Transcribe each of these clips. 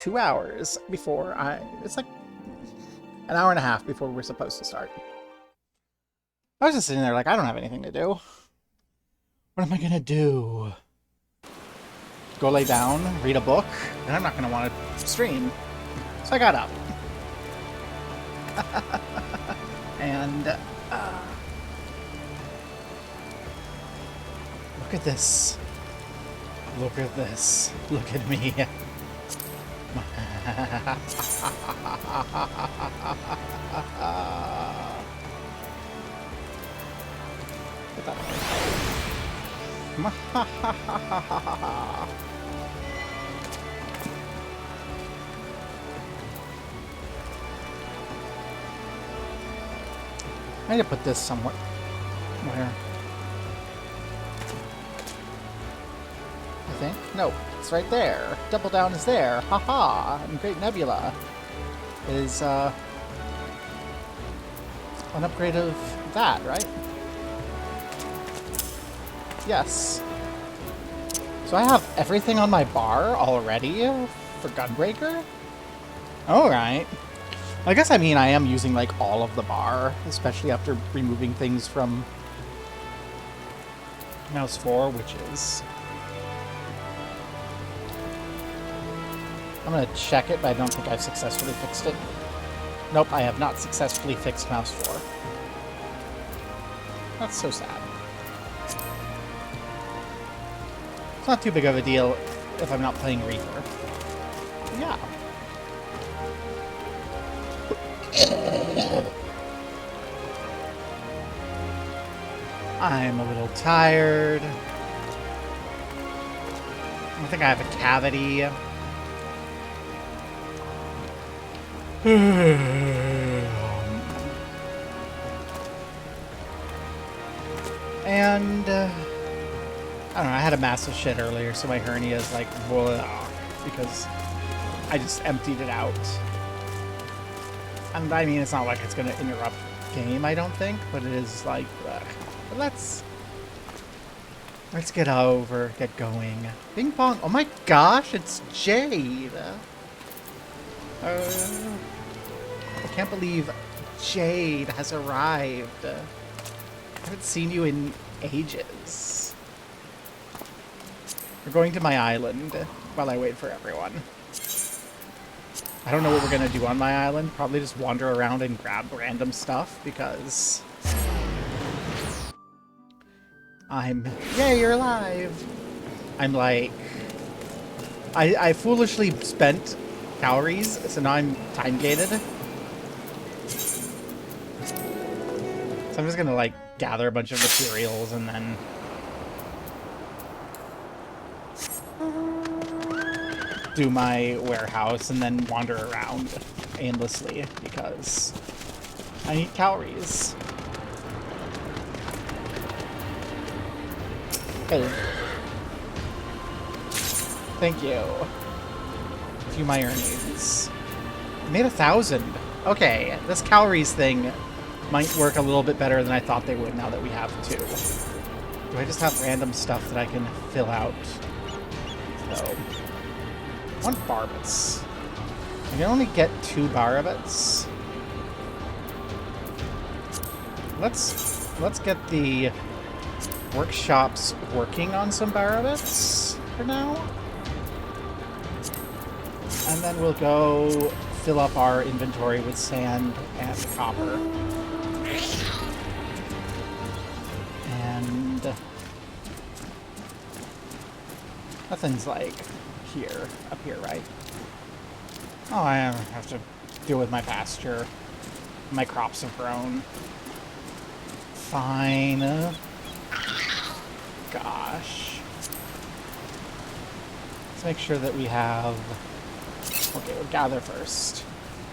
2 hours before it's like an hour and a half before we're supposed to start. I was just sitting there like, I don't have anything to do. What am I gonna do? Go lay down, read a book, and I'm not gonna want to stream. So I got up. And look at this. Look at this. Look at me. Get that I need to put this somewhere. Where? I think? No, it's right there. Double Down is there. Haha! And Great Nebula is an upgrade of that, right? Yes. So I have everything on my bar already for Gunbreaker? Alright. I guess I mean I am using like all of the bar, especially after removing things from Mouse 4, which is... I'm gonna check it, but I don't think I've successfully fixed it. Nope, I have not successfully fixed Mouse 4. That's so sad. It's not too big of a deal if I'm not playing Reaper. Yeah. I'm a little tired. I think I have a cavity. And I don't know, I had a massive shit earlier, so my hernia is like, blah, because I just emptied it out. And I mean, it's not like it's going to interrupt game, I don't think, but it is like, but let's get going. Ping pong, oh my gosh, it's Jade! I can't believe Jade has arrived. I haven't seen you in ages. We're going to my island while I wait for everyone. I don't know what we're gonna do on my island. Probably just wander around and grab random stuff because yay, you're alive! I'm like, I foolishly spent calories, so now I'm time gated. So I'm just gonna like gather a bunch of materials and then do my warehouse and then wander around aimlessly because I need calories. Hey. Thank you. A few my earnings. I made 1,000. Okay, this calories thing might work a little bit better than I thought they would now that we have 2. Do I just have random stuff that I can fill out? So, 1 barbets. I can only get 2 barbets. Let's get the workshops working on some barbets for now. And then we'll go fill up our inventory with sand and copper. And nothing's like up here, right? Oh, I have to deal with my pasture. My crops have grown. Fine. Gosh. Let's make sure that we have... Okay, we'll gather first.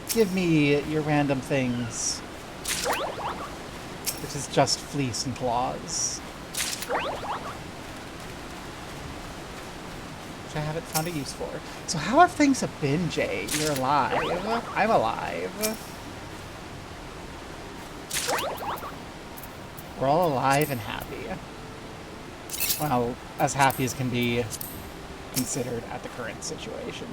Give me your random things. Which is just fleece and claws. Which I haven't found a use for. So how have things been, Jay? You're alive. I'm alive. We're all alive and happy. Well, as happy as can be considered at the current situation.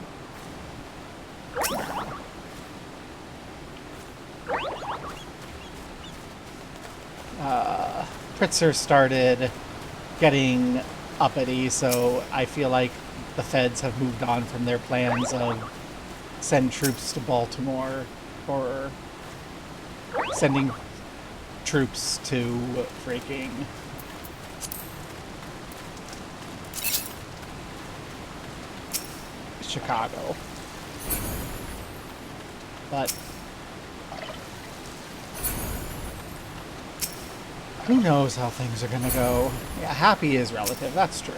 Pritzker started getting uppity, so I feel like the feds have moved on from their plans of send troops to Baltimore or sending troops to freaking Chicago. But who knows how things are gonna go. Yeah, happy is relative, that's true.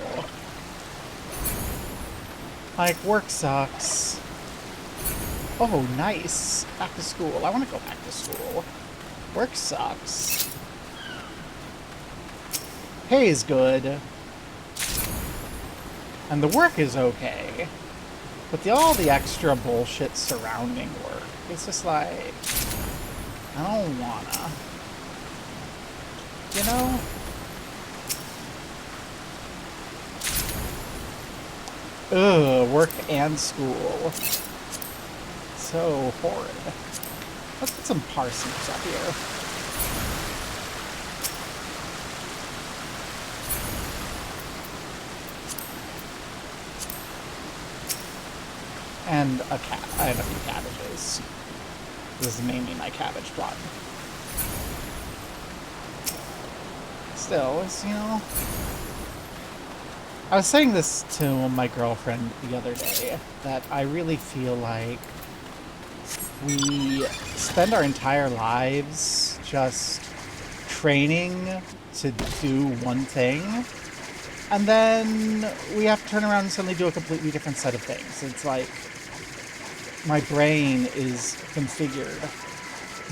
Like, work sucks. Oh, nice. Back to school. I want to go back to school. Work sucks. Pay is good. And the work is okay. But all the extra bullshit surrounding work, it's just like, I don't wanna. You know? Ugh, work and school. So horrid. Let's put some parsnips up here. And a few cabbages. This is mainly my cabbage plot. Still, it's, you know... I was saying this to my girlfriend the other day, that I really feel like we spend our entire lives just training to do one thing, and then we have to turn around and suddenly do a completely different set of things. It's like my brain is configured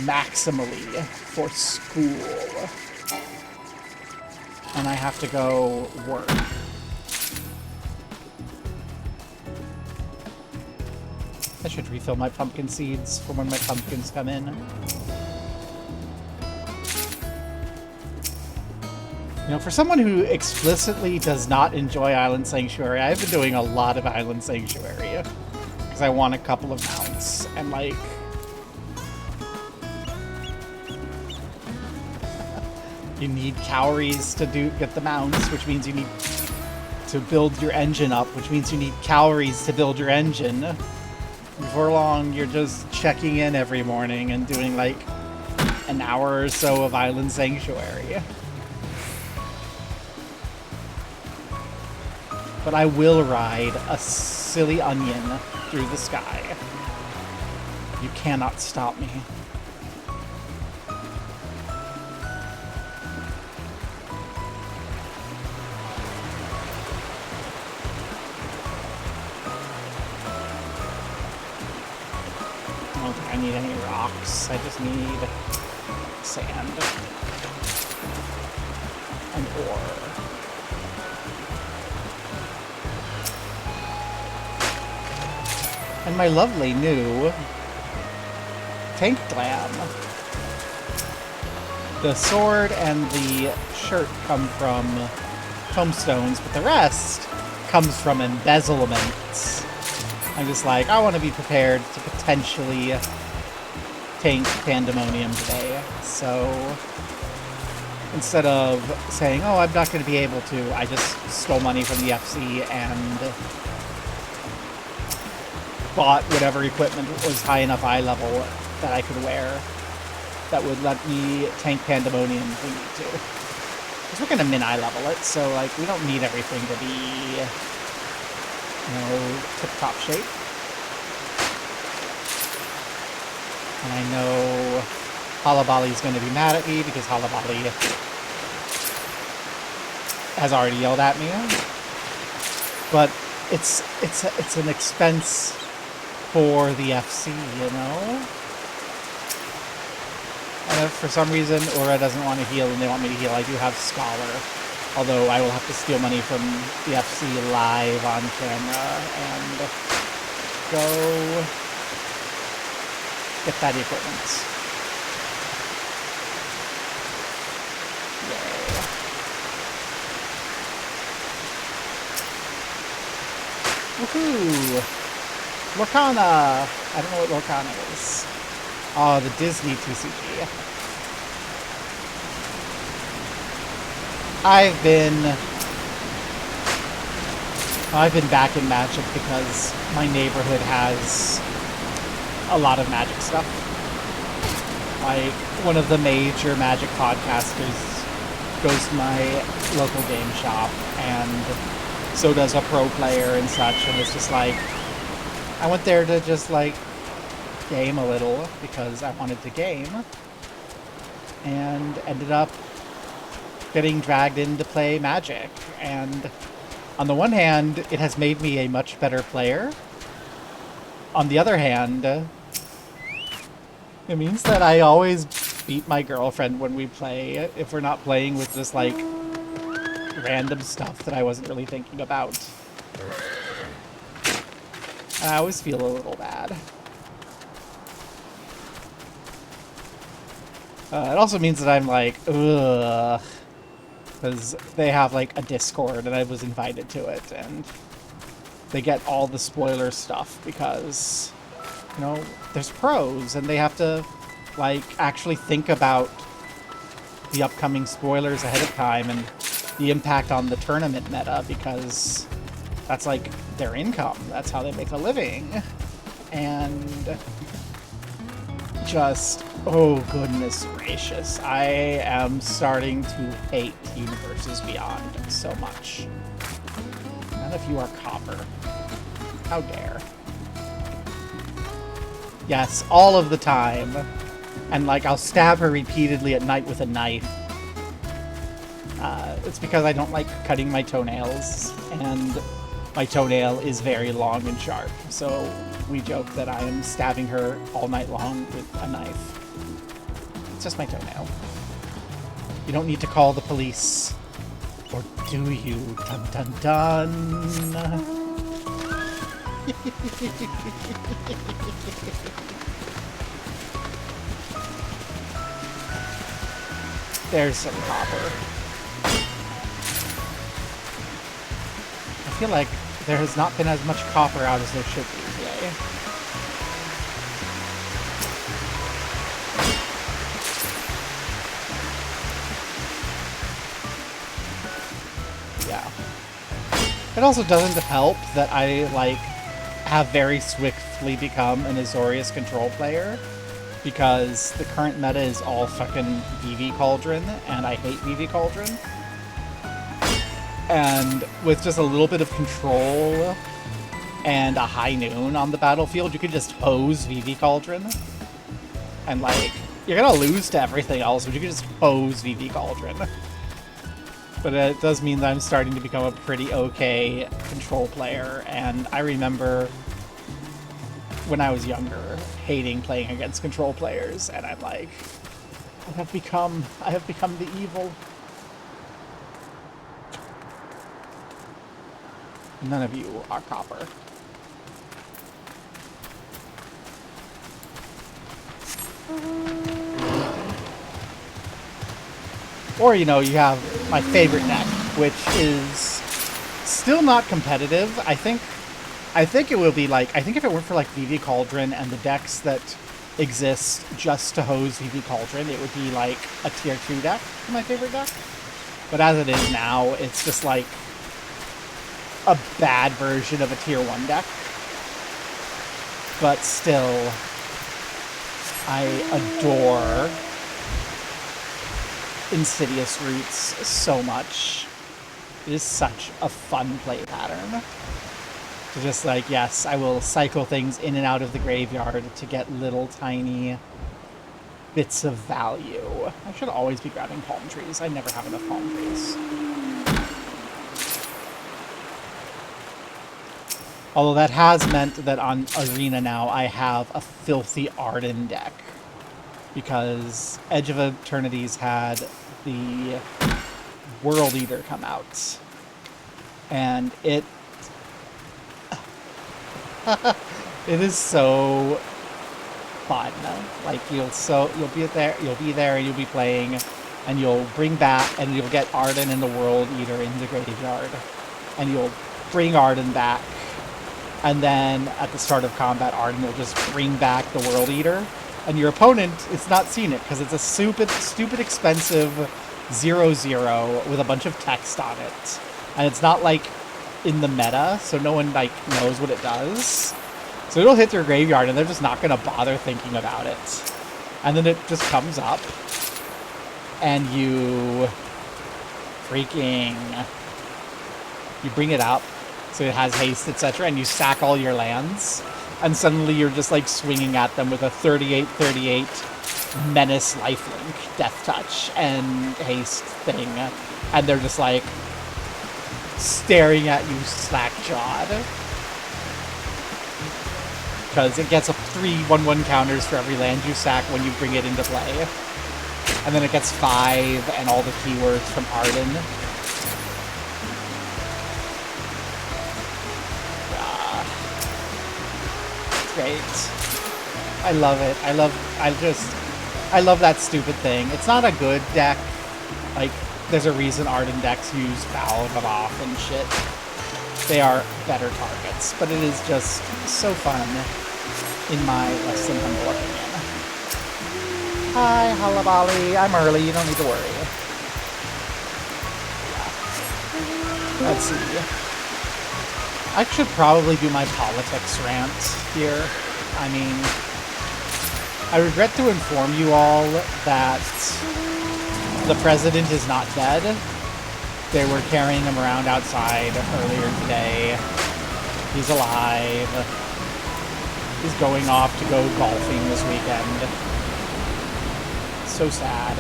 maximally for school, and I have to go work. I should refill my pumpkin seeds for when my pumpkins come in. You know, for someone who explicitly does not enjoy Island Sanctuary, I've been doing a lot of Island Sanctuary. Because I want a couple of mounts. And, like... you need calories to get the mounts, which means you need to build your engine up, which means you need calories to build your engine. Before long, you're just checking in every morning and doing, like, an hour or so of Island Sanctuary. But I will ride a silly onion through the sky. You cannot stop me. I don't think I need any rocks. I just need sand and ore. And my lovely new tank glam. The sword and the shirt come from tombstones, but the rest comes from embezzlements. I'm just like, I want to be prepared to potentially tank Pandæmonium today. So instead of saying, oh, I'm not going to be able to, I just stole money from the FC and bought whatever equipment was high enough eye level that I could wear that would let me tank Pandæmonium if we need to. Because we're going to min eye level it, so like we don't need everything to be, you know, tip-top shape. And I know Halabali's going to be mad at me because Halabali has already yelled at me. But it's an expense for the FC, you know? And if for some reason Ura doesn't want to heal and they want me to heal, I do have Scholar. Although I will have to steal money from the FC live on camera and go get that equipment. Yay. Woohoo! Lorcana! I don't know what Lorcana is. Oh, the Disney TCG. I've been back in Magic because my neighborhood has a lot of Magic stuff. Like, one of the major Magic podcasters goes to my local game shop, and so does a pro player and such, and it's just like, I went there to just, like, game a little because I wanted to game, and ended up getting dragged in to play Magic. And on the one hand, it has made me a much better player. On the other hand, it means that I always beat my girlfriend when we play, if we're not playing with just, like, random stuff that I wasn't really thinking about. And I always feel a little bad. It also means that I'm like, ugh. Because they have, like, a Discord, and I was invited to it, and they get all the spoiler stuff because, you know, there's pros, and they have to, like, actually think about the upcoming spoilers ahead of time and the impact on the tournament meta, because that's, like, their income. That's how they make a living. And just, oh goodness gracious, I am starting to hate Universes Beyond so much. None of you are copper. How dare. Yes, all of the time. And, like, I'll stab her repeatedly at night with a knife. It's because I don't like cutting my toenails, and my toenail is very long and sharp, so we joke that I am stabbing her all night long with a knife. It's just my toenail. You don't need to call the police. Or do you? Dun dun dun! There's some copper. I feel like there has not been as much copper out as there should be today. Yeah. It also doesn't help that I, like, have very swiftly become an Azorius control player, because the current meta is all fucking VV Cauldron, and I hate VV Cauldron. And with just a little bit of control and a high noon on the battlefield, you could just hose VV Cauldron. And, like, you're gonna lose to everything else, but you can just hose VV Cauldron. But it does mean that I'm starting to become a pretty okay control player, and I remember when I was younger hating playing against control players, and I'm like, I have become the evil. None of you are copper. Or, you know, you have my favorite deck, which is still not competitive. I think it will be like, I think if it weren't for, like, VV Cauldron and the decks that exist just to hose VV Cauldron, it would be like a tier 2 deck, my favorite deck. But as it is now, it's just like a bad version of a tier 1 deck. But still, I adore Insidious Roots so much. It is such a fun play pattern. To just, like, yes, I will cycle things in and out of the graveyard to get little tiny bits of value. I should always be grabbing palm trees. I never have enough palm trees. Although that has meant that on Arena now I have a filthy Arden deck. Because Edge of Eternity's had the World Eater come out. And it is so fun. Like, you'll be there and you'll be playing, and you'll bring back, and you'll get Arden and the World Eater in the graveyard, and you'll bring Arden back, And then at the start of combat, Arden will just bring back the World Eater. And your opponent is not seeing it because it's a stupid expensive 0/0 with a bunch of text on it. And it's not like in the meta, so no one like knows what it does. So it'll hit their graveyard and they're just not going to bother thinking about it. And then it just comes up and you bring it up so it has haste, etc., and you sack all your lands, and suddenly you're just like swinging at them with a 38/38 menace lifelink, death touch, and haste thing, and they're just like staring at you slack-jawed. Because it gets a 3/1/1 counters for every land you sack when you bring it into play. And then it gets 5 and all the keywords from Arden. It's great. I love it. I love that stupid thing. It's not a good deck. Like, there's a reason Arden decks use Foul off and shit. They are better targets, but it is just so fun in my less than humble opinion. Hi, Halabali. I'm early. You don't need to worry. Yeah. Let's see. I should probably do my politics rant here. I mean, I regret to inform you all that the president is not dead. They were carrying him around outside earlier today. He's alive. He's going off to go golfing this weekend. So sad.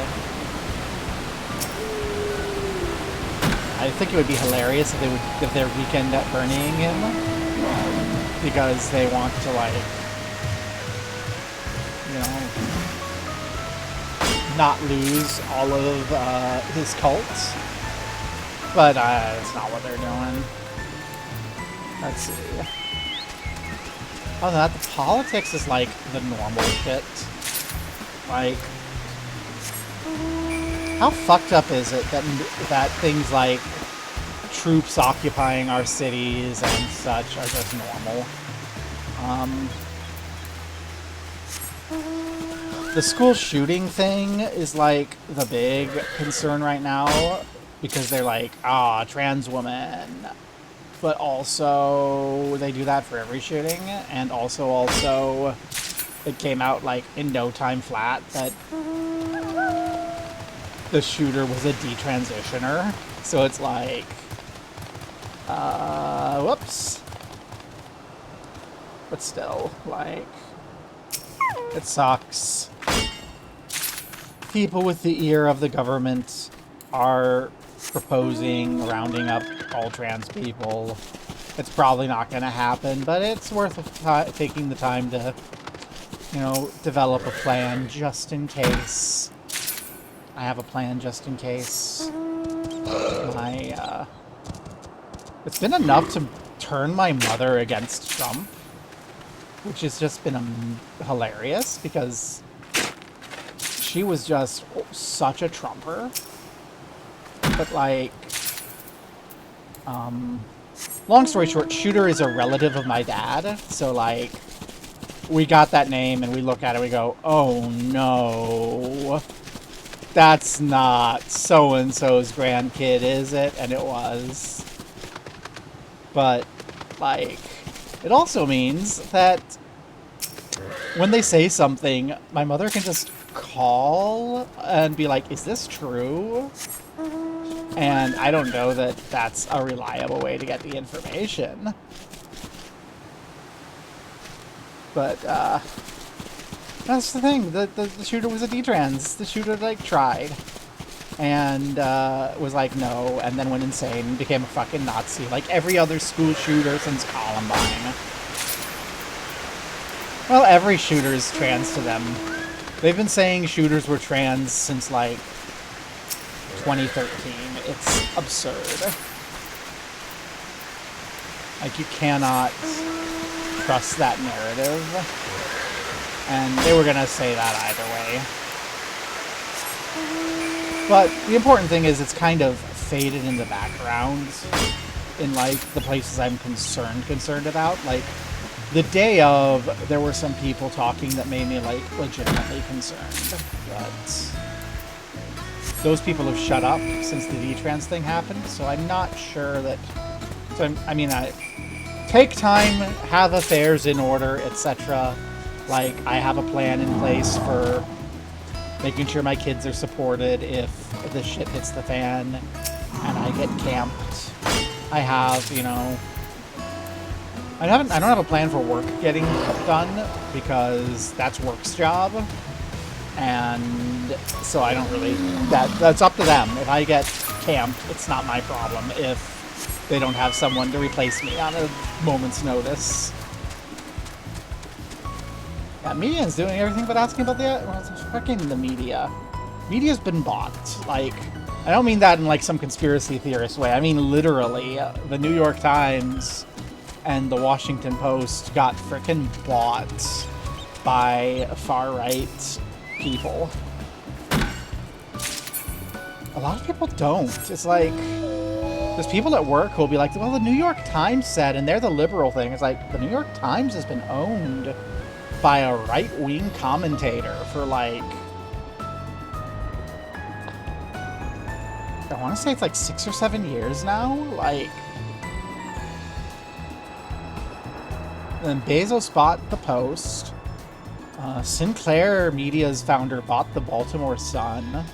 I think it would be hilarious if they would give their weekend at burying him, because they want to, like, you know, not lose all of his cult. But that's not what they're doing. Let's see. Other than that, the politics is like the normal shit. Like, how fucked up is it that things like troops occupying our cities and such are just normal? The school shooting thing is like the big concern right now, because they're like, trans woman. But also, they do that for every shooting, and also, it came out like in no time flat that the shooter was a detransitioner. So it's like, whoops. But still, like, it sucks. People with the ear of the government are proposing rounding up all trans people. It's probably not going to happen, but it's worth taking the time to, you know, develop a plan just in case. I have a plan just in case. It's been enough to turn my mother against Trump, which has just been hilarious, because she was just such a Trumper. But, like, long story short, Shooter is a relative of my dad, so, like, we got that name and we look at it and we go, oh no, that's not so-and-so's grandkid, is it? And it was. But, like, it also means that when they say something, my mother can just call and be like, is this true? And I don't know that that's a reliable way to get the information. But, that's the thing. The shooter was a detrans. The shooter, like, tried. And, was like, no. And then went insane and became a fucking Nazi. Like every other school shooter since Columbine. Well, every shooter is trans to them. They've been saying shooters were trans since, like, 2013. It's absurd. Like, you cannot trust that narrative. And they were gonna say that either way. But the important thing is it's kind of faded in the background in, like, the places I'm concerned about. Like, The day of, there were some people talking that made me, like, legitimately concerned. But those people have shut up since the V-Trans thing happened, so I'm not sure that... So, I mean, I take time, have affairs in order, etc. Like, I have a plan in place for making sure my kids are supported if the shit hits the fan and I get camped. I have, you know... I don't have a plan for work getting done, because that's work's job. And so I don't really... That's up to them. If I get camped, it's not my problem if they don't have someone to replace me on a moment's notice. Yeah, media's doing everything but asking about the... Well, it's fucking the media. Media's been bought. Like, I don't mean that in, like, some conspiracy theorist way. I mean literally. The New York Times and the Washington Post got frickin' bought by far-right people. A lot of people don't. It's like, there's people at work who'll be like, well, the New York Times said, and they're the liberal thing. It's like, the New York Times has been owned by a right-wing commentator for, like, I want to say it's like 6 or 7 years now. Like, then Bezos bought the Post. Sinclair Media's founder bought the Baltimore Sun.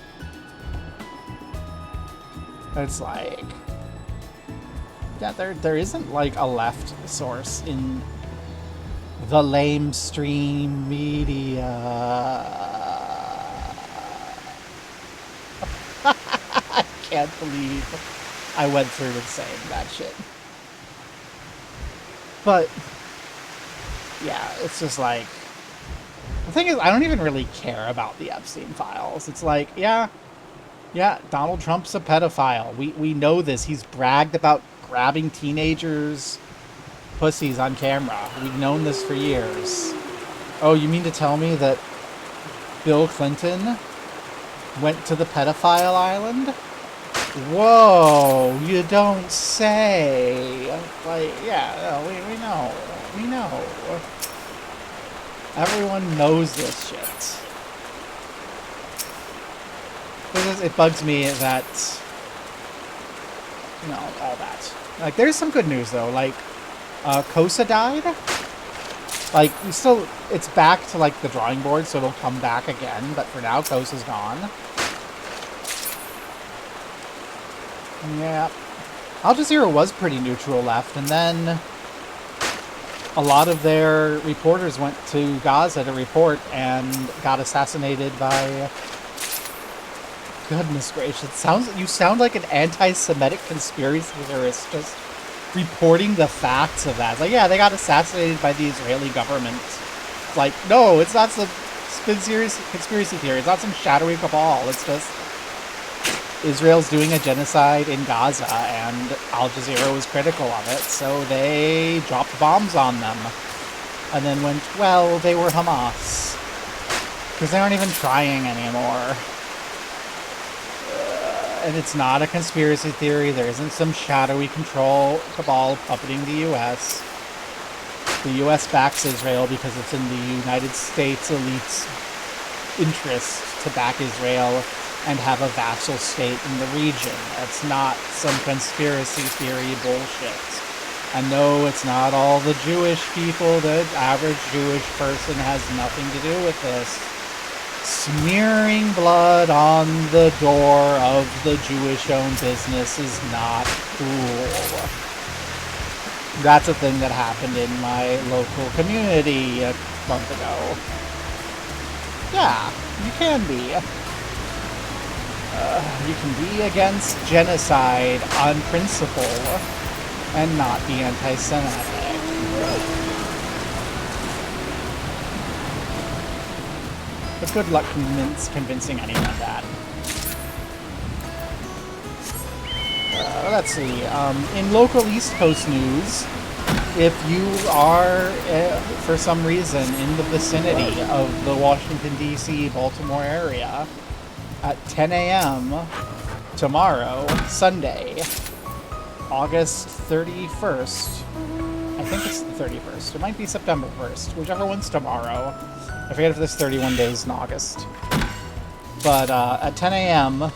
It's like, yeah, there isn't like a left source in the lamestream media. I can't believe I went through with saying that shit. But yeah, it's just like, the thing is, I don't even really care about the Epstein files. It's like, yeah, Donald Trump's a pedophile. We know this. He's bragged about grabbing teenagers' pussies on camera. We've known this for years. Oh, you mean to tell me that Bill Clinton went to the pedophile island? Whoa, you don't say. Like, yeah, no, we know. We know. Everyone knows this shit. It bugs me that, you know, all that. Like, there's some good news, though. Like, Kosa died. Like, it's back to, like, the drawing board, so it'll come back again. But for now, Kosa's gone. Yeah. Al Jazeera was pretty neutral left, and then a lot of their reporters went to Gaza to report and got assassinated by... Goodness gracious. You sound like an anti-Semitic conspiracy theorist just reporting the facts of that. It's like, yeah, they got assassinated by the Israeli government. It's like, no, it's not some conspiracy theory. It's not some shadowy cabal. It's just Israel's doing a genocide in Gaza, and Al Jazeera was critical of it, so they dropped bombs on them. And then went, well, they were Hamas. Because they aren't even trying anymore. And it's not a conspiracy theory. There isn't some shadowy cabal puppeting the U.S. The U.S. backs Israel because it's in the United States elite's interest to back Israel and have a vassal state in the region. It's not some conspiracy theory bullshit. And no, it's not all the Jewish people. The average Jewish person has nothing to do with this. Smearing blood on the door of the Jewish-owned business is not cool. That's a thing that happened in my local community a month ago. Yeah, you can be. You can be against genocide on principle and not be anti-Semitic. But good luck convincing anyone of that. Let's see. In local East Coast news, if you are, for some reason, in the vicinity of the Washington, D.C., Baltimore area, at 10 a.m. tomorrow, Sunday, August 31st, I think it's the 31st. It might be September 1st. Whichever one's tomorrow. I forget if there's 31 days in August. But at 10 a.m.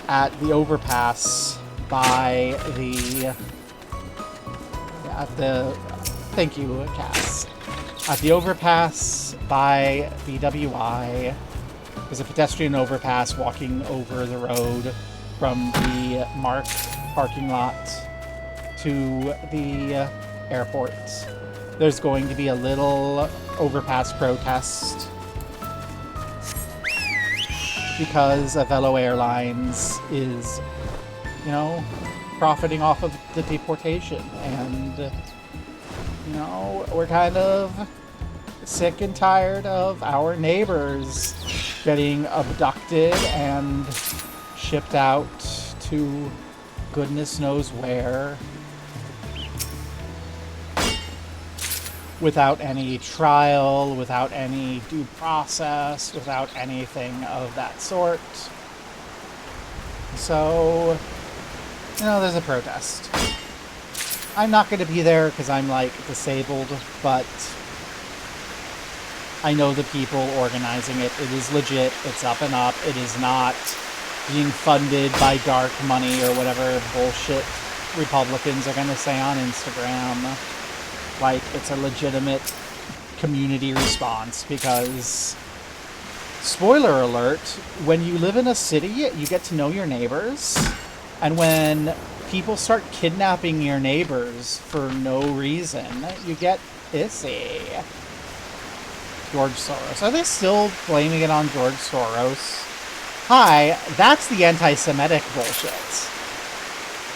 at the overpass by the... Thank you, Cass. At the overpass by BWI, there's a pedestrian overpass walking over the road from the Mark parking lot to the airport. There's going to be a little overpass protest because Avelo Airlines is, you know, profiting off of the deportation, and, you know, we're kind of sick and tired of our neighbors getting abducted and shipped out to goodness knows where without any trial, without any due process, without anything of that sort. So, you know, there's a protest. I'm not going to be there because I'm, like, disabled, but I know the people organizing it. It is legit. It's up and up. It is not being funded by dark money or whatever bullshit Republicans are going to say on Instagram. Like, it's a legitimate community response because, spoiler alert, when you live in a city, you get to know your neighbors. And when people start kidnapping your neighbors for no reason, you get pissy. George Soros. Are they still blaming it on George Soros? Hi, that's the anti-Semitic bullshit.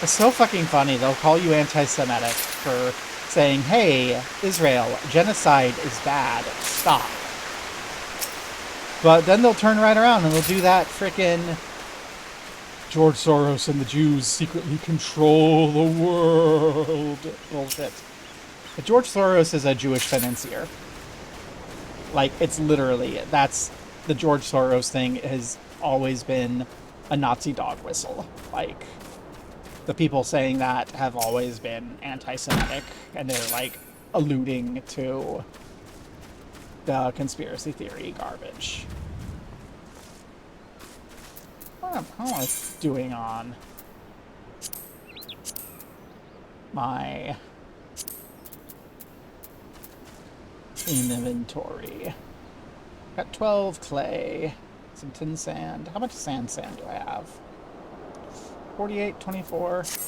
It's so fucking funny. They'll call you anti-Semitic for saying, hey, Israel, genocide is bad. Stop. But then they'll turn right around and they'll do that frickin' George Soros and the Jews secretly control the world bullshit. But George Soros is a Jewish financier. Like, it's literally, that's the George Soros thing has always been a Nazi dog whistle. Like, the people saying that have always been anti-Semitic, and they're, like, alluding to the conspiracy theory garbage. How am I doing on my inventory? Got 12 clay, some tin sand. How much sand do I have? 48, 24. I think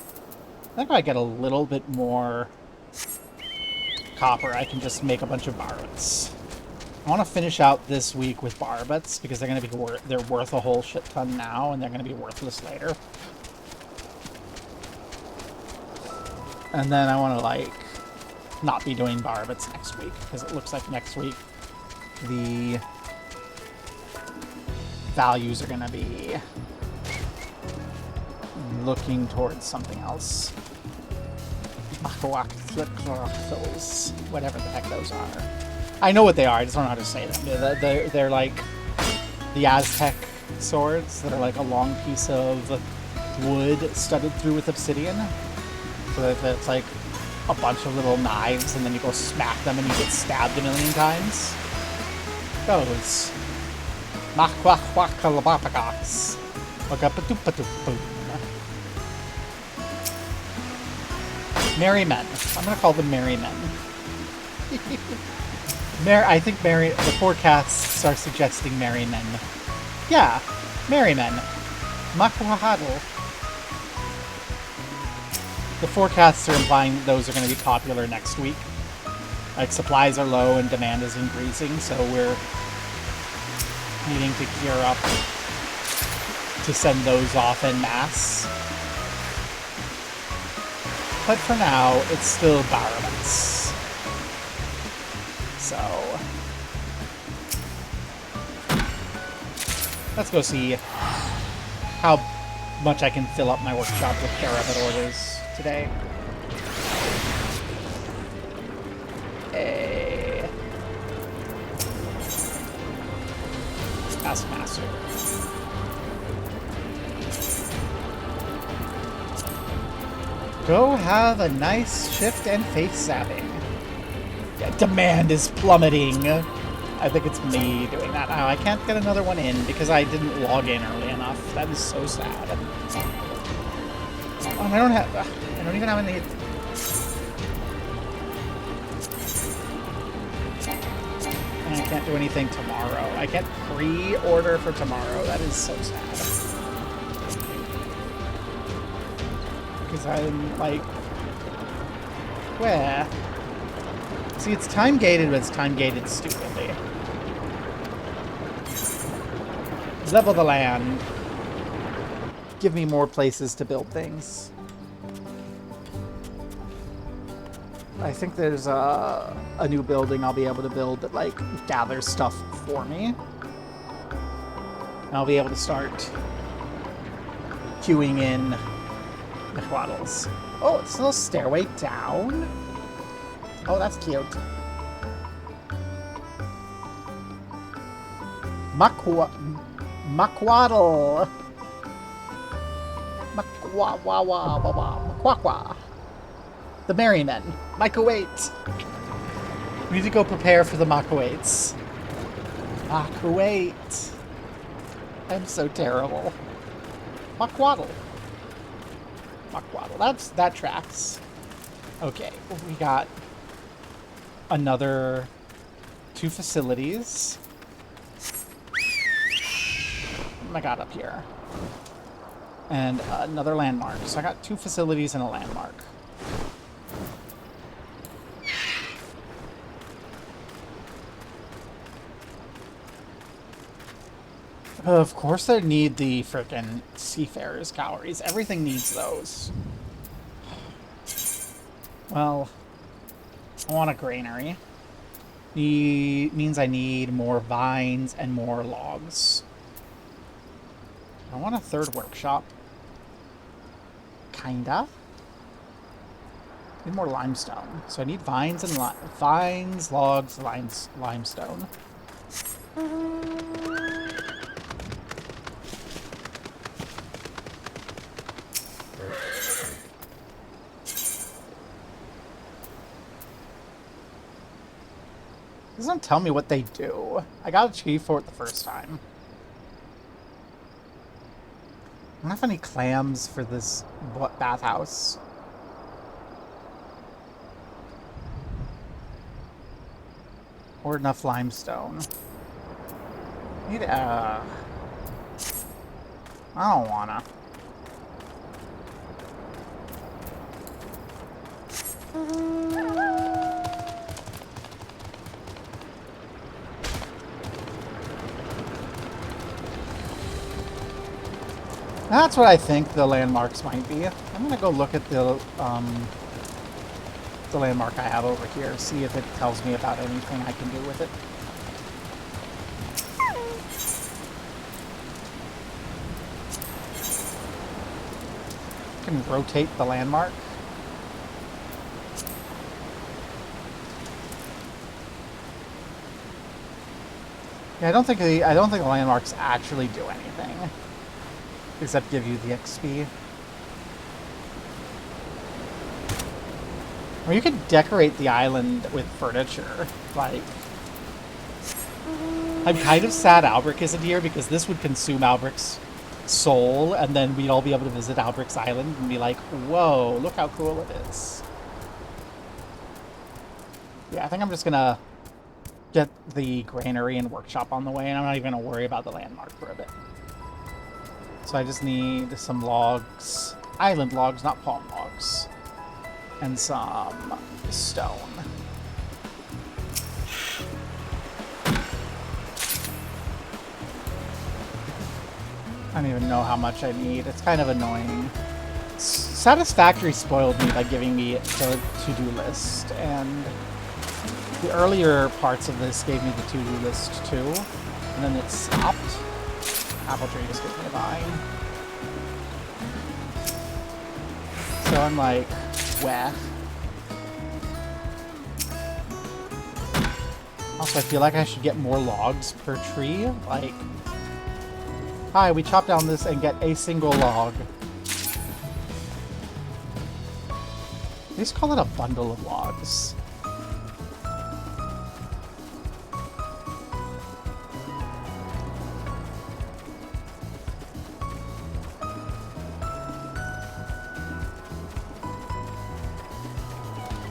if I get a little bit more copper, I can just make a bunch of barbets. I want to finish out this week with barbets because they're going to be they're worth a whole shit ton now, and they're going to be worthless later. And then I want to, like, not be doing barbets next week because it looks like next week the values are going to be looking towards something else. Whatever the heck those are. I know what they are, I just don't know how to say them. They're like the Aztec swords that are like a long piece of wood studded through with obsidian. So that it's like a bunch of little knives, and then you go smack them and you get stabbed a million times. Those. Makwakwakalabapagax. Merry men. I'm gonna call them merry men. I think the forecasts are suggesting merry men. Yeah, merry men. Makwahadl. The forecasts are implying that those are going to be popular next week. Like, supplies are low and demand is increasing, so we're needing to gear up to send those off en masse. But for now, it's still barbets. So let's go see how much I can fill up my workshop with Carabit orders today. A Taskmaster. Go have a nice shift and face sapping. Yeah, demand is plummeting. I think it's me doing that. Oh, I can't get another one in because I didn't log in early enough. That is so sad. Oh, I don't even have any. And I can't do anything tomorrow. I can't pre-order for tomorrow. That is so sad. Because I'm like, where? See, it's time-gated, but it's time-gated stupidly. Level the land. Give me more places to build things. I think there's a new building I'll be able to build that, like, gathers stuff for me. And I'll be able to start queuing in the waddles. Oh, it's a little stairway down. Oh, that's cute. Makwaddle. Makwakwa. The Merrymen. Microwait. We need to go prepare for the Makwaits. Makawait. I'm so terrible. Makwaddle. Makwaddle. That tracks. Okay, we got another 2 facilities. What I got up here? And another landmark. So I got 2 facilities and a landmark. Of course they need the frickin' Seafarer's calories. Everything needs those. Well, I want a granary. Means I need more vines and more logs. I want a 3rd workshop. Kinda. Need more limestone. So I need vines and vines, logs, limestone. It doesn't tell me what they do. I got a chief for it the first time. I don't have any clams for this bathhouse. Or enough limestone. Need I don't wanna. That's what I think the landmarks might be. I'm gonna go look at the landmark I have over here, see if it tells me about anything I can do with it. I can rotate the landmark. Yeah, I don't think the landmarks actually do anything. Except give you the XP. Or you could decorate the island with furniture. Like, I'm kind of sad Albrecht isn't here because this would consume Albrecht's soul, and then we'd all be able to visit Albrecht's island and be like, whoa, look how cool it is. Yeah, I think I'm just gonna get the granary and workshop on the way, and I'm not even gonna worry about the landmark for a bit. So I just need some logs, island logs, not palm logs, and some stone. I don't even know how much I need. It's kind of annoying. Satisfactory spoiled me by giving me the to-do list, and the earlier parts of this gave me the to-do list too, and then it stopped. Apple tree just gives me a vine. So I'm like, wah. Also, I feel like I should get more logs per tree. Like, hi, we chop down this and get a single log. just call it a bundle of logs.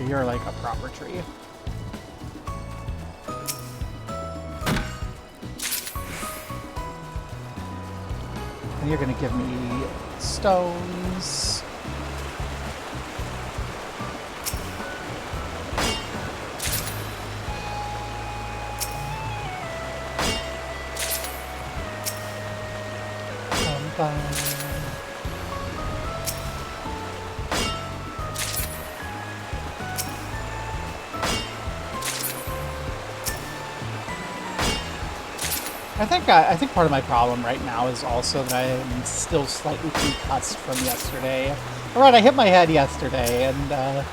You're like a proper tree. And you're gonna give me stones. I think part of my problem right now is also that I am still slightly concussed from yesterday. Alright, I hit my head yesterday and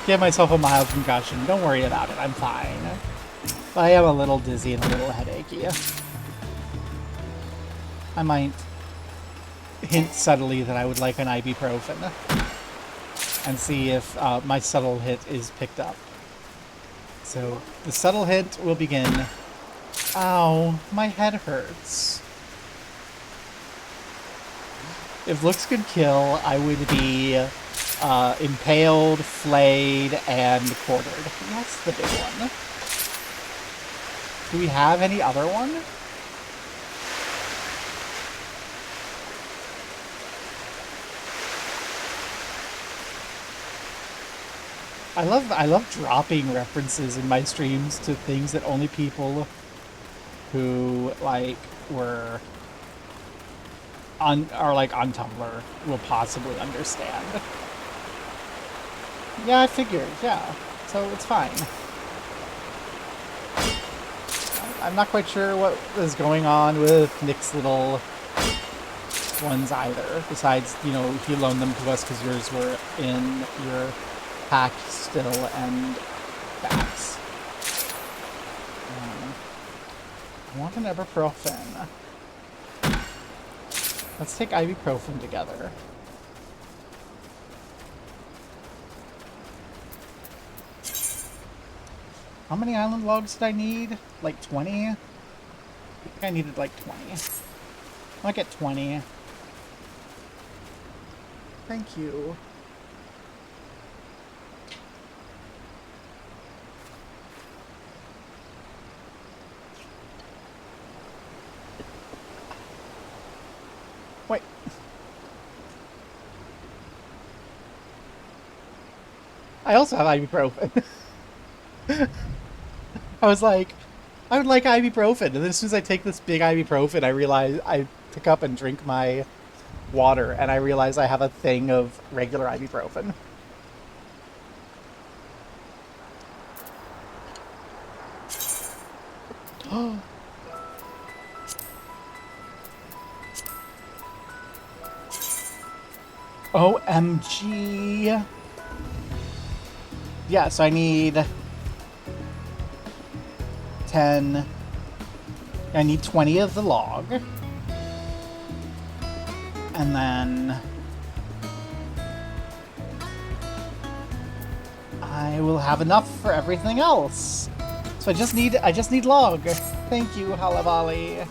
gave myself a mild concussion. Don't worry about it, I'm fine. But I am a little dizzy and a little headachy. I might hint subtly that I would like an ibuprofen and see if my subtle hint is picked up. So the subtle hint will begin. Ow, my head hurts. If looks could kill, I would be impaled, flayed, and quartered. That's the big one. Do we have any other one? I love dropping references in my streams to things that only people who like were on Tumblr will possibly understand. Yeah, I figured. Yeah, so it's fine. I'm not quite sure what is going on with Nick's little ones either. Besides, you know, he loaned them to us because yours were in your pack still and backs. I want an ibuprofen. Let's take ibuprofen together. How many island logs did I need? Like 20? I think I needed like 20. I'll get 20. Thank you. Wait. I also have ibuprofen. I was like, I would like ibuprofen. And then as soon as I take this big ibuprofen, I realize I pick up and drink my water, and I realize I have a thing of regular ibuprofen. OMG. Yeah, so I need 10. I need 20 of the log. And then I will have enough for everything else. So I just need log. Thank you, Halavali.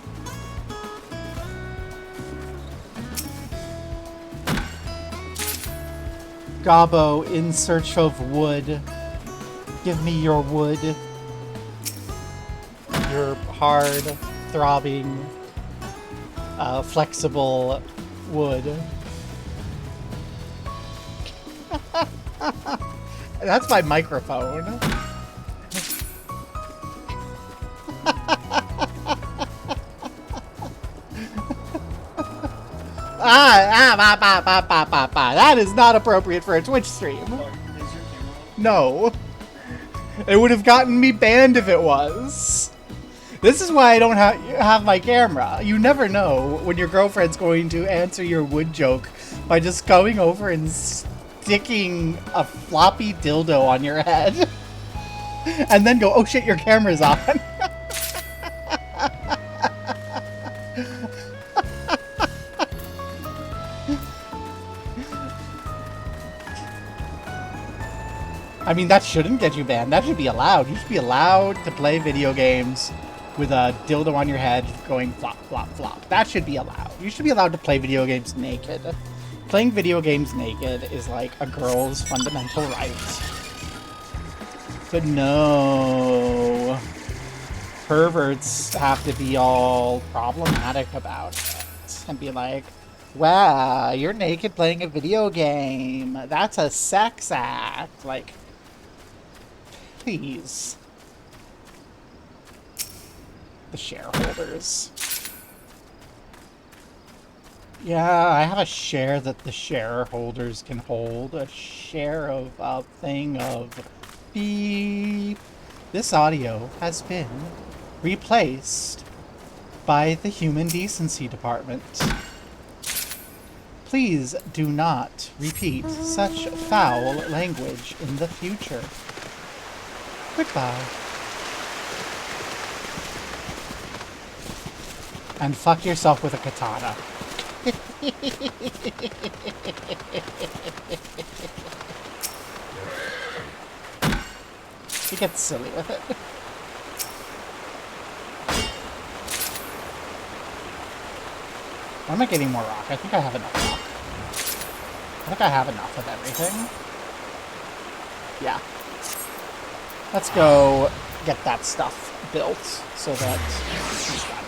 Gobbo, in search of wood. Give me your wood. Your hard, throbbing, flexible wood. That's my microphone. That is not appropriate for a Twitch stream. No. It would have gotten me banned if it was. This is why I don't have my camera. You never know when your girlfriend's going to answer your wood joke by just going over and sticking a floppy dildo on your head. And then go, oh shit, your camera's on. I mean, that shouldn't get you banned. That should be allowed. You should be allowed to play video games with a dildo on your head going flop, flop, flop. That should be allowed. You should be allowed to play video games naked. Playing video games naked is like a girl's fundamental right. But no. Perverts have to be all problematic about it. And be like, wow, you're naked playing a video game. That's a sex act. Like, please. The shareholders. Yeah, I have a share that the shareholders can hold. A share of a thing of beep. This audio has been replaced by the Human Decency Department. Please do not repeat such foul language in the future. Goodbye. And fuck yourself with a katana. He gets silly with it. Why am I getting more rock? I think I have enough rock. I think I have enough of everything. Yeah. Let's go get that stuff built so that it's done.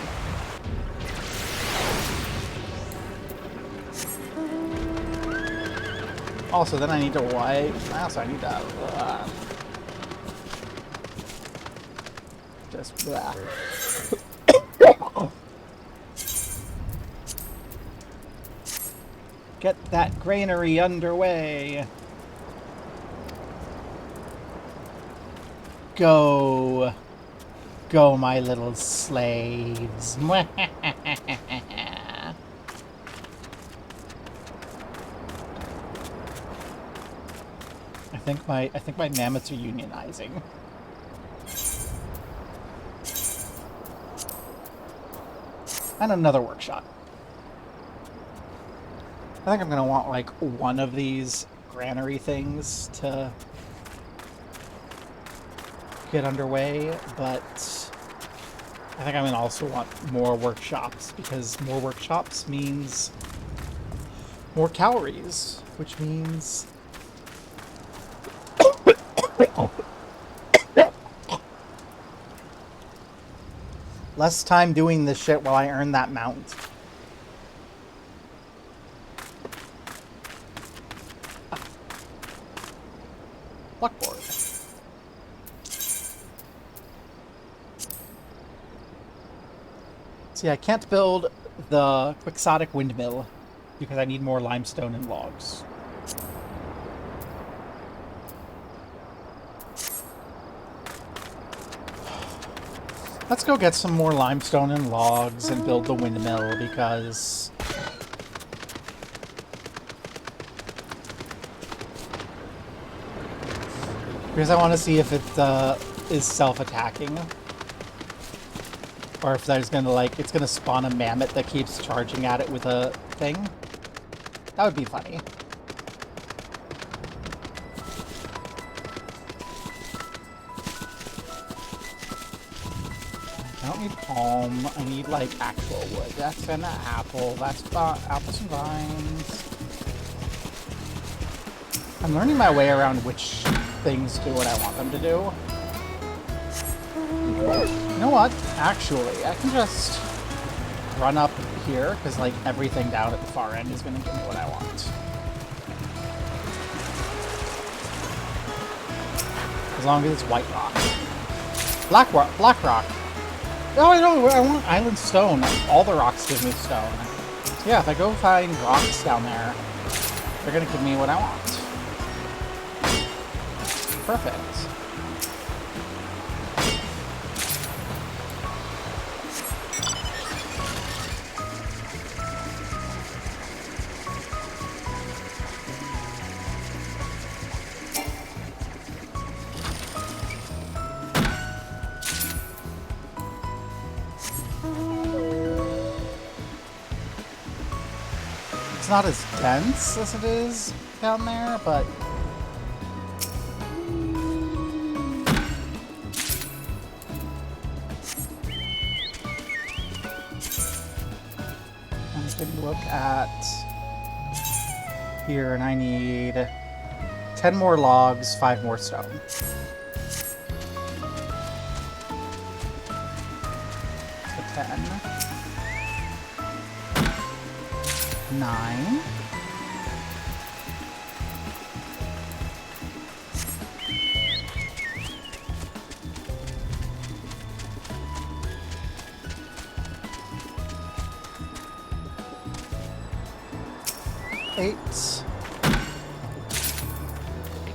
Also, then I need to wipe. I need to just blah. Get that granary underway. Go. Go, my little slaves. I think my mammoths are unionizing. And another workshop. I think I'm gonna want like one of these granary things to get underway, but I think I'm gonna also want more workshops, because more workshops means more calories, which means less time doing this shit while I earn that mount. Blackboard. See, I can't build the quixotic windmill because I need more limestone and logs. Let's go get some more limestone and logs and build the windmill because I want to see if it is self-attacking, or if there's gonna it's gonna spawn a mammoth that keeps charging at it with a thing. That would be funny. I don't need palm. I need like actual wood. That's an apple. That's apples and vines. I'm learning my way around which things do what I want them to do. You know what? Actually, I can just run up here, because like everything down at the far end is going to give me what I want. As long as it's white rock. Black rock. Oh, I want island stone. All the rocks give me stone. Yeah, if I go find rocks down there, they're going to give me what I want. Perfect. It's not as dense as it is down there, but can look at here, and I need 10 more logs, 5 more stone. So 10. 9. Eight.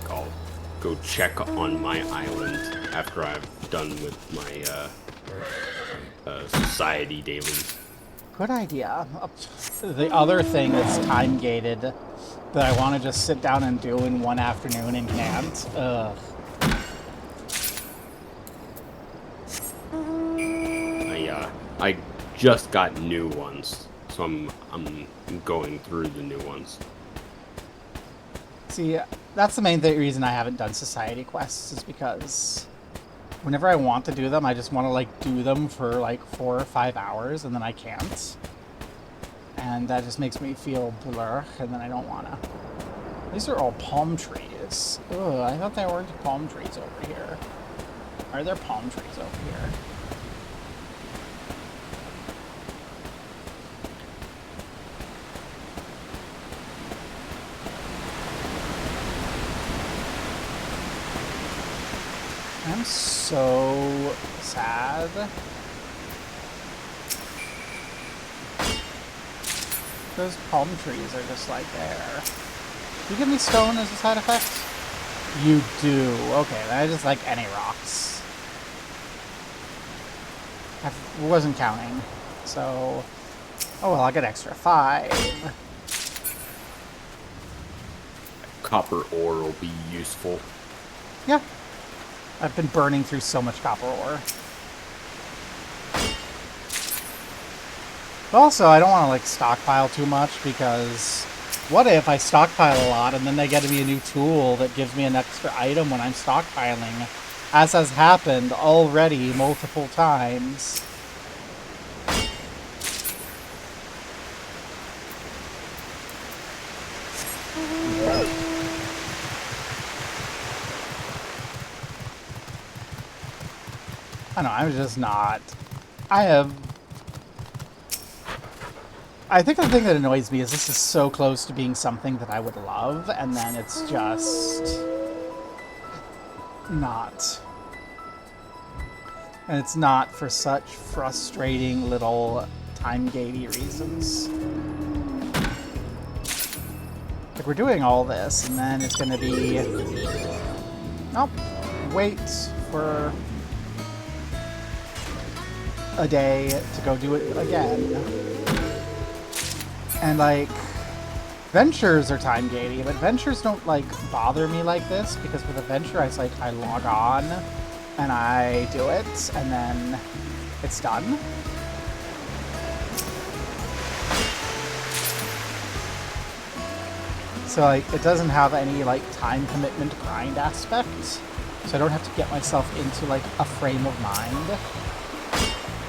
I'll go check on my island after I've done with my society dailies. Good idea. The other thing that's time gated that I want to just sit down and do in one afternoon and can't. Ugh. I just got new ones, so I'm going through the new ones. See, that's the main reason I haven't done society quests, is because whenever I want to do them, I just want to like do them for like 4 or 5 hours, and then I can't. And that just makes me feel blur, and then I don't want to. These are all palm trees. Ugh, I thought there weren't palm trees over here. Are there palm trees over here? I'm so sad. Those palm trees are just like there. Do you give me stone as a side effect? You do. Okay, then I just like any rocks. I wasn't counting. So, oh well, I'll get extra 5. Copper ore will be useful. Yeah. I've been burning through so much copper ore. But also, I don't want to like stockpile too much, because what if I stockpile a lot and then they get me a new tool that gives me an extra item when I'm stockpiling, as has happened already multiple times. I know, I'm just not. I think the thing that annoys me is this is so close to being something that I would love, and then it's just not. And it's not for such frustrating little time-gatey reasons. Like, we're doing all this, and then it's gonna be... Nope. Wait for a day to go do it again. And like, ventures are time gatey, but ventures don't like bother me like this, because with a venture I log on and I do it and then it's done. So like, it doesn't have any like time commitment grind aspect, so I don't have to get myself into like a frame of mind.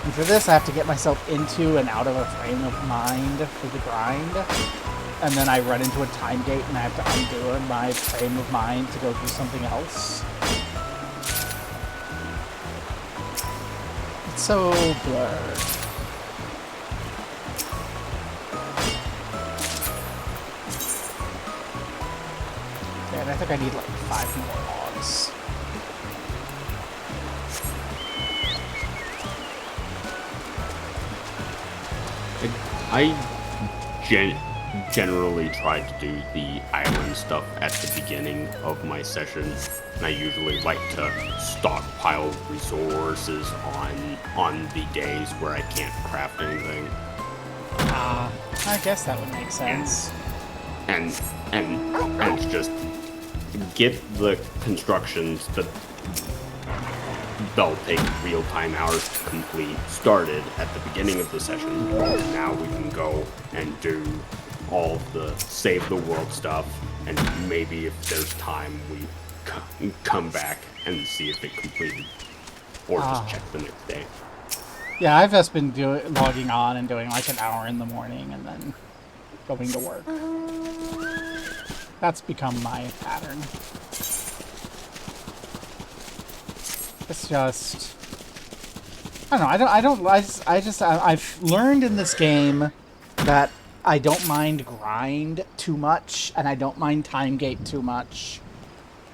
And for this, I have to get myself into and out of a frame of mind for the grind. And then I run into a time gate and I have to undo my frame of mind to go do something else. It's so blurred. Okay, and I think I need like 5 more logs. I generally try to do the island stuff at the beginning of my session, and I usually like to stockpile resources on the days where I can't craft anything. I guess that would make sense. And just get the constructions that they'll take real-time hours to complete started at the beginning of the session. Now we can go and do all the save the world stuff, and maybe if there's time we come back and see if it completed, or just check the next day. Yeah, I've just been logging on and doing like an hour in the morning and then going to work. That's become my pattern. It's just, I don't know. I've learned in this game that I don't mind grind too much and I don't mind time gate too much,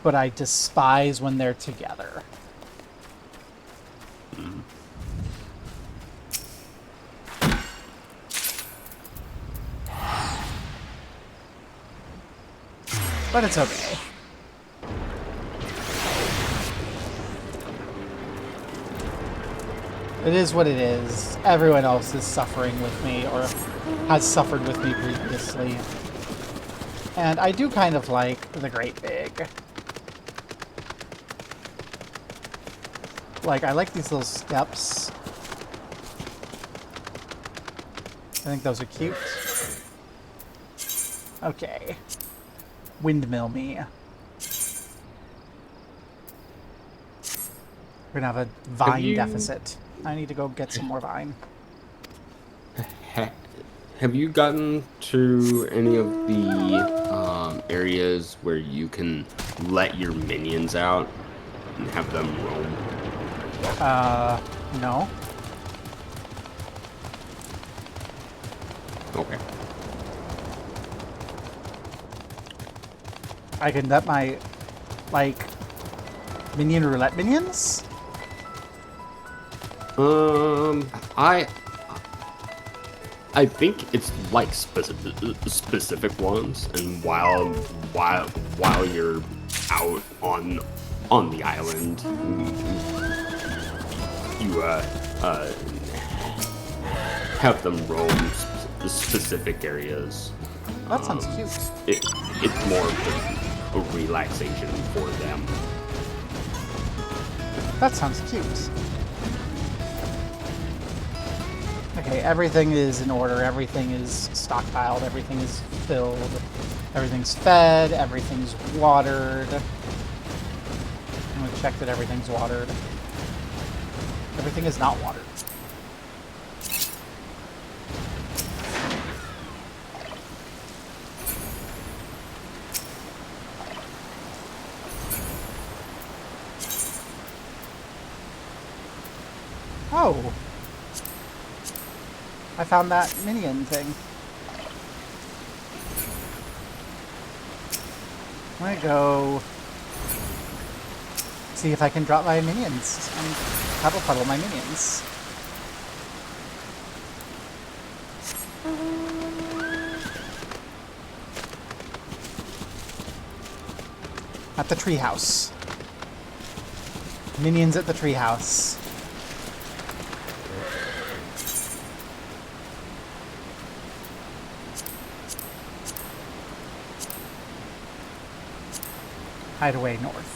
but I despise when they're together. But it's okay. It is what it is. Everyone else is suffering with me, or has suffered with me previously. And I do kind of like the Great Big. Like, I like these little steps. I think those are cute. Okay. Windmill me. We're gonna have a vine deficit. I need to go get some more vine. Have you gotten to any of the areas where you can let your minions out and have them roam? No. Okay. I can let my, like, minion roulette minions? I think it's like specific ones, and while you're out on the island, you have them roam specific areas. That sounds cute. It's more of a relaxation for them. That sounds cute. Okay, everything is in order, everything is stockpiled, everything is filled, everything's fed, everything's watered. I'm gonna check that everything's watered. Everything is not watered. Oh! I found that minion thing. I'm gonna go see if I can drop my minions and puddle my minions. At the treehouse. Minions at the treehouse. Hideaway north.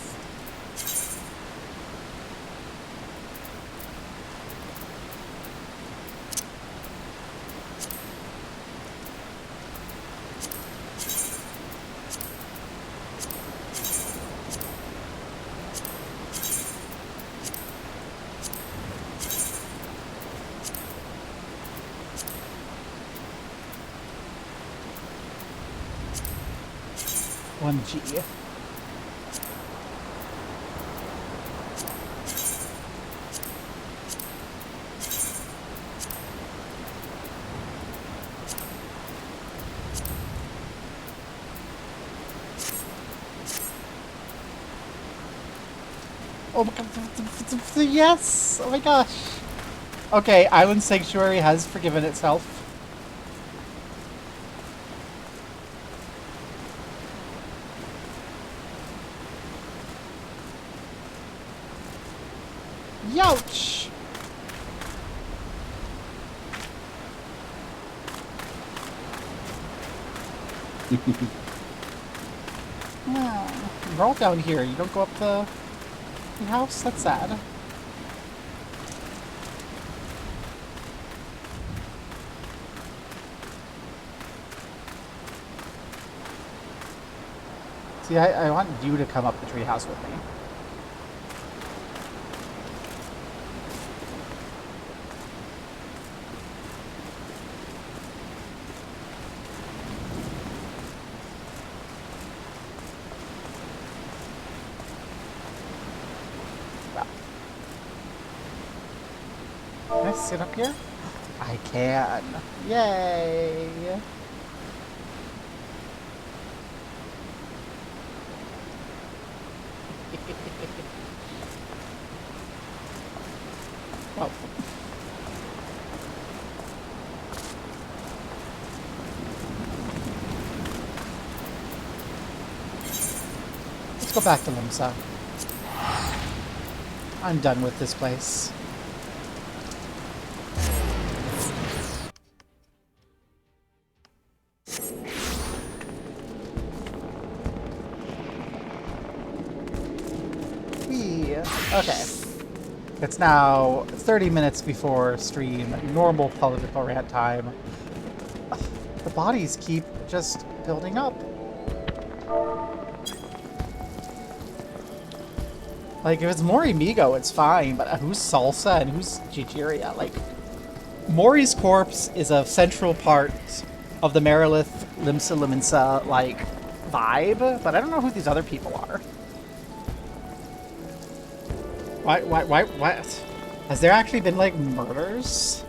One G. Oh my god, yes! Oh my gosh! Okay, Island Sanctuary has forgiven itself. Youch! We're all down here. You don't go up the house? That's sad. See, I want you to come up the treehouse with me. I sit up here? I can. Yay! Oh. Let's go back to Limsa. I'm done with this place. Okay. It's now 30 minutes before stream, normal political rant time. The bodies keep just building up. Like, if it's Mori Migo, it's fine, but who's Salsa and who's Jijiria? Like, Mori's corpse is a central part of the Merilith Limsa Liminsa, like, vibe, but I don't know who these other people are. What? Has there actually been, like, murders?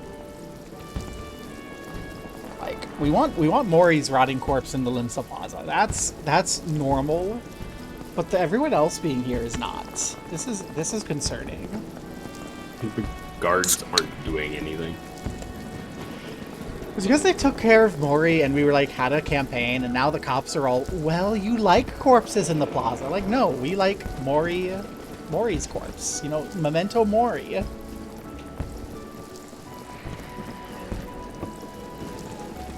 Like, we want Mori's rotting corpse in the Limsa Plaza. That's normal. But everyone else being here is not. This is concerning. The guards aren't doing anything. It's because they took care of Mori and we were like had a campaign and now the cops are all, well, you like corpses in the plaza. Like, no, we like Mori's corpse. You know, Memento Mori.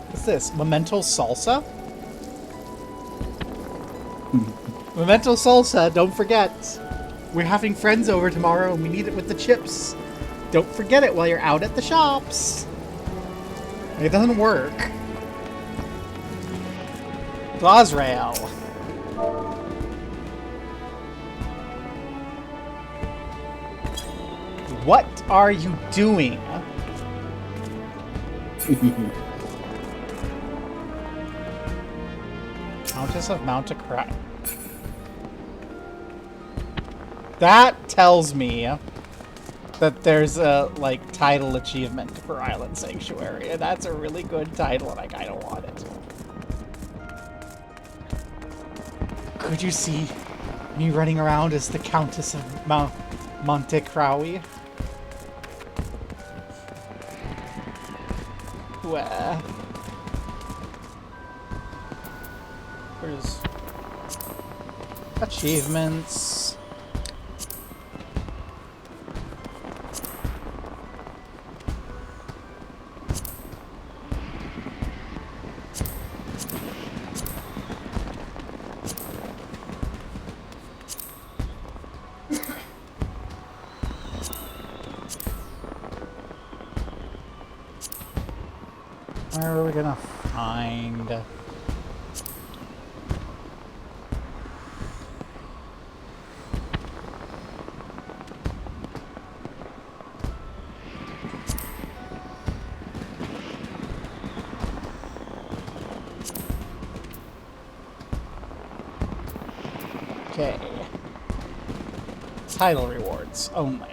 What's this? Memento Salsa? Memento Salsa, don't forget. We're having friends over tomorrow and we need it with the chips. Don't forget it while you're out at the shops. It doesn't work. Glazrael. What are you doing? Countess of Mount a Cry. That tells me that there's a, like, title achievement for Island Sanctuary, and that's a really good title, and I kind of want it. Could you see me running around as the Countess of Monte Craui? Where? There's achievements. Where are we gonna find? Okay. Title rewards only.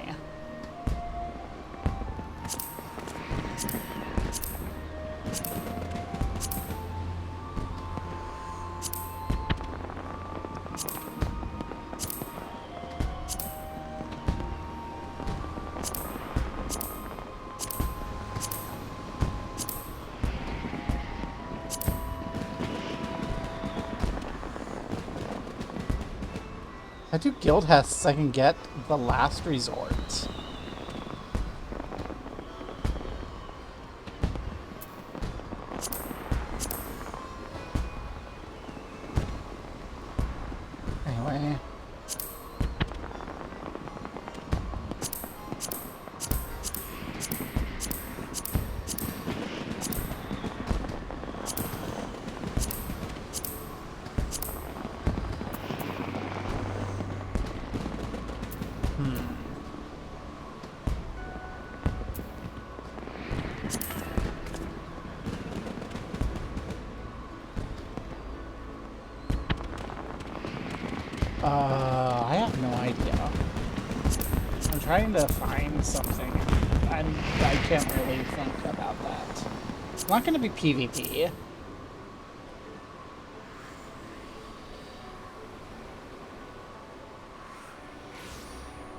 I do guild hests I can get the last resort. Anyway. I have no idea. I'm trying to find something. I can't really think about that. It's not going to be PvP.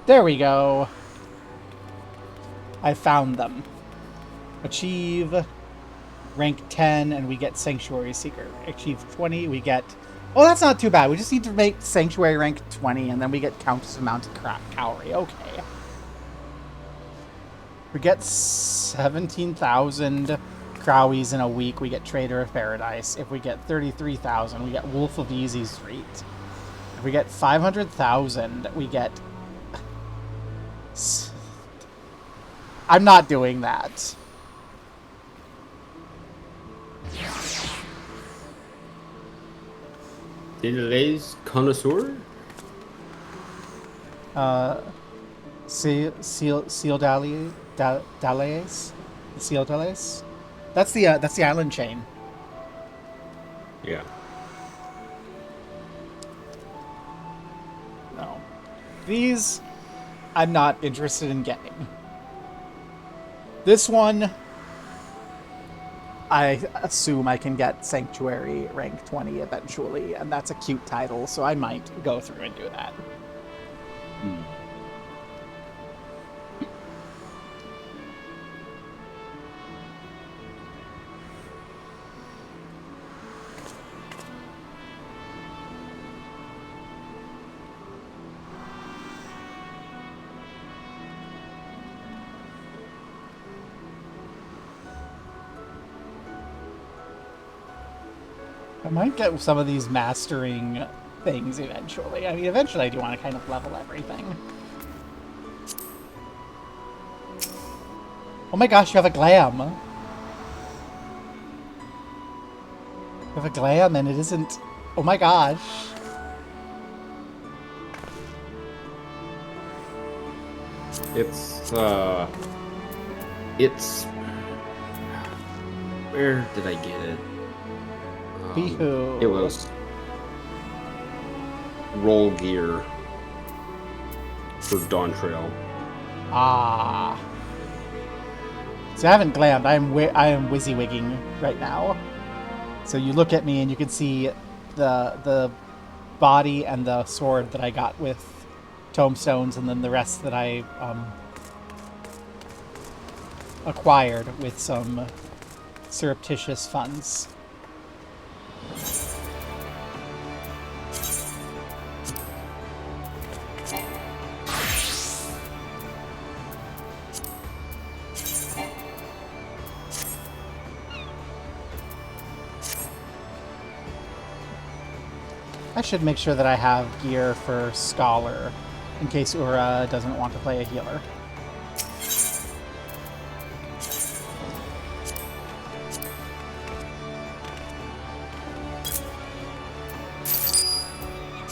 There we go. I found them. Achieve rank 10 and we get Sanctuary Seeker. Achieve 20, we get... Oh, that's not too bad. We just need to make Sanctuary rank 20 and then we get Countess of Mounted Cowrie. Okay. We get 17,000 Crowies in a week. We get Trader of Paradise. If we get 33,000, we get Wolf of Easy Street. If we get 500,000, we get... I'm not doing that. Delays Connoisseur? Seal Dalays? Seal Dalays? That's the island chain. Yeah. No. These I'm not interested in getting. This one I assume I can get Sanctuary rank 20 eventually, and that's a cute title, so I might go through and do that. I might get some of these mastering things eventually. I mean, eventually I do want to kind of level everything. Oh my gosh, you have a glam. You have a glam and it isn't... Oh my gosh. It's where did I get it? Beehoo. It was roll gear for Dawn Trail. Ah. So I haven't glammed. I am WYSIWYGing right now. So you look at me and you can see the body and the sword that I got with tomestones, and then the rest that I acquired with some surreptitious funds. I should make sure that I have gear for Scholar in case Ura doesn't want to play a healer.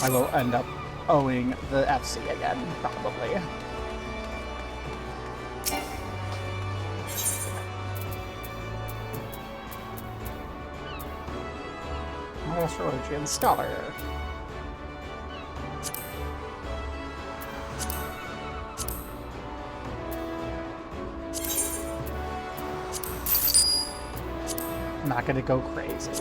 I will end up owing the FC again, probably. Astrology and Scholar. I'm not gonna go crazy.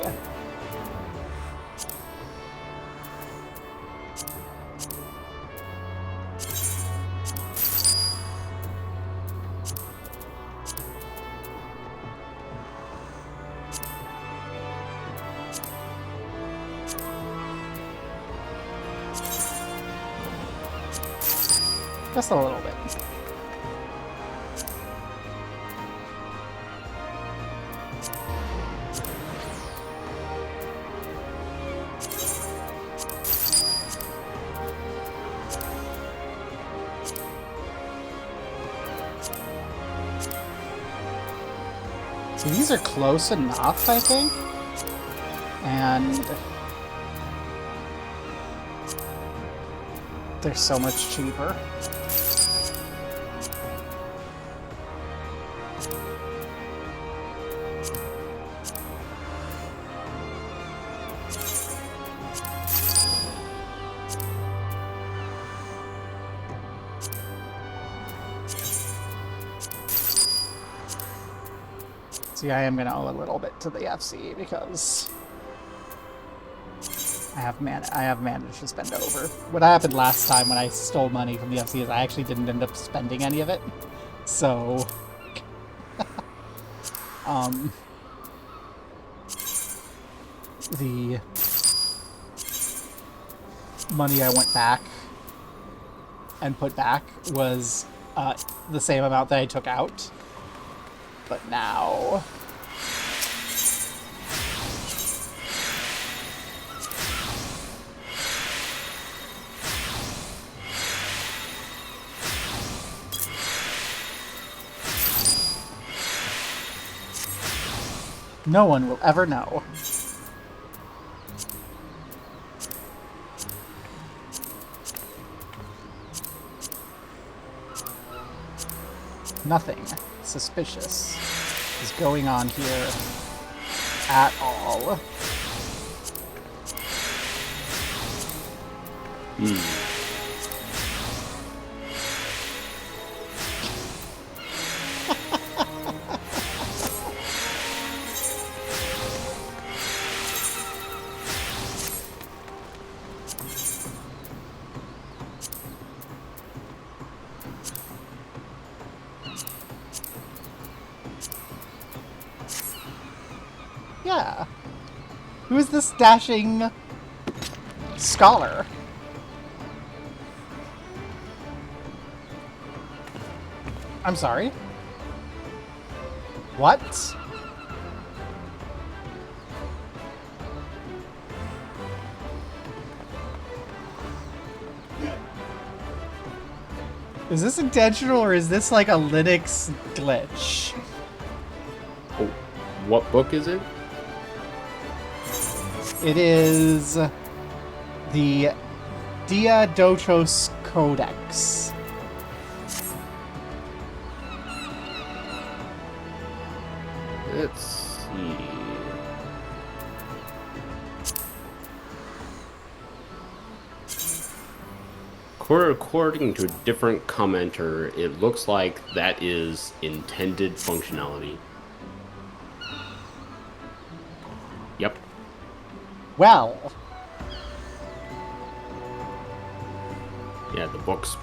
Just a little bit. So these are close enough, I think. And they're so much cheaper. See, I am going to owe a little bit to the FC because I have managed to spend over. What happened last time when I stole money from the FC is I actually didn't end up spending any of it. So, the money I went back and put back was the same amount that I took out. But now... no one will ever know. Nothing suspicious is going on here at all. Yeah. Who is this dashing scholar? I'm sorry? What? Is this intentional or is this like a Linux glitch? Oh, what book is it? It is the Diadochos Codex. Let's see. According to a different commenter, it looks like that is intended functionality. Yep. Well. Yeah, the book's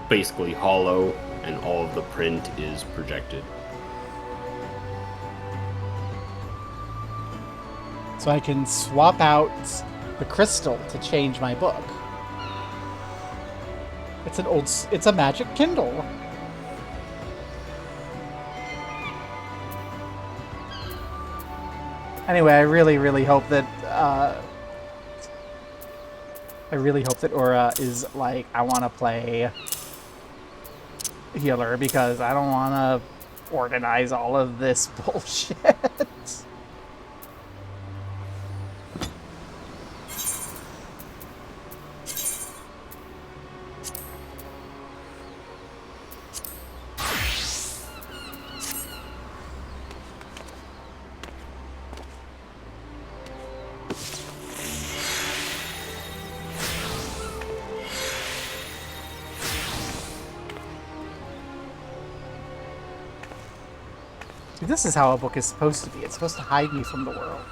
basically hollow, and all of the print is projected. So I can swap out the crystal to change my book. It's a magic Kindle. Anyway, I really hope that Ura is like, I want to play healer because I don't want to organize all of this bullshit. This is how a book is supposed to be. It's supposed to hide me from the world.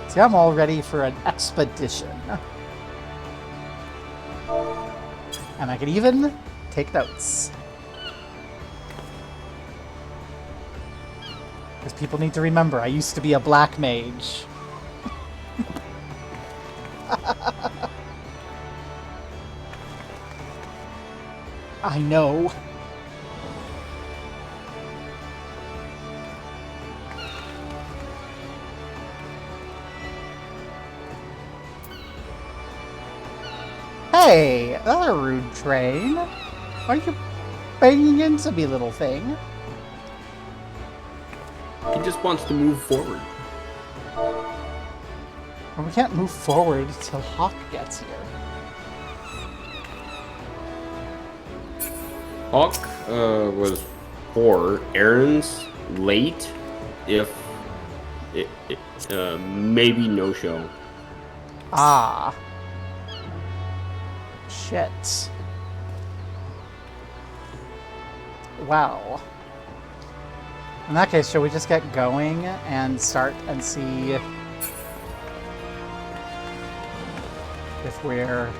See, I'm all ready for an expedition. And I can even take notes. Because people need to remember, I used to be a black mage. I know. Hey, another rude train. Are you banging into me, little thing? He just wants to move forward. Well, we can't move forward till Hawk gets here. Hawk was 4. Aaron's late, if maybe no show. Ah. Shit. Well. In that case, shall we just get going and start and see if we're...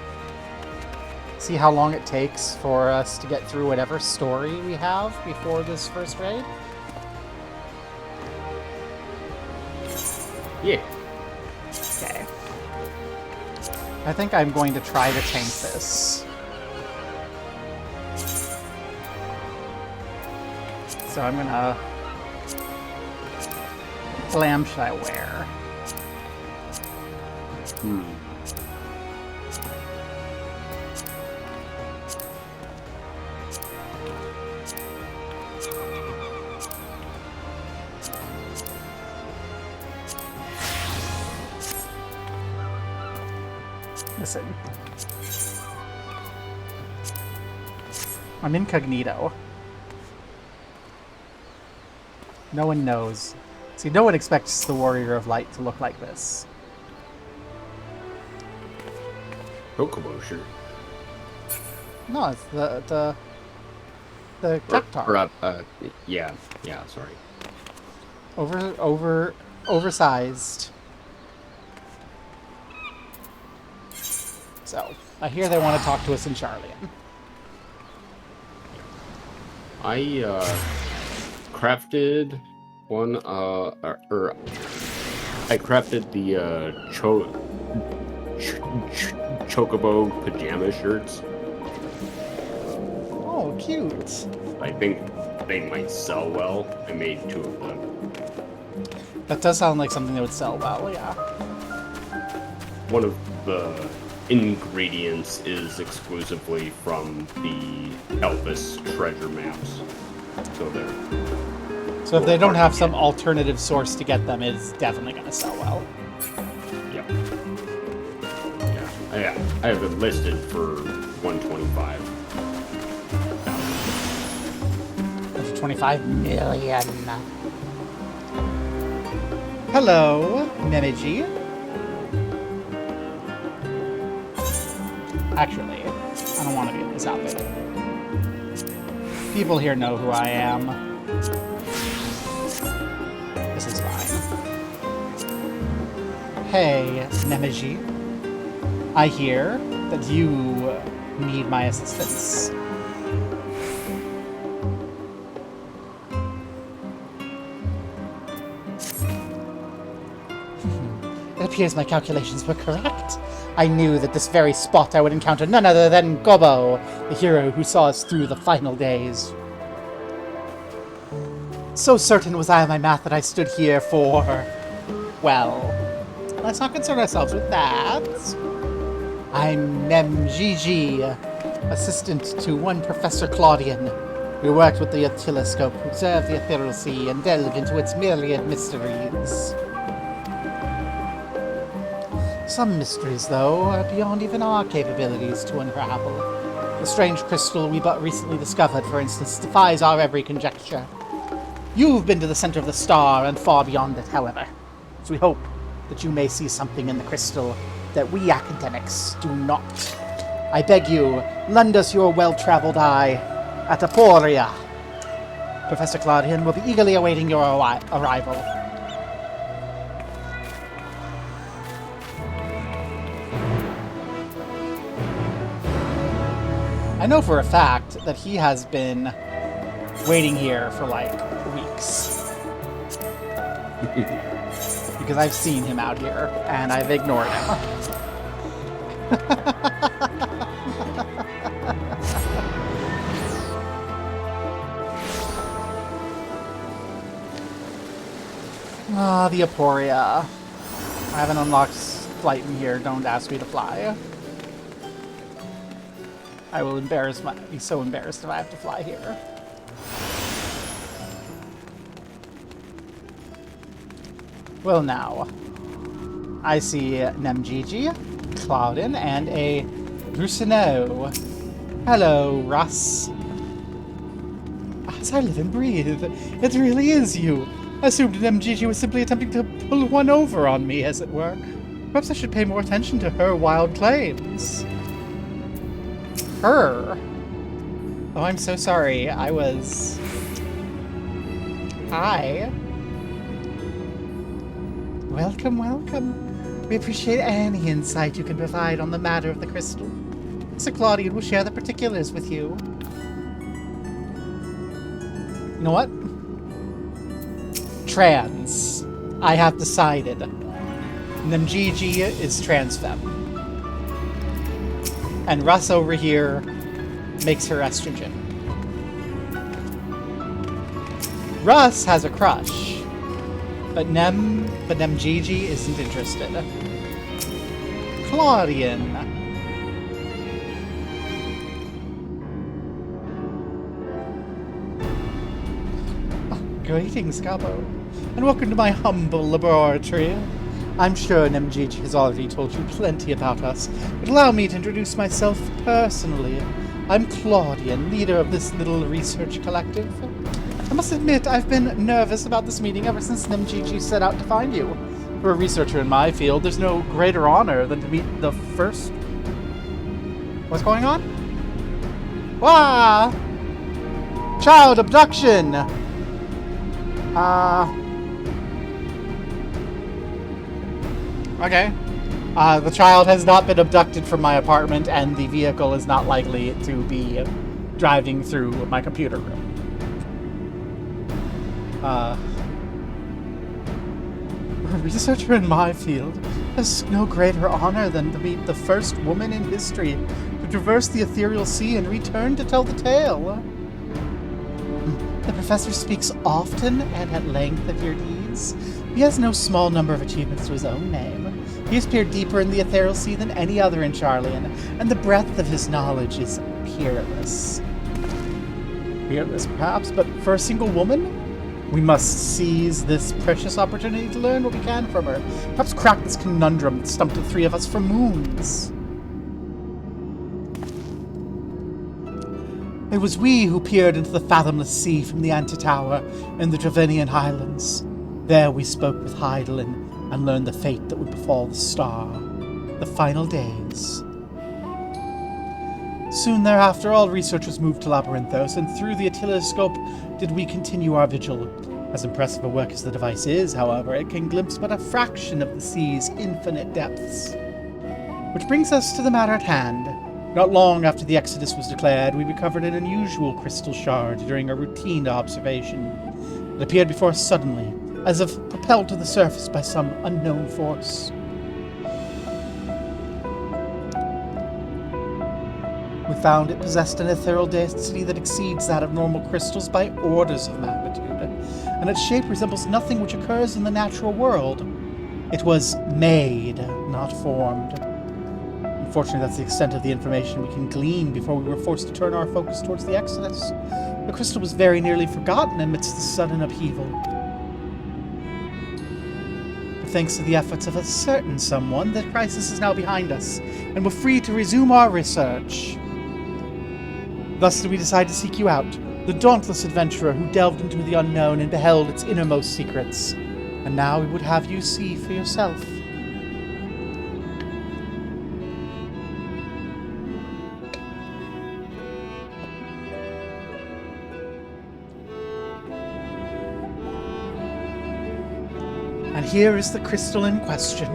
See how long it takes for us to get through whatever story we have before this first raid? Yeah. Okay. I think I'm going to try to tank this. So I'm gonna... What glam should I wear? Listen. I'm incognito. No one knows. See, no one expects the Warrior of Light to look like this. Chocobo shirt. No, it's the Cactar. Yeah, sorry. Oversized. So, I hear they want to talk to us in Charlian. I crafted one, I crafted the Chocobo pajama shirts. Oh, cute. I think they might sell well. I made 2 of them. That does sound like something that would sell well, yeah. One of the ingredients is exclusively from the Elvis treasure maps. So if they don't have some alternative source to get them, it's definitely going to sell well. Yep. Yeah. I have it listed for 125. 25 million. Hello, Nemiji. Actually, I don't want to be in this outfit. People here know who I am. This is fine. Hey, Nemiji. I hear that you need my assistance. It appears my calculations were correct. I knew that this very spot I would encounter none other than Gobo, the hero who saw us through the final days. So certain was I of my math that I stood here for... Well, let's not concern ourselves with that. I'm Memgigi, assistant to one Professor Claudian. We worked with the oscilloscope, observed the ethereal sea, and delved into its myriad mysteries. Some mysteries, though, are beyond even our capabilities to unravel. The strange crystal we but recently discovered, for instance, defies our every conjecture. You've been to the center of the star and far beyond it, however. So we hope that you may see something in the crystal that we academics do not. I beg you, lend us your well-traveled eye at Aporia. Professor Claudian will be eagerly awaiting your arrival. I know for a fact that he has been waiting here for like weeks. Because I've seen him out here and I've ignored him. Ah, the Aporia. I haven't unlocked flight in here. Don't ask me to fly. I will be so embarrassed if I have to fly here. Well now, I see Nemgigi, Cloudin, and a Rusino. Hello, Russ. As I live and breathe, it really is you. I assumed Nemgigi was simply attempting to pull one over on me, as it were. Perhaps I should pay more attention to her wild claims. Her? Oh, I'm so sorry. I was... Hi. Welcome, welcome. We appreciate any insight you can provide on the matter of the crystal. Sir Claudian will share the particulars with you. You know what? Trans. I have decided. Nemgigi is trans femme. And Russ over here makes her estrogen. Russ has a crush, but Nemgigi isn't interested. Claudian. Greetings, Gabo, and welcome to my humble laboratory. I'm sure Nemgigi has already told you plenty about us, but allow me to introduce myself personally. I'm Claudian, leader of this little research collective. I must admit, I've been nervous about this meeting ever since Nemgigi set out to find you. For a researcher in my field, there's no greater honor than to meet the first... What's going on? Wah! Child abduction! Okay. The child has not been abducted from my apartment, and the vehicle is not likely to be driving through my computer room. A researcher in my field has no greater honor than to meet the first woman in history to traverse the ethereal sea and return to tell the tale. The professor speaks often and at length of your deeds. He has no small number of achievements to his own name. He has peered deeper in the ethereal sea than any other in Charlian, and the breadth of his knowledge is peerless. Peerless, perhaps, but for a single woman? We must seize this precious opportunity to learn what we can from her. Perhaps crack this conundrum that stumped the three of us for moons. It was we who peered into the fathomless sea from the Antitower in the Dravenian Highlands. There we spoke with Heidelin and learned the fate that would befall the star, the final days. Soon thereafter, all researchers moved to Labyrinthos, and through the oscilloscope did we continue our vigil. As impressive a work as the device is, however, it can glimpse but a fraction of the sea's infinite depths. Which brings us to the matter at hand. Not long after the Exodus was declared, we recovered an unusual crystal shard during a routine observation. It appeared before us suddenly, as if propelled to the surface by some unknown force. We found it possessed an ethereal density that exceeds that of normal crystals by orders of magnitude, and its shape resembles nothing which occurs in the natural world. It was made, not formed. Unfortunately, that's the extent of the information we can glean before we were forced to turn our focus towards the Exodus. The crystal was very nearly forgotten amidst the sudden upheaval. But thanks to the efforts of a certain someone, the crisis is now behind us, and we're free to resume our research. Thus did we decide to seek you out, the dauntless adventurer who delved into the unknown and beheld its innermost secrets. And now we would have you see for yourself. And here is the crystal in question.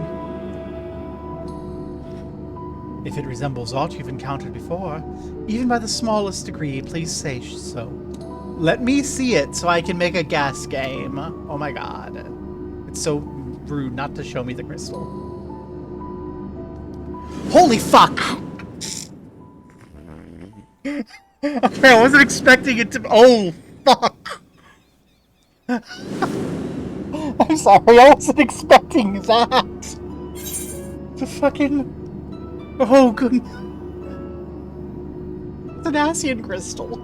If it resembles aught you've encountered before, even by the smallest degree, please say so. Let me see it so I can make a guess game. Oh my god. It's so rude not to show me the crystal. Holy fuck! Okay, I wasn't expecting it to... Oh, fuck! I'm sorry, I wasn't expecting that! The fucking... Oh, goodness. It's an Asian crystal.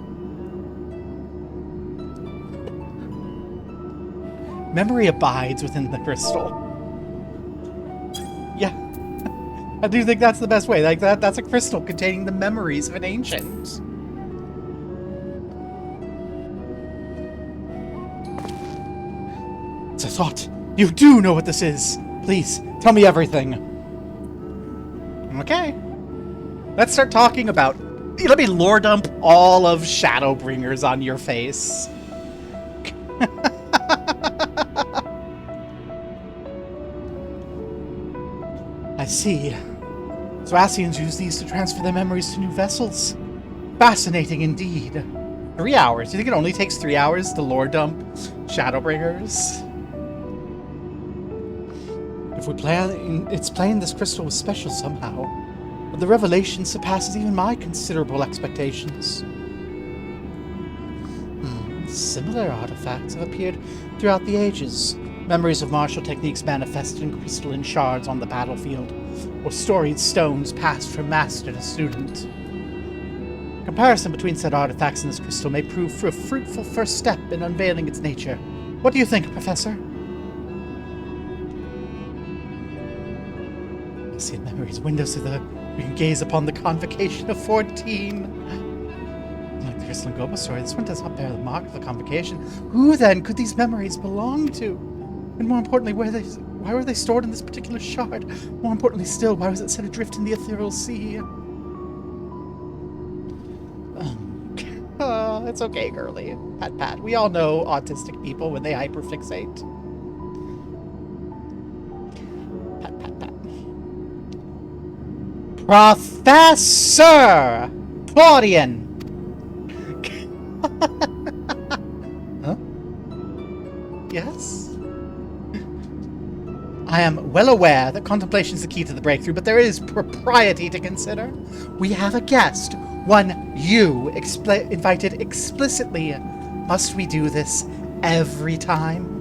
Memory abides within the crystal. Yeah. I do think that's the best way. Like, that's a crystal containing the memories of an ancient. It's a thought. You do know what this is. Please, tell me everything. Okay. Let's start talking about Let me lore dump all of Shadowbringers on your face. I see. So Ascians use these to transfer their memories to new vessels. Fascinating indeed. 3 hours. Do you think it only takes 3 hours to lore dump Shadowbringers? It's plain this crystal was special somehow. But the revelation surpasses even my considerable expectations. Similar artifacts have appeared throughout the ages. Memories of martial techniques manifested in crystalline shards on the battlefield, or storied stones passed from master to student. Comparison between said artifacts and this crystal may prove a fruitful first step in unveiling its nature. What do you think, Professor? Ascian memories, windows to the... We can gaze upon the convocation of 14. Like the crystalline Goba story, this one does not bear the mark of the convocation. Who, then, could these memories belong to? And more importantly, why were they stored in this particular shard? More importantly still, why was it set adrift in the ethereal sea? It's okay, girly. Pat pat. We all know autistic people when they hyperfixate. Pat pat pat. Professor Claudian! Huh? Yes? I am well aware that contemplation is the key to the breakthrough, but there is propriety to consider. We have a guest, one you invited explicitly. Must we do this every time?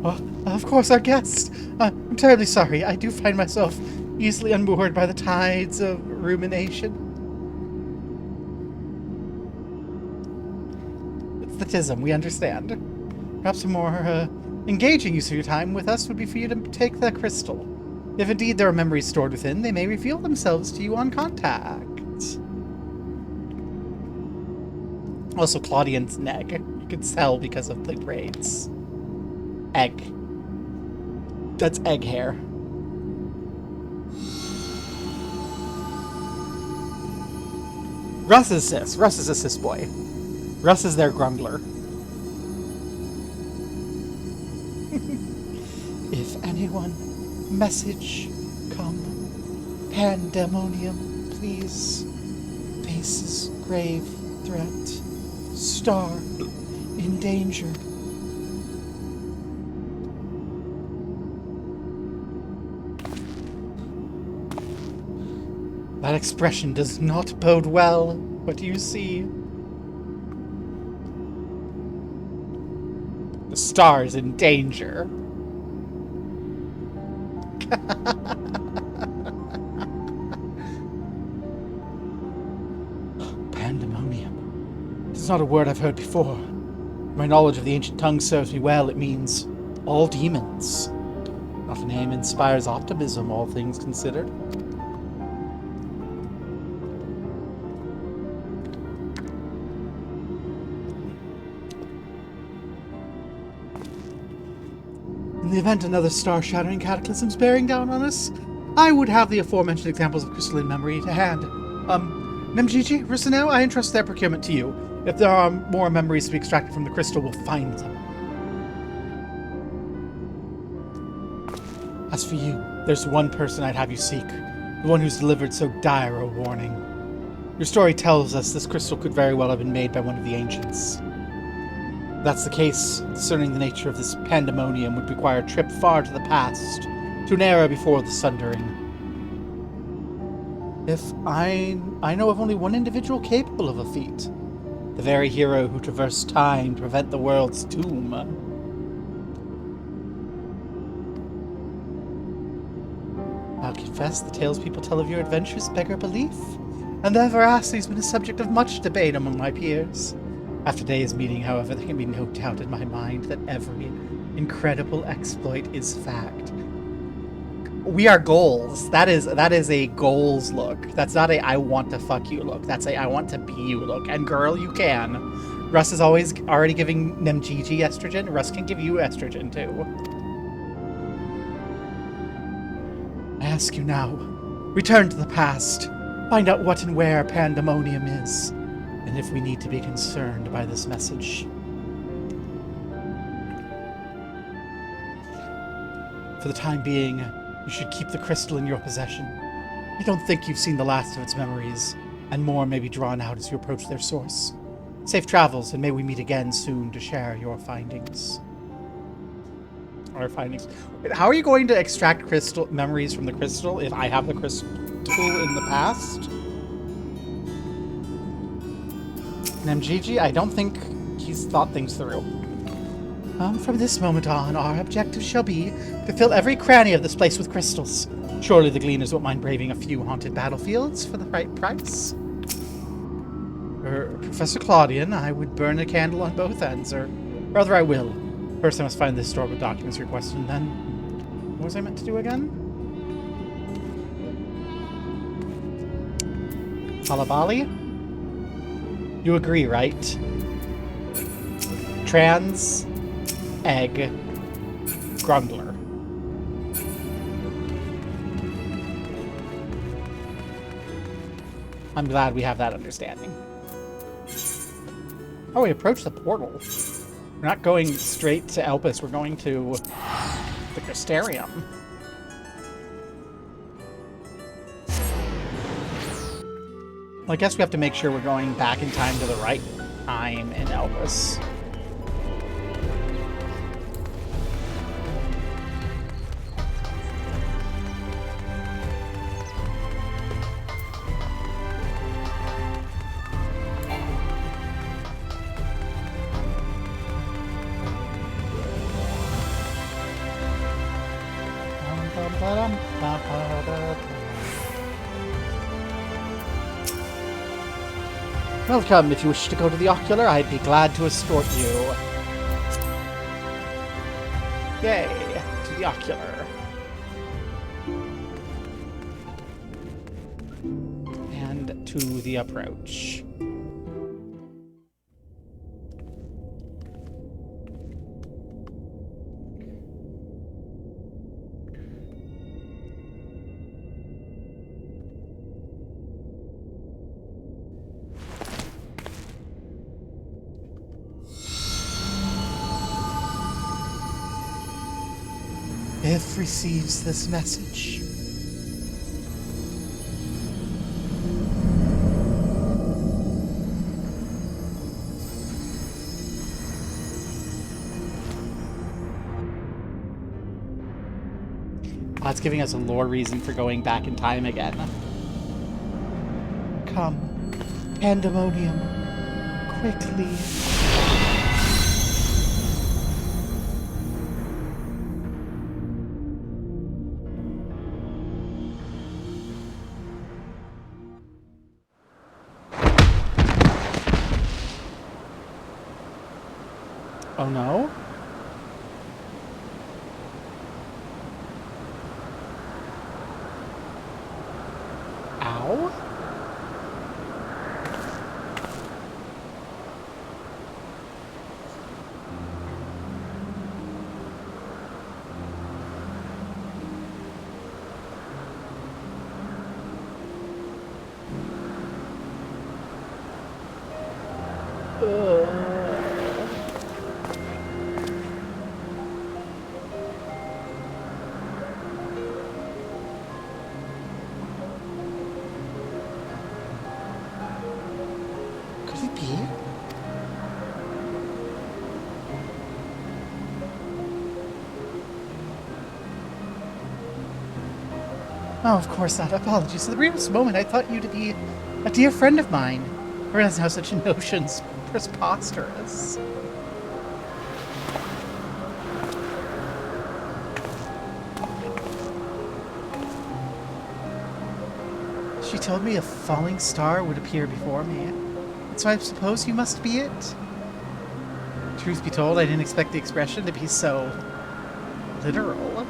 Well, of course, our guest. I'm terribly sorry. I do find myself easily unmoored by the tides of rumination. It's the tism, we understand. Perhaps a more engaging use of your time with us would be for you to take the crystal. If indeed there are memories stored within, they may reveal themselves to you on contact. Also, Claudian's neck. You can tell because of the braids. Egg. That's egg hair. Russ is cis. Russ is a cis boy. Russ is their grumbler. If anyone, message, come. Pandæmonium, please. Faces, grave, threat. Star, in danger. That expression does not bode well. What do you see? The star is in danger. Pandæmonium. This is not a word I've heard before. My knowledge of the ancient tongue serves me well. It means all demons. Not a name inspires optimism, all things considered. In the event another star-shattering cataclysm is bearing down on us, I would have the aforementioned examples of crystalline memory to hand. Nemgigi, Rusinel, I entrust their procurement to you. If there are more memories to be extracted from the crystal, we'll find them. As for you, there's one person I'd have you seek. The one who's delivered so dire a warning. Your story tells us this crystal could very well have been made by one of the ancients. If that's the case, discerning the nature of this Pandæmonium would require a trip far to the past, to an era before the Sundering. If I know of only one individual capable of a feat. The very hero who traversed time to prevent the world's doom. I'll confess the tales people tell of your adventures beggar belief, and their veracity has been a subject of much debate among my peers. After today's meeting, however, there can be no doubt in my mind that every incredible exploit is fact. We are goals. That is a goals look. That's not a I want to fuck you look. That's a I want to be you look. And girl, you can. Russ is already giving Nemgigi estrogen. Russ can give you estrogen too. ask you now. Return to the past. Find out what and where Pandæmonium is. And if we need to be concerned by this message. For the time being, you should keep the crystal in your possession. I don't think you've seen the last of its memories, and more may be drawn out as you approach their source. Safe travels, and may we meet again soon to share your findings. Our findings. Wait, how are you going to extract crystal memories from the crystal if I have the crystal in the past? And MGG, I don't think he's thought things through. From this moment on, our objective shall be to fill every cranny of this place with crystals. Surely the Gleaners won't mind braving a few haunted battlefields for the right price. Professor Claudian, I would burn a candle on both ends, or rather I will. First I must find the historical documents requested, and then... What was I meant to do again? Halabali? You agree, right? Trans... Egg... Grundler. I'm glad we have that understanding. Oh, we approached the portal. We're not going straight to Elpis, we're going to the Crystarium. Well, I guess we have to make sure we're going back in time to the right time in Elpis. Welcome. If you wish to go to the Ocular, I'd be glad to escort you. Yay, to the Ocular. And to the approach. If receives this message. Oh, it's giving us a lore reason for going back in time again. Come, Pandæmonium, quickly. Oh no? Ow? Oh, of course not. Apologies. For the briefest moment, I thought you to be a dear friend of mine. I realize now such a notion's preposterous. She told me a falling star would appear before me. So I suppose you must be it? Truth be told, I didn't expect the expression to be so literal.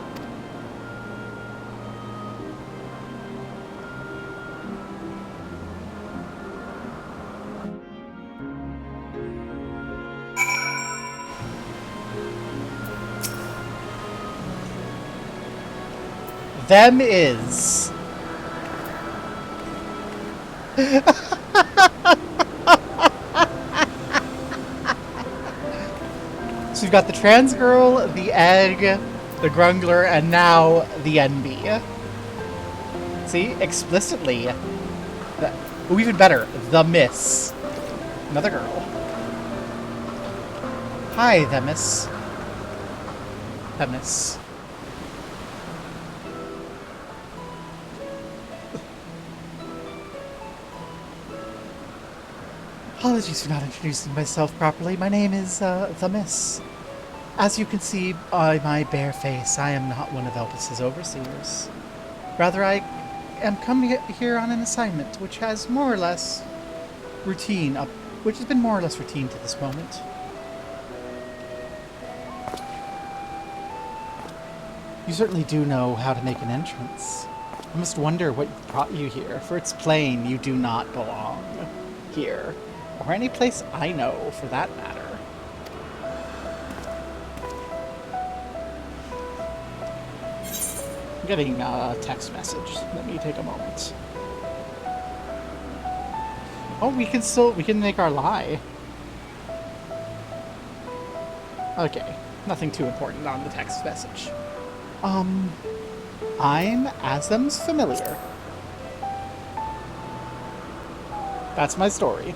Them is. So we've got the trans girl, the egg, the grungler, and now the NB. See? Explicitly. Oh, even better. The Miss. Another girl. Hi, the Miss. The Miss. Apologies for not introducing myself properly. My name is, the Miss. As you can see by my bare face, I am not one of Elvis's overseers. Rather, I am coming here on an assignment which has more or less which has been more or less routine to this moment. You certainly do know how to make an entrance. I must wonder what brought you here, for it's plain you do not belong here, or any place I know, for that matter. I'm getting a text message. Let me take a moment. Oh, we can make our lie. Okay, nothing too important on the text message. I'm Asm's familiar. That's my story.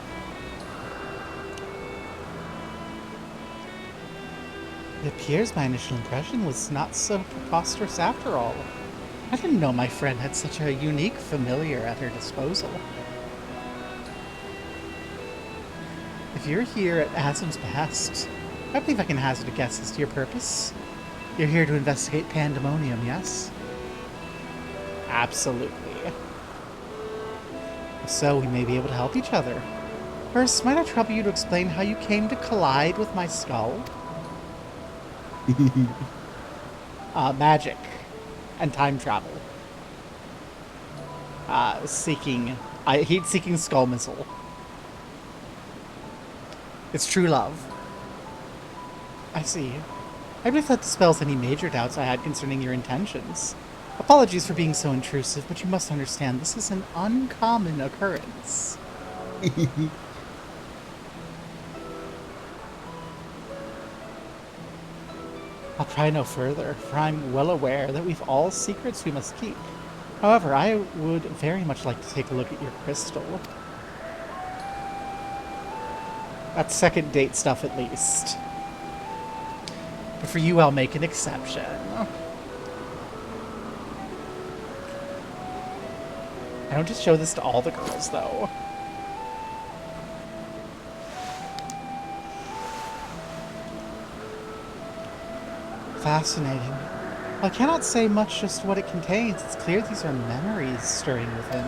It appears my initial impression was not so preposterous after all. I didn't know my friend had such a unique familiar at her disposal. If you're here at Asm's behest, I believe I can hazard a guess as to your purpose. You're here to investigate Pandæmonium, yes? Absolutely. If so, we may be able to help each other. First, might I trouble you to explain how you came to collide with my skull? Magic. And time travel. Heat-seeking skull missile. It's true love. I see. I believe that dispels any major doubts I had concerning your intentions. Apologies for being so intrusive, but you must understand this is an uncommon occurrence. I'll pry no further, for I'm well aware that we've all secrets we must keep. However, I would very much like to take a look at your crystal. That's second date stuff, at least. But for you, I'll make an exception. I don't just show this to all the girls, though. Fascinating. I cannot say much just what it contains. It's clear these are memories stirring within.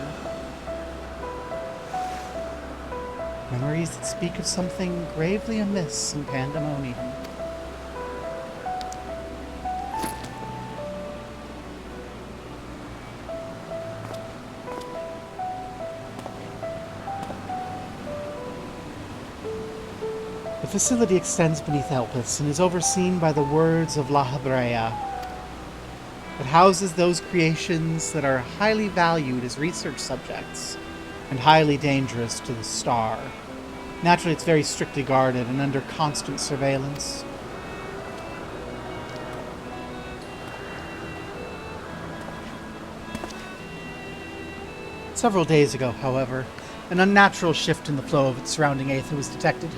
Memories that speak of something gravely amiss in Pandæmonium. The facility extends beneath Elpis and is overseen by the words of La Habrea. It houses those creations that are highly valued as research subjects and highly dangerous to the star. Naturally, it's very strictly guarded and under constant surveillance. Several days ago, however, an unnatural shift in the flow of its surrounding aether was detected.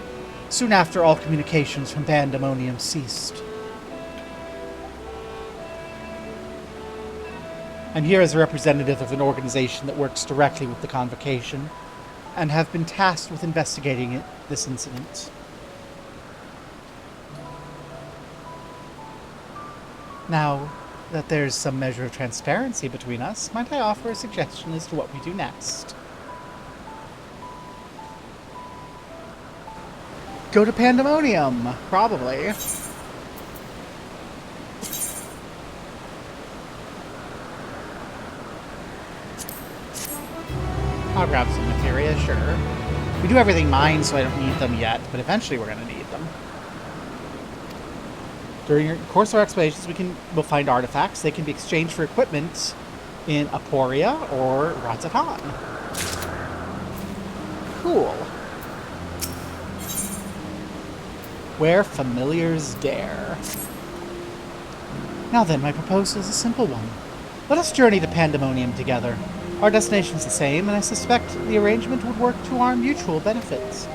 Soon after, all communications from Pandæmonium ceased. I'm here as a representative of an organization that works directly with the Convocation, and have been tasked with investigating this incident. Now that there's some measure of transparency between us, might I offer a suggestion as to what we do next? Go to Pandæmonium, probably. I'll grab some materia, sure. We do everything mine, so I don't need them yet, but eventually we're going to need them. During the course of our explorations, we'll find artifacts. They can be exchanged for equipment in Aporia or Razatan. Cool. Where familiars dare. Now then, my proposal is a simple one. Let us journey to Pandæmonium together. Our destination's the same, and I suspect the arrangement would work to our mutual benefits.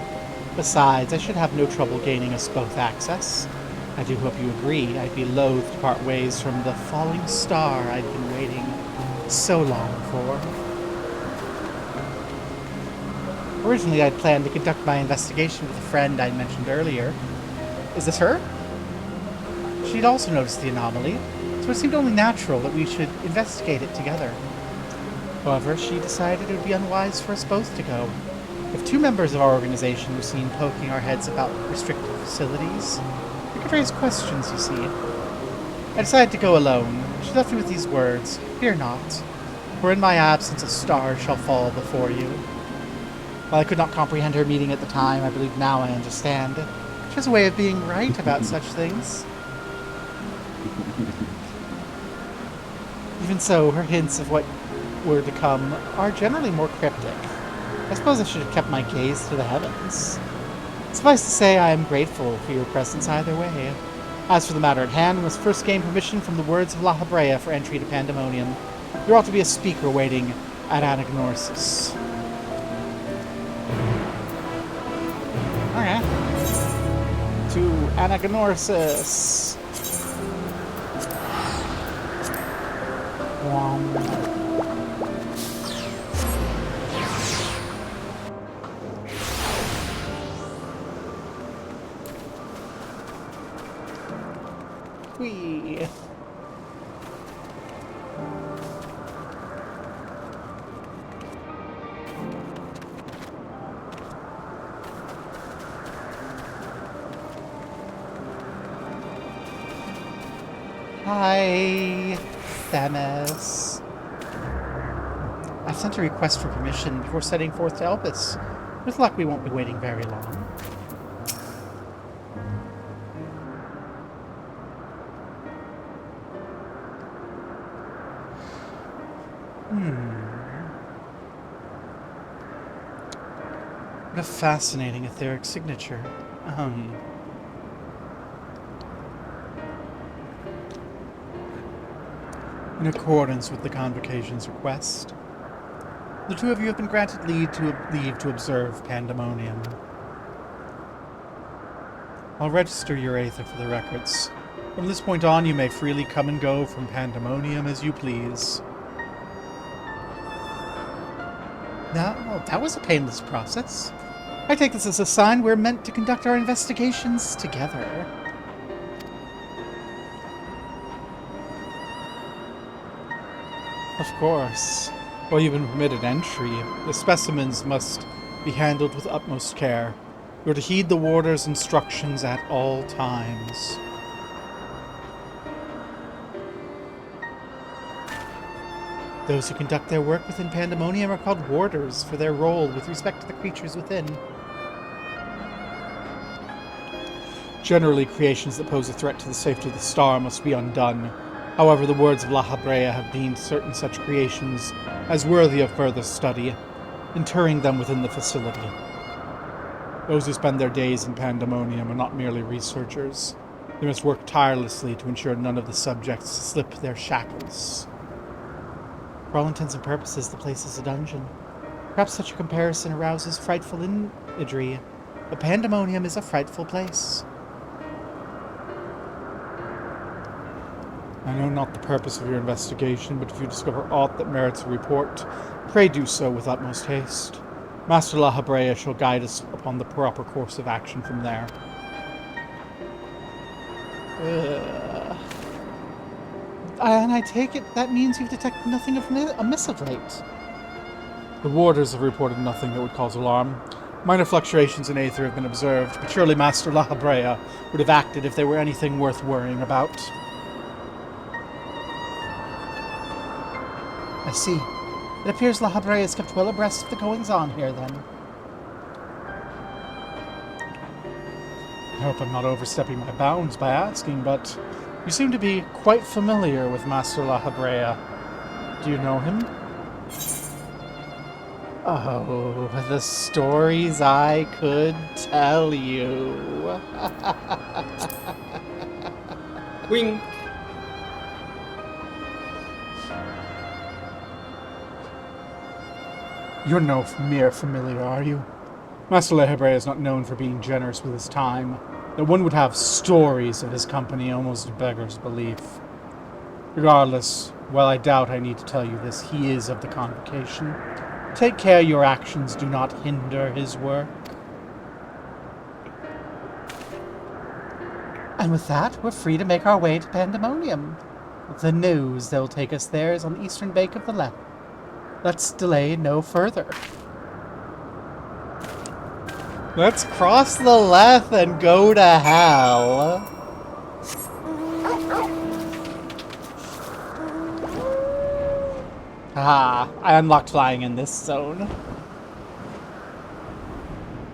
Besides, I should have no trouble gaining us both access. I do hope you agree. I'd be loath to part ways from the falling star I'd been waiting so long for. Originally, I'd planned to conduct my investigation with a friend I mentioned earlier. Is this her? She'd also noticed the anomaly, so it seemed only natural that we should investigate it together. However, she decided it would be unwise for us both to go. If two members of our organization were seen poking our heads about restricted facilities, we could raise questions, you see. I decided to go alone. She left me with these words, "Fear not, for in my absence a star shall fall before you." While I could not comprehend her meaning at the time, I believe now I understand. She has a way of being right about such things. Even so, her hints of what were to come are generally more cryptic. I suppose I should have kept my gaze to the heavens. Suffice to say, I am grateful for your presence either way. As for the matter at hand, we must first gain permission from the words of La Habrea for entry to Pandæmonium. There ought to be a speaker waiting at Anagnorsis. Okay. To Anagnorsis. Whee. Hi, Themis. I've sent a request for permission before setting forth to help us. With luck, we won't be waiting very long. What a fascinating etheric signature. In accordance with the Convocation's request, the two of you have been granted leave to observe Pandæmonium. I'll register your Aether for the records. From this point on, you may freely come and go from Pandæmonium as you please. Now, that was a painless process. I take this as a sign we're meant to conduct our investigations together. Of course. While you've been permitted entry, the specimens must be handled with utmost care. You're to heed the warder's instructions at all times. Those who conduct their work within Pandæmonium are called warders for their role with respect to the creatures within. Generally, creations that pose a threat to the safety of the star must be undone. However, the words of La Habrea have deemed certain such creations as worthy of further study, interring them within the facility. Those who spend their days in Pandæmonium are not merely researchers. They must work tirelessly to ensure none of the subjects slip their shackles. For all intents and purposes, the place is a dungeon. Perhaps such a comparison arouses frightful imagery, but Pandæmonium is a frightful place. I know not the purpose of your investigation, but if you discover aught that merits a report, pray do so with utmost haste. Master La Habrea shall guide us upon the proper course of action from there. And I take it that means you've detected nothing amiss of late. The warders have reported nothing that would cause alarm. Minor fluctuations in Aether have been observed, but surely Master La Habrea would have acted if there were anything worth worrying about. I see. It appears La Habrea is kept well abreast of the goings-on here, then. I hope I'm not overstepping my bounds by asking, but you seem to be quite familiar with Master La Habrea. Do you know him? Oh, the stories I could tell you. Wing. You're no mere familiar, are you? Master La Habrea is not known for being generous with his time. That one would have stories of his company almost beggars belief. Regardless, while I doubt I need to tell you this, he is of the convocation. Take care your actions do not hinder his work. And with that, we're free to make our way to Pandæmonium. The news that will take us there is on the eastern bank of the Lech. Let's delay no further. Let's cross the Lech and go to hell. Ah, I unlocked flying in this zone.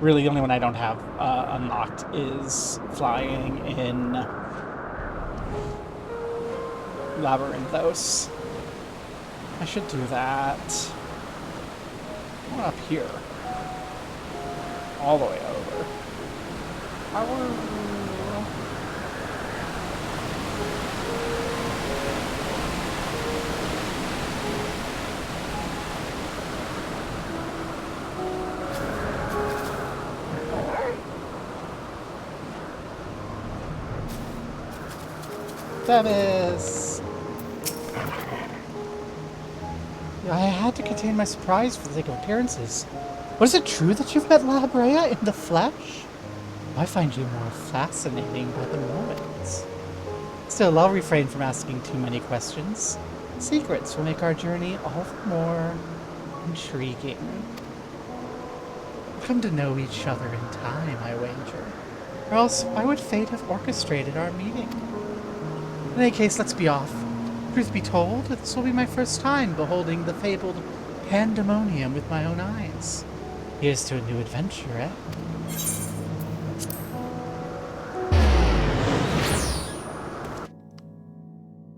Really, the only one I don't have unlocked is flying in Labyrinthos. I should do that. I'm up here. All the way over. Bevis! I had to contain my surprise for the sake of appearances. Was it true that you've met La Habrea in the flesh? I find you more fascinating by the moment. Still, I'll refrain from asking too many questions. Secrets will make our journey all the more intriguing. We'll come to know each other in time, I wager. Or else, why would fate have orchestrated our meeting? In any case, let's be off. Truth be told, this will be my first time beholding the fabled Pandæmonium with my own eyes. Here's to a new adventure, eh?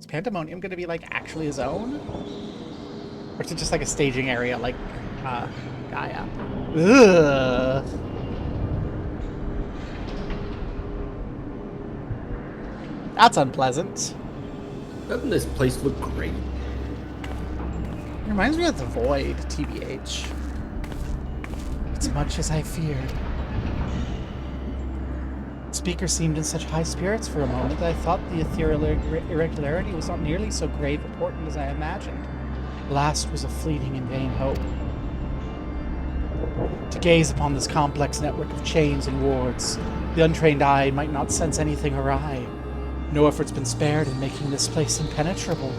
Is Pandæmonium gonna be, like, actually his own? Or is it just like a staging area like, Gaia? Ugh! That's unpleasant. Doesn't this place look great? It reminds me of the Void, TBH. It's much as I feared. The speaker seemed in such high spirits for a moment that I thought the ethereal irregularity was not nearly so grave or important as I imagined. The last was a fleeting and vain hope. To gaze upon this complex network of chains and wards, the untrained eye might not sense anything awry. No effort's been spared in making this place impenetrable.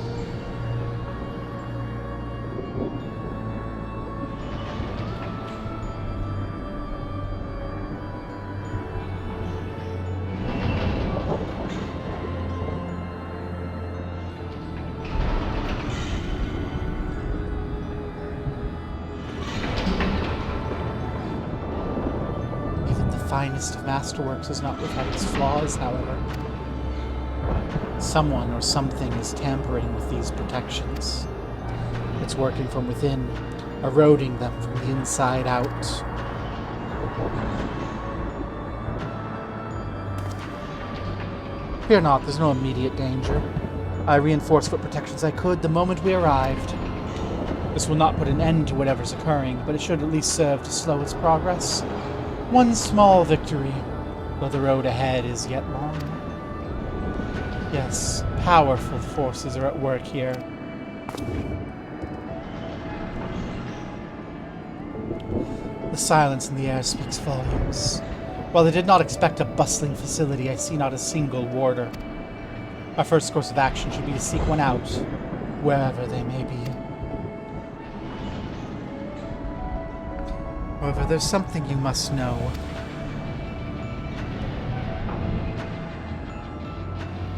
Even the finest of masterworks is not without its flaws, however. Someone or something is tampering with these protections. It's working from within, eroding them from the inside out. Fear not, there's no immediate danger. I reinforced what protections I could the moment we arrived. This will not put an end to whatever's occurring, but it should at least serve to slow its progress. One small victory, though the road ahead is yet long. Yes, powerful forces are at work here. The silence in the air speaks volumes. While I did not expect a bustling facility, I see not a single warder. Our first course of action should be to seek one out, wherever they may be. However, there's something you must know.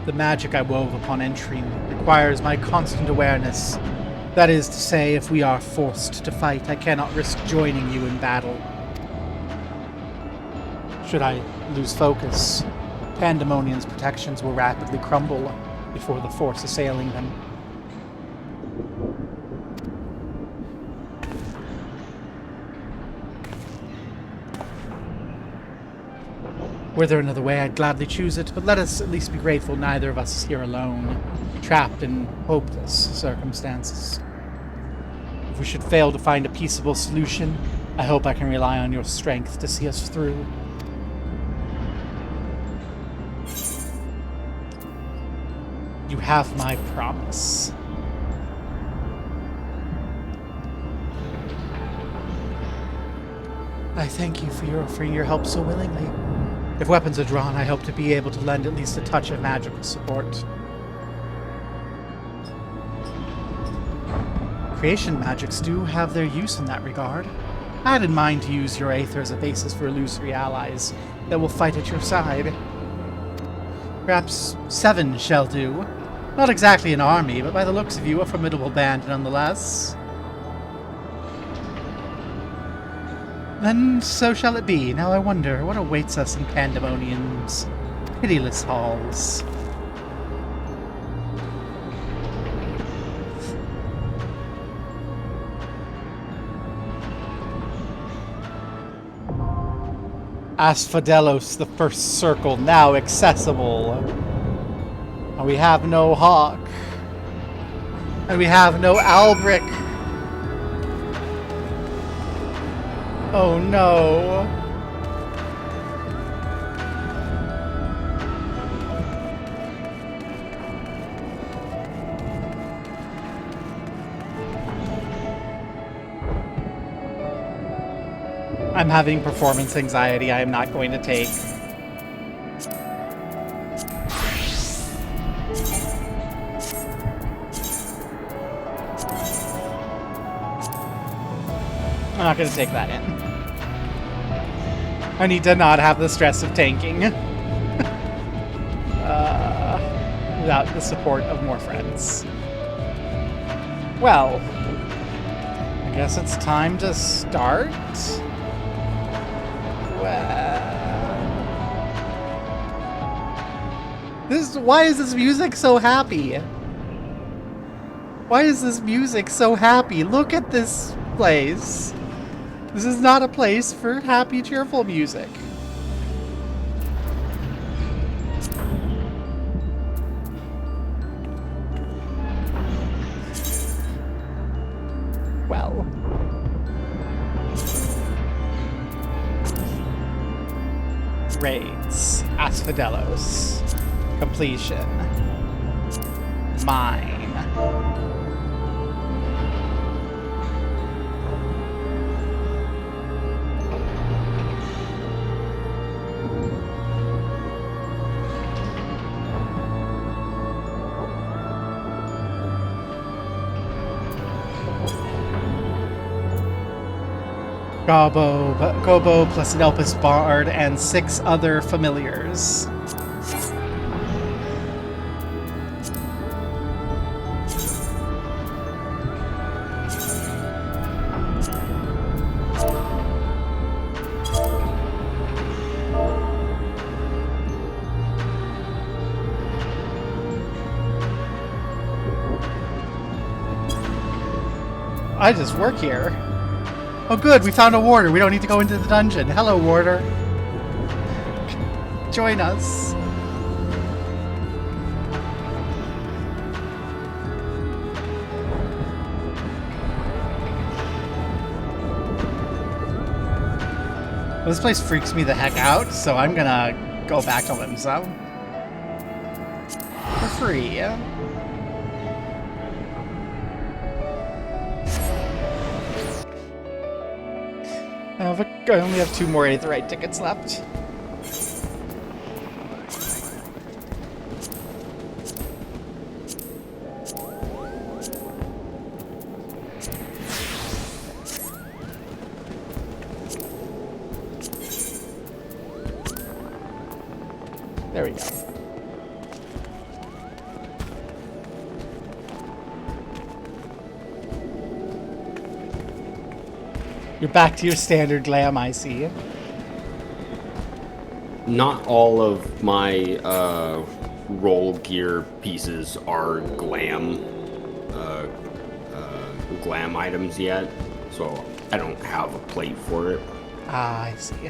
The magic I wove upon entering requires my constant awareness. That is to say, if we are forced to fight, I cannot risk joining you in battle. Should I lose focus, Pandæmonium's protections will rapidly crumble before the force assailing them. Were there another way, I'd gladly choose it, but let us at least be grateful neither of us is here alone, trapped in hopeless circumstances. If we should fail to find a peaceable solution, I hope I can rely on your strength to see us through. You have my promise. I thank you for offering your help so willingly. If weapons are drawn, I hope to be able to lend at least a touch of magical support. Creation magics do have their use in that regard. I had in mind to use your aether as a basis for illusory allies that will fight at your side. Perhaps 7 shall do. Not exactly an army, but by the looks of you, a formidable band nonetheless. Then so shall it be. Now I wonder what awaits us in Pandæmonium's pitiless halls. Asphodelos, the first circle, now accessible. And we have no Hawk. And we have no Albric. Oh no. I'm having performance anxiety I am not going to take. I'm not going to take that in. I need to not have the stress of tanking. Without the support of more friends. Well, I guess it's time to start. Why is this music so happy? Why is this music so happy? Look at this place. This is not a place for happy, cheerful music. Well. Raids. Asphodelos. Completion. Mine. Gobo plus an Elpis Bard and 6 other familiars. I just work here. Oh good, we found a warder. We don't need to go into the dungeon. Hello, warder. Join us. Well, this place freaks me the heck out, so I'm gonna go back to Limzo. For free. I only have 2 more Aetherite tickets left. There we go. You're back to your standard glam, I see. not all of my roll gear pieces are glam glam items yet, so I don't have a plate for it. Ah, I see.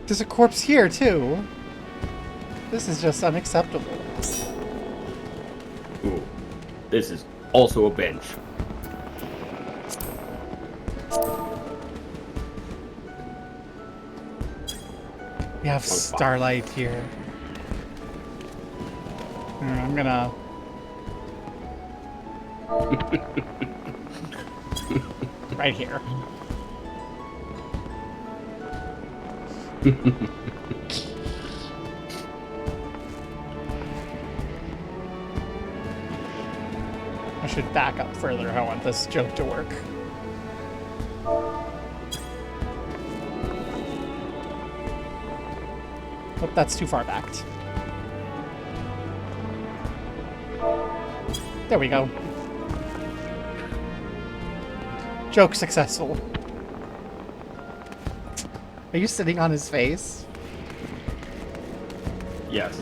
There's a corpse here, too. This is just unacceptable. Ooh, this is also a bench. We have starlight here. I'm gonna... right here. I should back up further. I want this joke to work. Oh, that's too far backed. There we go. Joke successful. Are you sitting on his face? Yes.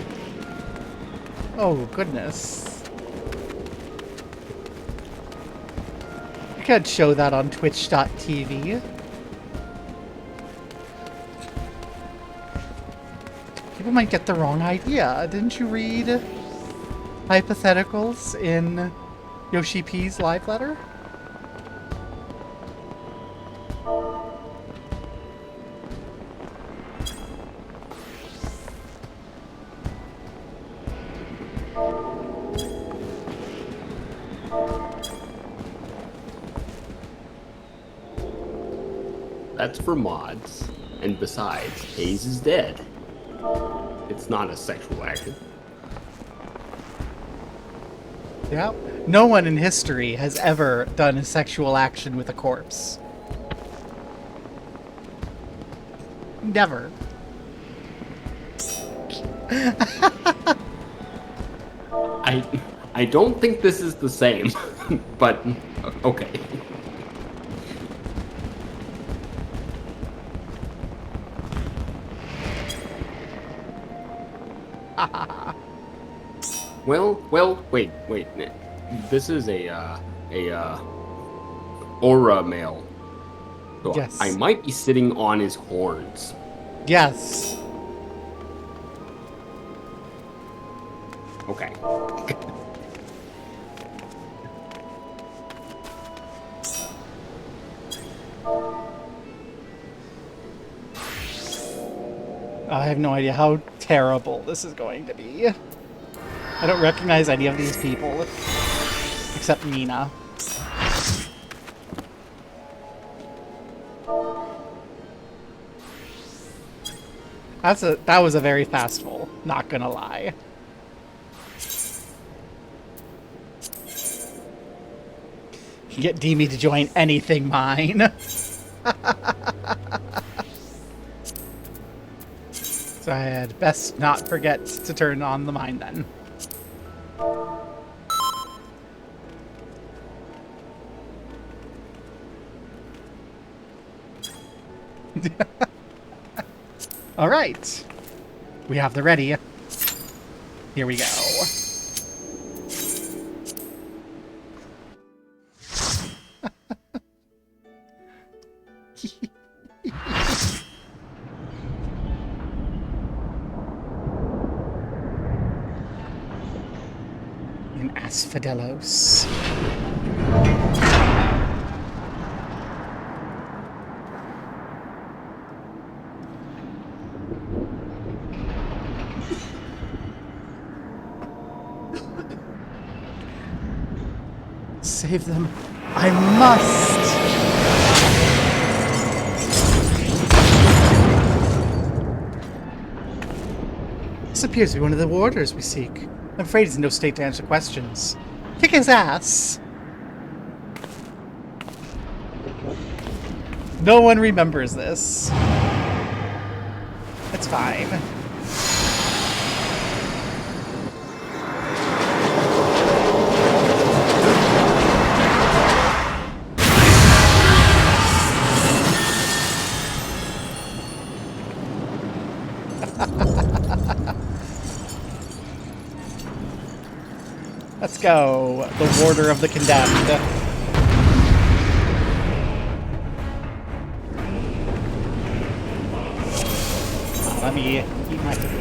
Oh, goodness. You could show that on twitch.tv. People might get the wrong idea. Didn't you read hypotheticals in Yoshi P's live letter? That's for mods. And besides, Hayes is dead. It's not a sexual action. Yeah. No one in history has ever done a sexual action with a corpse. Never. I don't think this is the same, but okay. Well, wait. This is a aura male. So Yes. I might be sitting on his horns. Yes. Okay. I have no idea how terrible this is going to be. I don't recognize any of these people, except Nina. That was a very fast roll, not gonna lie. You can get Demi to join anything mine. So I had best not forget to turn on the mine then. All right. We have the ready. Here we go. In Asphodelos. Save them. I must! This appears to be one of the warders we seek. I'm afraid he's in no state to answer questions. Kick his ass! No one remembers this. It's fine. Let's go, the warder of the condemned. Let me eat my food.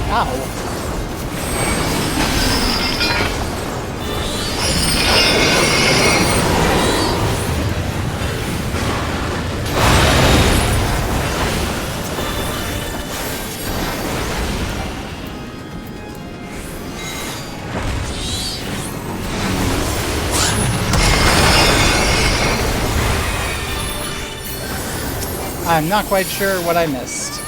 Ow. I'm not quite sure what I missed.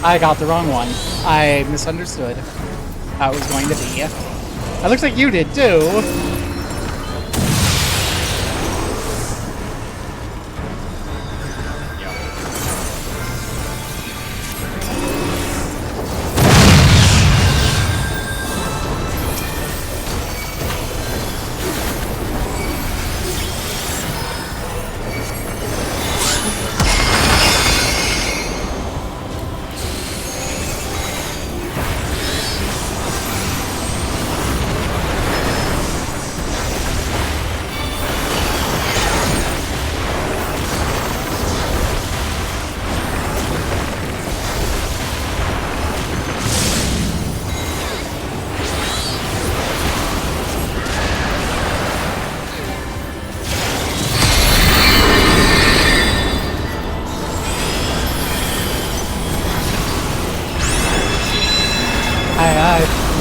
I got the wrong one. I misunderstood how it was going to be. It looks like you did too.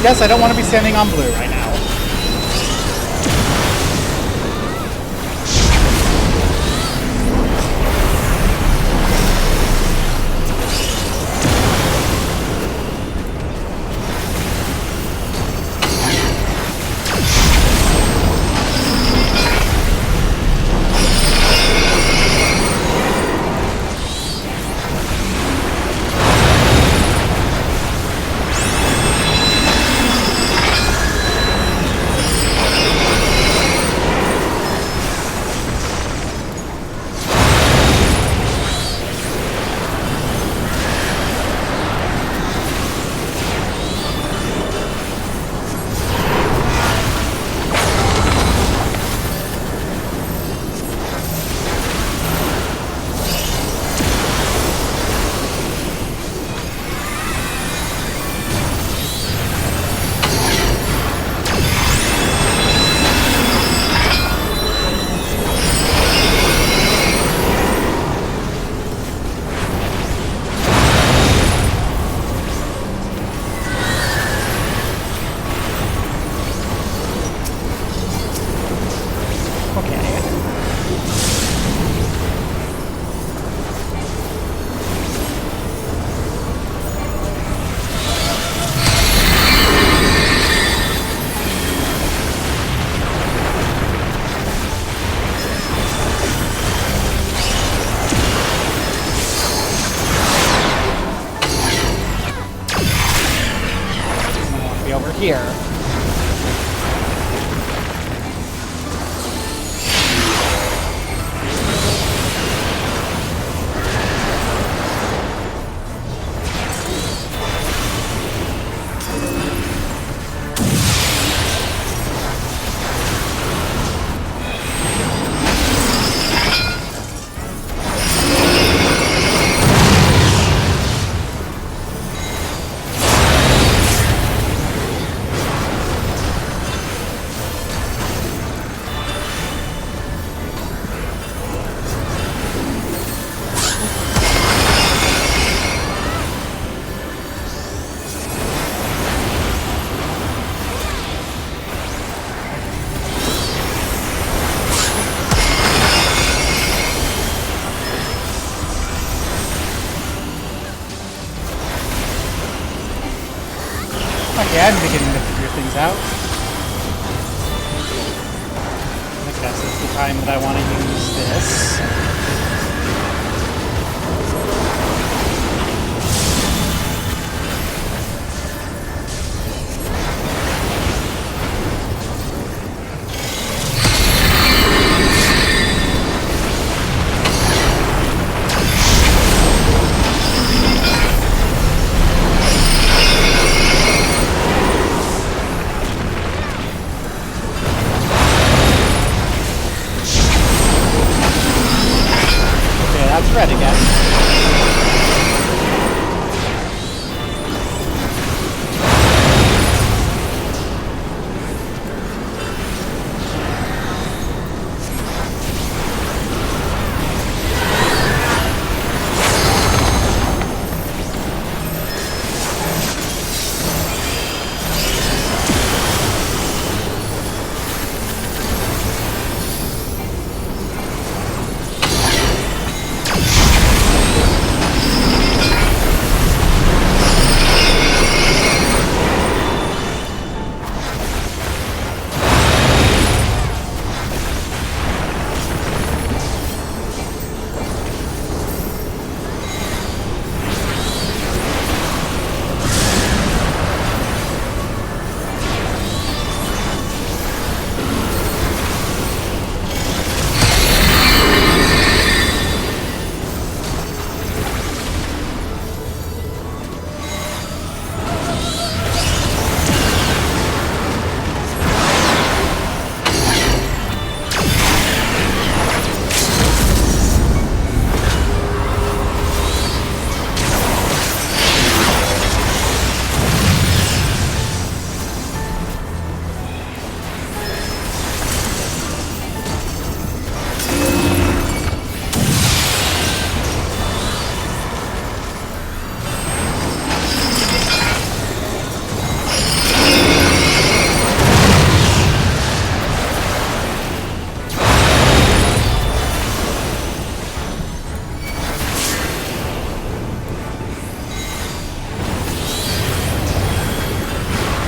Yes, I don't want to be standing on blue right now. Here. guess is the time that I want to use this. Red again.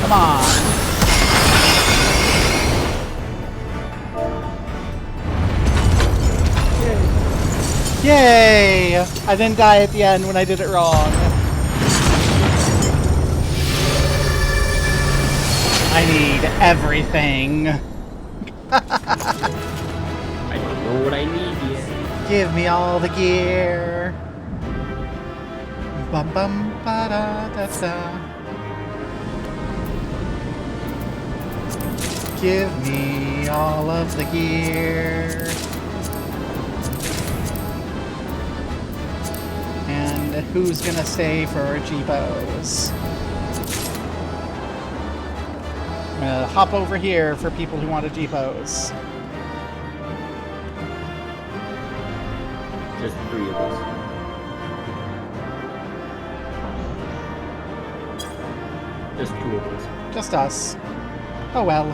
Come on. Yay! I didn't die at the end when I did it wrong. I need everything. I don't know what I need yet. Give me all the gear. Bum bum ba da da da. Give me all of the gear. And who's gonna stay for Jeepos? I'm gonna hop over here for people who want a Jeepos. Just 3 of us. Just 2 of us. Just us. Oh well.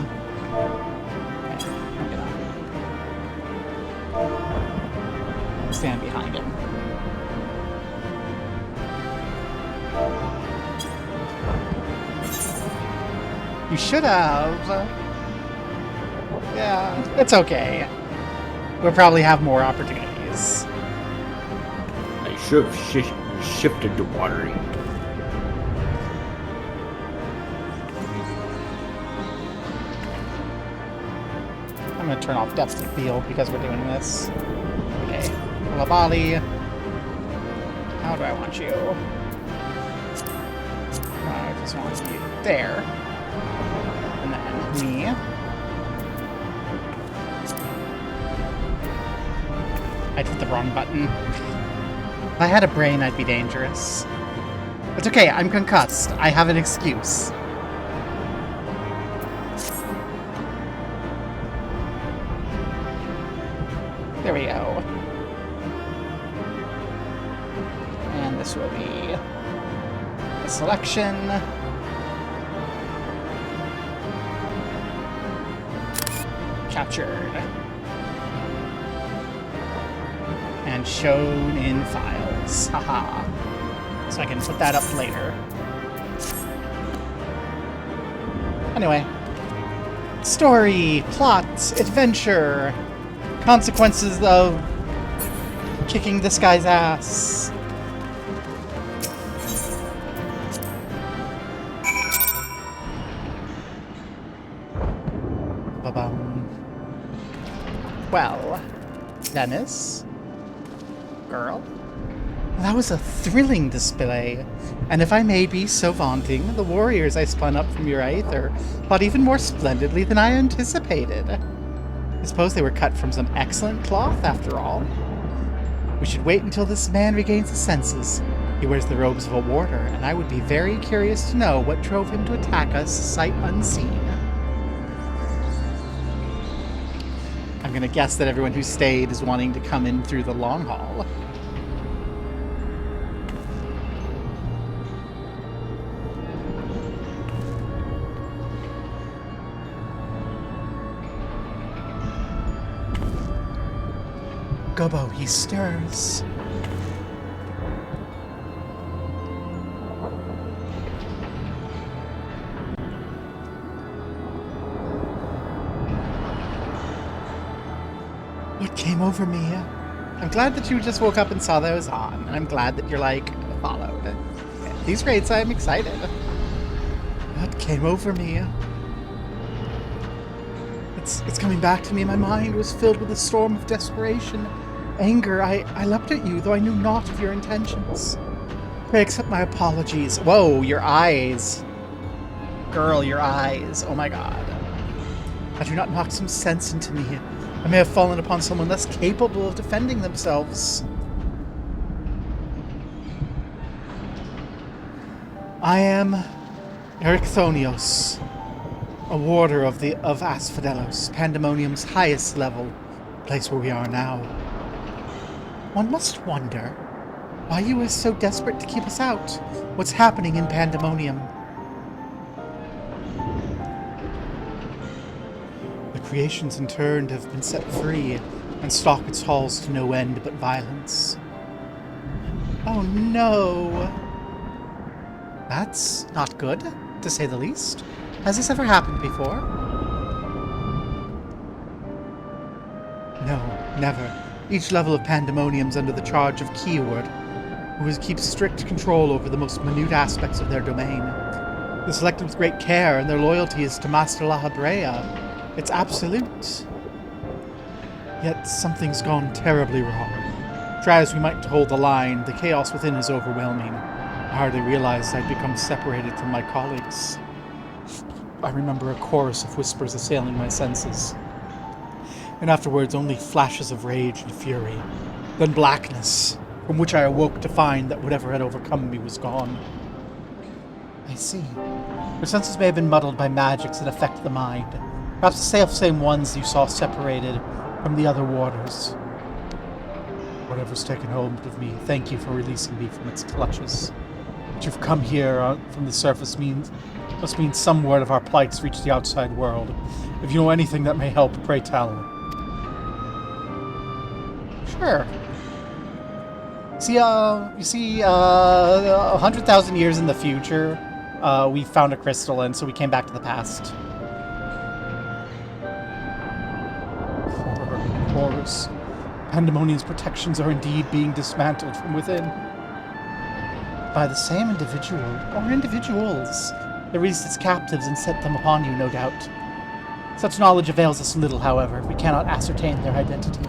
Okay, get on. Stand behind him. You should have. Yeah, it's okay. We'll probably have more opportunities. I should have shifted to watering. I'm gonna turn off depth of field because we're doing this. Okay, Labali. How do I want you? I just want you there. And then me. I hit the wrong button. If I had a brain, I'd be dangerous. It's okay, I'm concussed. I have an excuse. There we go. And this will be a selection. Captured. And shown in files. Haha. So I can put that up later. Anyway. Story, plot, adventure, consequences of kicking this guy's ass. Ba-bum. Well, Dennis? Girl? That was a thrilling display, and if I may be so vaunting, the warriors I spun up from your aether fought even more splendidly than I anticipated. I suppose they were cut from some excellent cloth, after all. We should wait until this man regains his senses. He wears the robes of a warder, and I would be very curious to know what drove him to attack us sight unseen. I'm gonna guess that everyone who stayed is wanting to come in through the long hall. Gobbo, he stirs. What came over me? I'm glad that you just woke up and saw that I was on, and I'm glad that you're, like, followed. These raids, I'm excited. What came over me? It's coming back to me. My mind was filled with a storm of desperation. Anger. I leapt at you, though I knew naught of your intentions. Pray accept my apologies. Whoa, your eyes. Girl, your eyes. Oh my god. Had you not knocked some sense into me, I may have fallen upon someone less capable of defending themselves. I am Ericthonios, a warder of Asphodelos, Pandaemonium's highest level, the place where we are now. One must wonder why you are so desperate to keep us out. What's happening in Pandæmonium? The creations interned have been set free and stalk its halls to no end but violence. Oh no! That's not good, to say the least. Has this ever happened before? No, never. Each level of Pandæmonium's under the charge of Keyword, who keeps strict control over the most minute aspects of their domain. They're selected with great care, and their loyalty is to Master Lahabrea. It's absolute. Yet something's gone terribly wrong. Try as we might to hold the line, the chaos within is overwhelming. I hardly realized I'd become separated from my colleagues. I remember a chorus of whispers assailing my senses, and afterwards only flashes of rage and fury. Then blackness, from which I awoke to find that whatever had overcome me was gone. I see. Your senses may have been muddled by magics that affect the mind. Perhaps the self-same ones you saw separated from the other warders. Whatever's taken hold of me, thank you for releasing me from its clutches. That you've come here from the surface must mean some word of our plights reached the outside world. If you know anything that may help, pray tell. Sure. You see, 100,000 years in the future, we found a crystal, and so we came back to the past. Horrors. Pandæmonium's protections are indeed being dismantled from within. By the same individual, or individuals. They released its captives and set them upon you, no doubt. Such knowledge avails us little, however. We cannot ascertain their identity.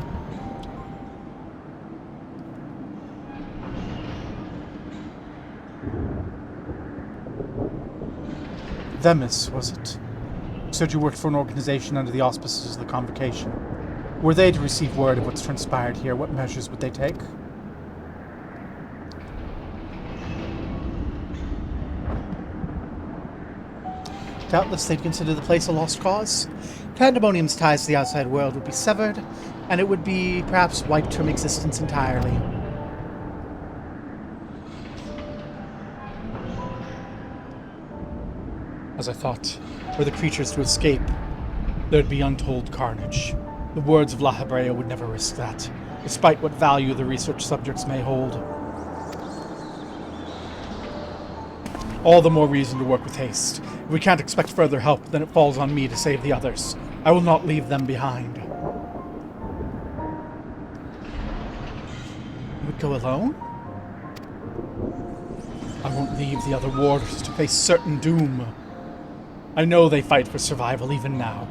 Themis, was it? You said you worked for an organization under the auspices of the Convocation. Were they to receive word of what's transpired here, what measures would they take? Doubtless they'd consider the place a lost cause. Pandæmonium's ties to the outside world would be severed, and it would be perhaps wiped from existence entirely. As I thought, were the creatures to escape, there'd be untold carnage. The words of Lahabrea would never risk that, despite what value the research subjects may hold. All the more reason to work with haste. If we can't expect further help, then it falls on me to save the others. I will not leave them behind. You would go alone? I won't leave the other warders to face certain doom. I know they fight for survival even now.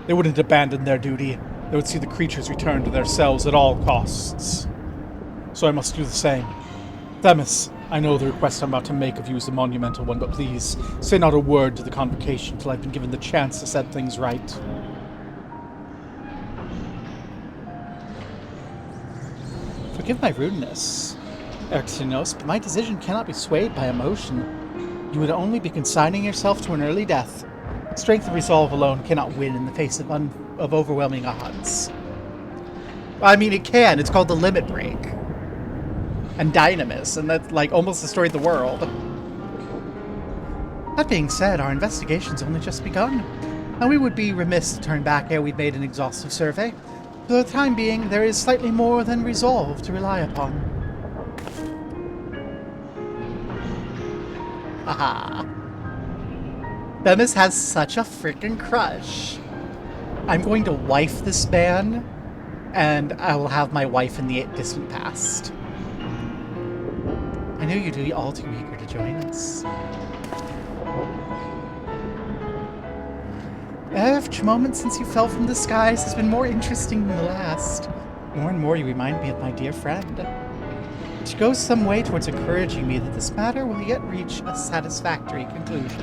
They wouldn't abandon their duty. They would see the creatures return to their cells at all costs. So I must do the same. Themis, I know the request I'm about to make of you is a monumental one, but please, say not a word to the convocation till I've been given the chance to set things right. Forgive my rudeness, Eryxinos, but my decision cannot be swayed by emotion. You would only be consigning yourself to an early death. Strength and resolve alone cannot win in the face of overwhelming odds. I mean, it can. It's called the Limit Break. And Dynamis, and that, like, almost destroyed the world. That being said, our investigation's only just begun, and we would be remiss to turn back ere we've made an exhaustive survey. For the time being, there is slightly more than resolve to rely upon. Haha. Themis has such a freaking crush. I'm going to wife this man, and I will have my wife in the distant past. I know you'd be all too eager to join us. Each moment since you fell from the skies has been more interesting than the last. More and more you remind me of my dear friend. Which goes some way towards encouraging me that this matter will yet reach a satisfactory conclusion.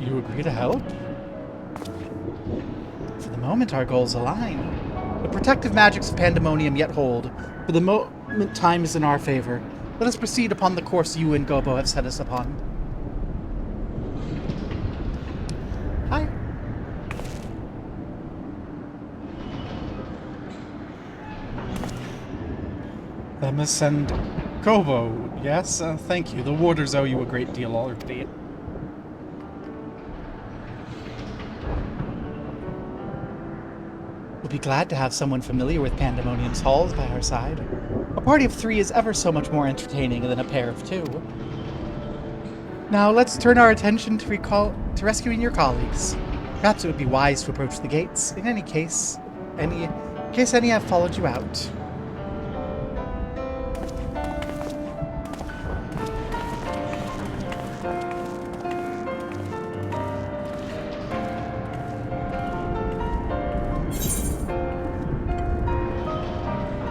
You agree to help? For the moment, our goals align. The protective magics of Pandæmonium yet hold. For the moment, time is in our favor. Let us proceed upon the course you and Gobo have set us upon. Hi. Themis and Gobo, yes? Thank you. The warders owe you a great deal already. We'll be glad to have someone familiar with Pandæmonium's halls by our side. A party of 3 is ever so much more entertaining than a pair of 2. Now let's turn our attention to rescuing your colleagues. Perhaps it would be wise to approach the gates. In any case, any have followed you out.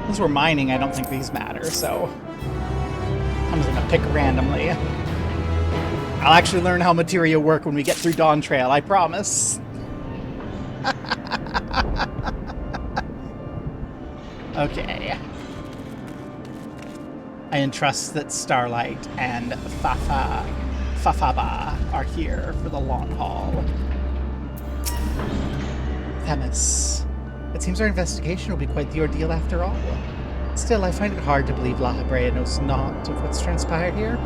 Since we're mining, I don't think these matter, so I'm just gonna pick randomly. I'll actually learn how materia work when we get through Dawn Trail, I promise. Okay. I entrust that Starlight and Fafaba are here for the long haul. Themis. It seems our investigation will be quite the ordeal after all. Still, I find it hard to believe La Habrea knows not of what's transpired here.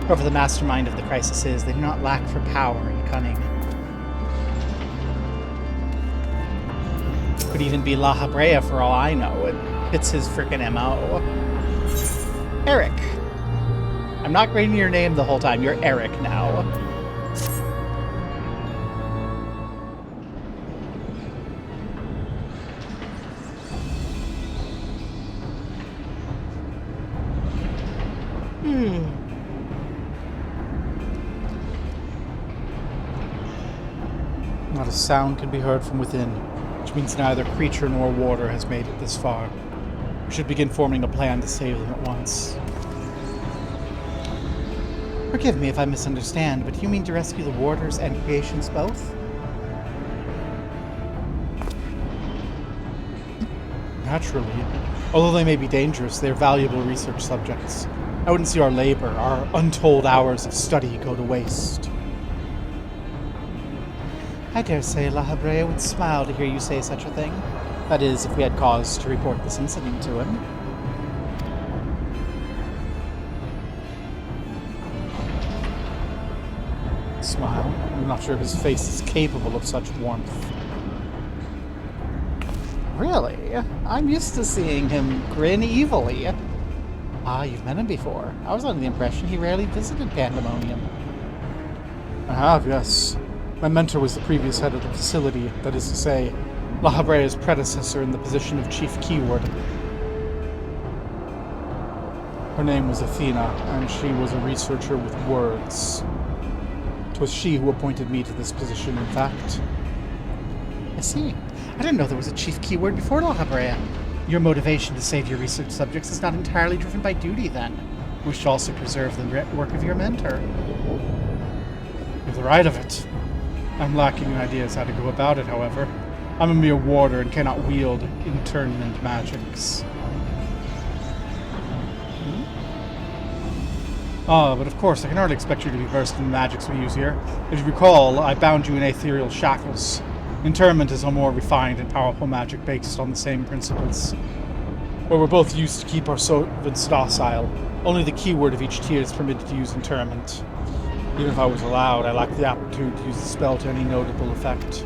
Whoever the mastermind of the crisis is, they do not lack for power and cunning. Could even be La Habrea for all I know. It fits his frickin' MO. Eric. I'm not reading your name the whole time. You're Eric now. Not a sound can be heard from within, which means neither creature nor warder has made it this far. We should begin forming a plan to save them at once. Forgive me if I misunderstand, but do you mean to rescue the warders and creations both? Naturally. Although they may be dangerous, they are valuable research subjects. I wouldn't see our labor, our untold hours of study go to waste. I dare say La Habrea would smile to hear you say such a thing. That is, if we had cause to report this incident to him. Smile. I'm not sure his face is capable of such warmth. really? I'm used to seeing him grin evilly. Ah, you've met him before. I was under the impression he rarely visited Pandaemonium. I have, yes. My mentor was the previous head of the facility, that is to say, La Habrea's predecessor in the position of Chief Keyword. Her name was Athena, and she was a researcher with words. 'Twas she who appointed me to this position, in fact. I see. I didn't know there was a Chief Keyword before La Habrea. Your motivation to save your research subjects is not entirely driven by duty, then. You wish to also preserve the work of your mentor. You have the right of it. I'm lacking in ideas how to go about it, however. I'm a mere warder and cannot wield internment magics. But of course, I can hardly expect you to be versed in the magics we use here. If you recall, I bound you in ethereal shackles. Interment is a more refined and powerful magic based on the same principles. Where we're both used to keep our servants docile, only the keyword of each tier is permitted to use interment. Even if I was allowed, I lack the aptitude to use the spell to any notable effect.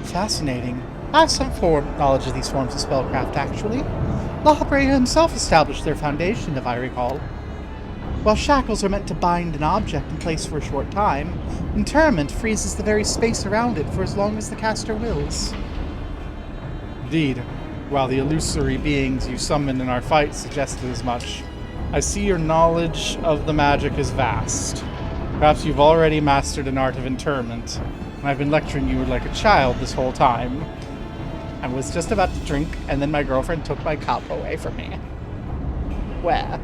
Fascinating. I have some knowledge of these forms of spellcraft, actually. La Habrea himself established their foundation, if I recall. While shackles are meant to bind an object in place for a short time, interment freezes the very space around it for as long as the caster wills. Indeed. While the illusory beings you summoned in our fight suggested as much, I see your knowledge of the magic is vast. Perhaps you've already mastered an art of interment, and I've been lecturing you like a child this whole time. I was just about to drink, and then my girlfriend took my cup away from me. Where?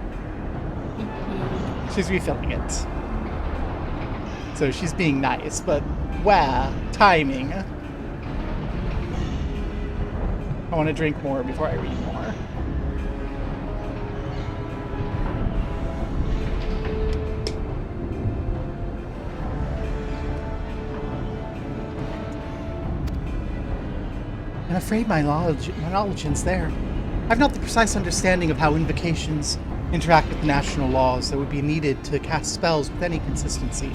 She's refilling it. So she's being nice, but where? Timing. I want to drink more before I read more. I'm afraid my knowledge ends there. I've not the precise understanding of how invocations interact with the national laws that would be needed to cast spells with any consistency.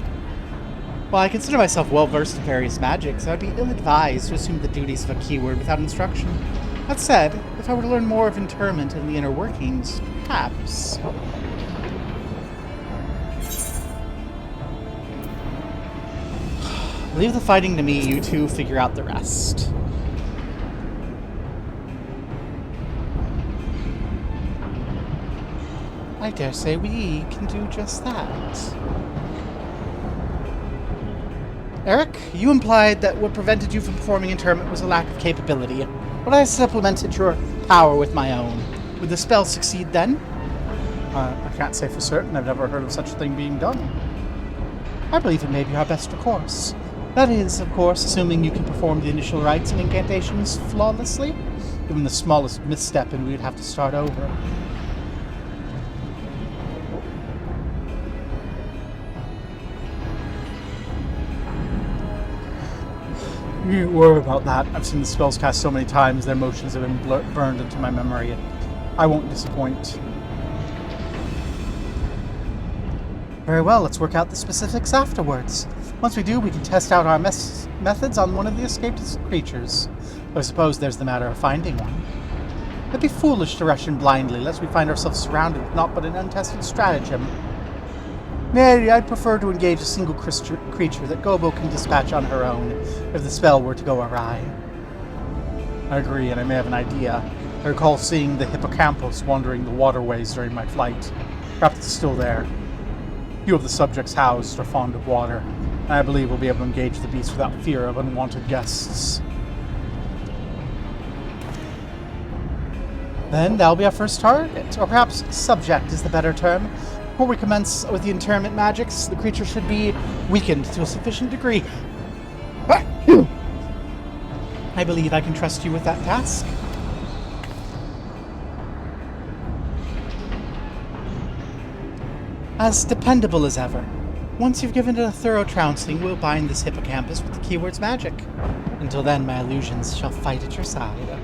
While I consider myself well-versed in various magics, I would be ill-advised to assume the duties of a keyword without instruction. That said, if I were to learn more of interment and the inner workings, perhaps... Leave the fighting to me, you two figure out the rest. I dare say we can do just that. Eric, you implied that what prevented you from performing interment was a lack of capability, but I supplemented your power with my own. Would the spell succeed then? I can't say for certain. I've never heard of such a thing being done. I believe it may be our best recourse. That is, of course, assuming you can perform the initial rites and incantations flawlessly. Even the smallest misstep and we would have to start over. You worry about that. I've seen the spells cast so many times, their motions have been burned into my memory. I won't disappoint. Very well, let's work out the specifics afterwards. Once we do, we can test out our methods on one of the escaped creatures. I suppose there's the matter of finding one. It'd be foolish to rush in blindly, lest we find ourselves surrounded with naught but an untested stratagem. Nay, I'd prefer to engage a single creature that Gobo can dispatch on her own, if the spell were to go awry. I agree, and I may have an idea. I recall seeing the hippocampus wandering the waterways during my flight. Perhaps it's still there. Few of the subjects housed are fond of water, and I believe we'll be able to engage the beast without fear of unwanted guests. Then that'll be our first target, or perhaps subject is the better term. Before we commence with the interment magics, the creature should be weakened to a sufficient degree. I believe I can trust you with that task. As dependable as ever. Once you've given it a thorough trouncing, we'll bind this hippocampus with the keyword's magic. Until then, my illusions shall fight at your side.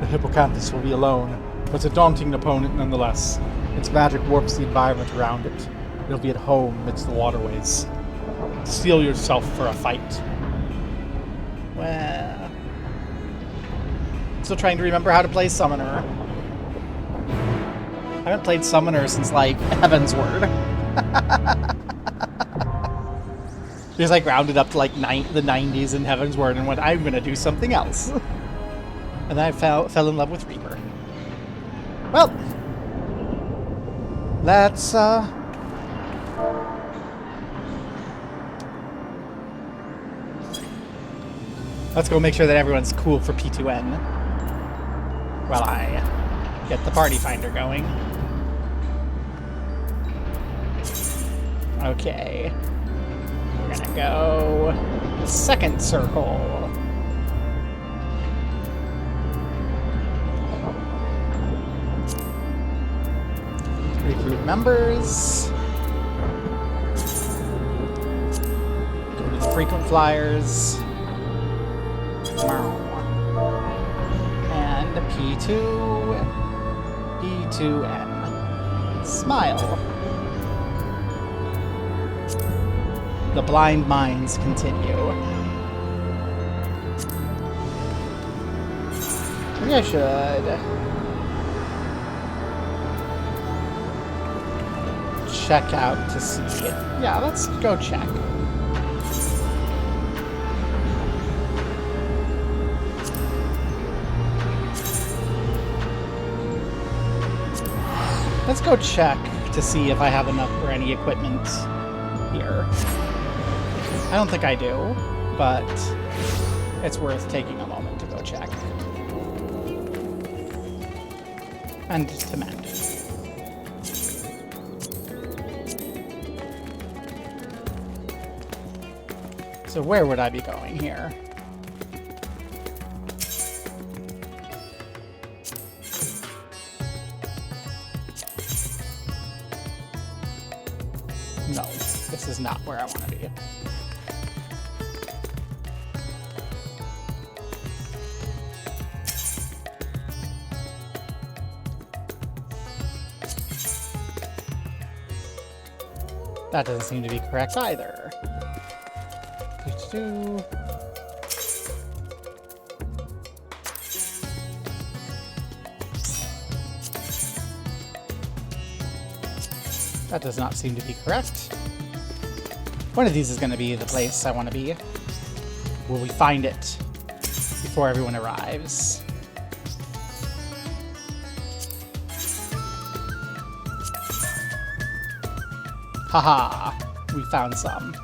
The hippocampus will be alone, but it's a daunting opponent nonetheless. Its magic warps the environment around it. It'll be at home amidst the waterways. Steel yourself for a fight. Well, Still trying to remember how to play Summoner. I haven't played Summoner since, like, Heaven's Word. Because I grounded up to, like, the 90s in Heaven's Word and went, I'm going to do something else. And then I fell in love with Reaper. Well, let's go make sure that everyone's cool for P2N while I get the party finder going. Okay. We're gonna go second circle. Recruit members. Go to the frequent flyers. And P2, P2N. Smile. The blind minds continue. Maybe I should check out to see. Yeah, let's go check. Let's go check to see if I have enough or any equipment here. I don't think I do, but it's worth taking a moment to go check. And to mend. So where would I be going here? No, this is not where I want to be. That doesn't seem to be correct either. That does not seem to be correct. One of these is going to be the place I want to be. Will we find it before everyone arrives? Haha, we found some.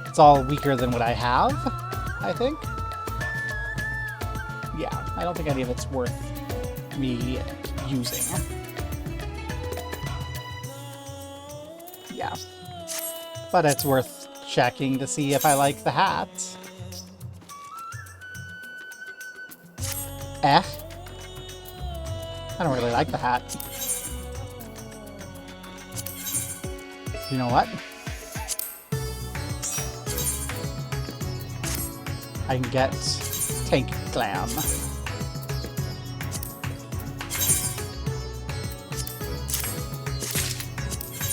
It's all weaker than what I have, I think. Yeah, I don't think any of it's worth me using. Yeah. But it's worth checking to see if I like the hat. I don't really like the hat. You know what? I can get Tank Glam.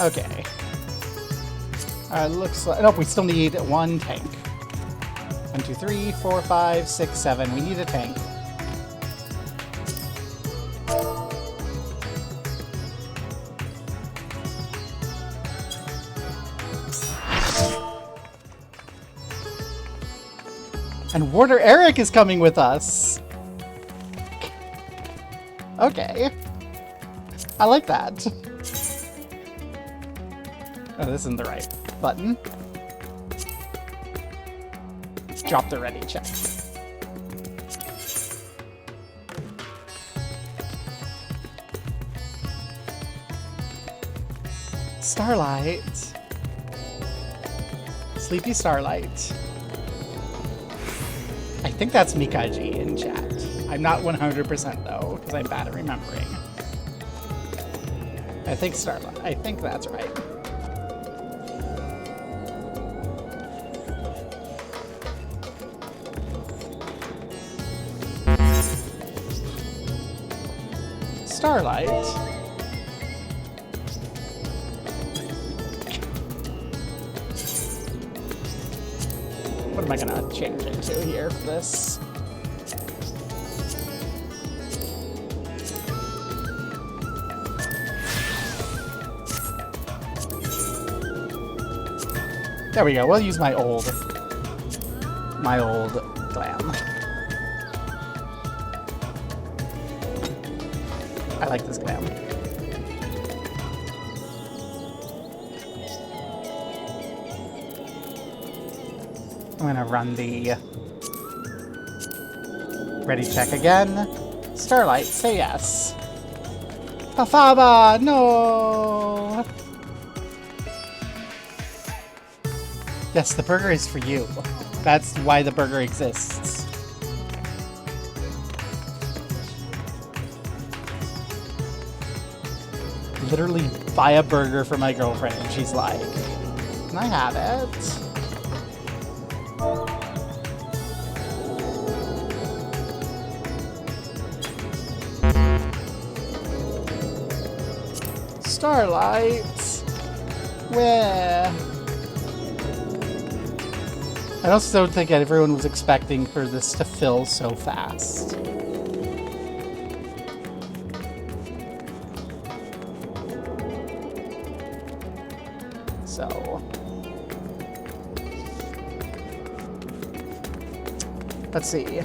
Okay. Looks like... Nope, we still need one tank. 1, 2, 3, 4, 5, 6, 7. We need a tank. And Warder Eric is coming with us. Okay. I like that. Oh, this isn't the right button. Let's drop the ready check. Starlight. Sleepy Starlight. I think that's Mikaji in chat. I'm not 100% though, because I'm bad at remembering. I think Starlight. I think that's right. Starlight. What am I gonna change it to here for this? There we go. We'll use my old glam. I like this glam. I'm gonna run the ready check again. Starlight, say yes. Afaba, no! Yes, the burger is for you. That's why the burger exists. Literally buy a burger for my girlfriend and she's like, can I have it? Starlight, where? I also don't think everyone was expecting for this to fill so fast. So, let's see.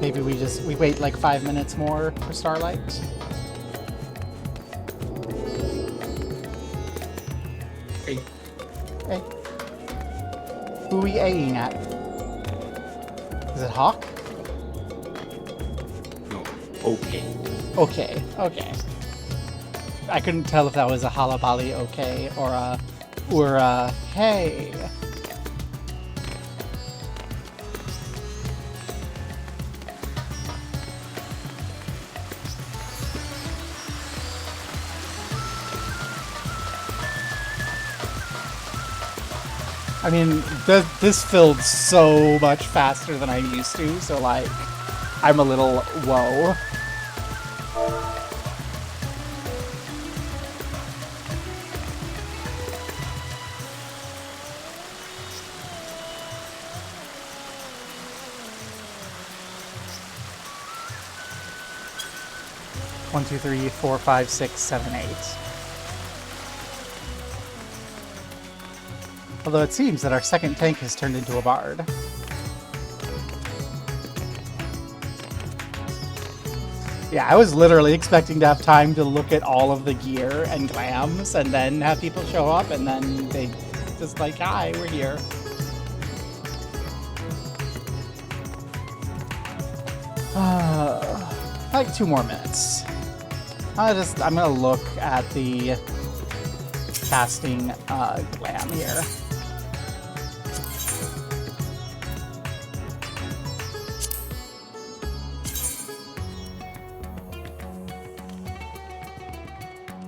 Maybe we wait like 5 minutes more for Starlight. Hey. Hey. Who are we A-ing at? Is it Hawk? No. Okay. Okay, okay. I couldn't tell if that was a Halabali okay or a Ura hey. I mean, this filled so much faster than I'm used to, so like, I'm a little whoa. One, two, three, four, five, six, seven, eight. Although it seems that our second tank has turned into a bard. Yeah, I was literally expecting to have time to look at all of the gear and glams and then have people show up and then they just like, hi, we're here. Like 2 more minutes. I'm gonna look at the casting glam here.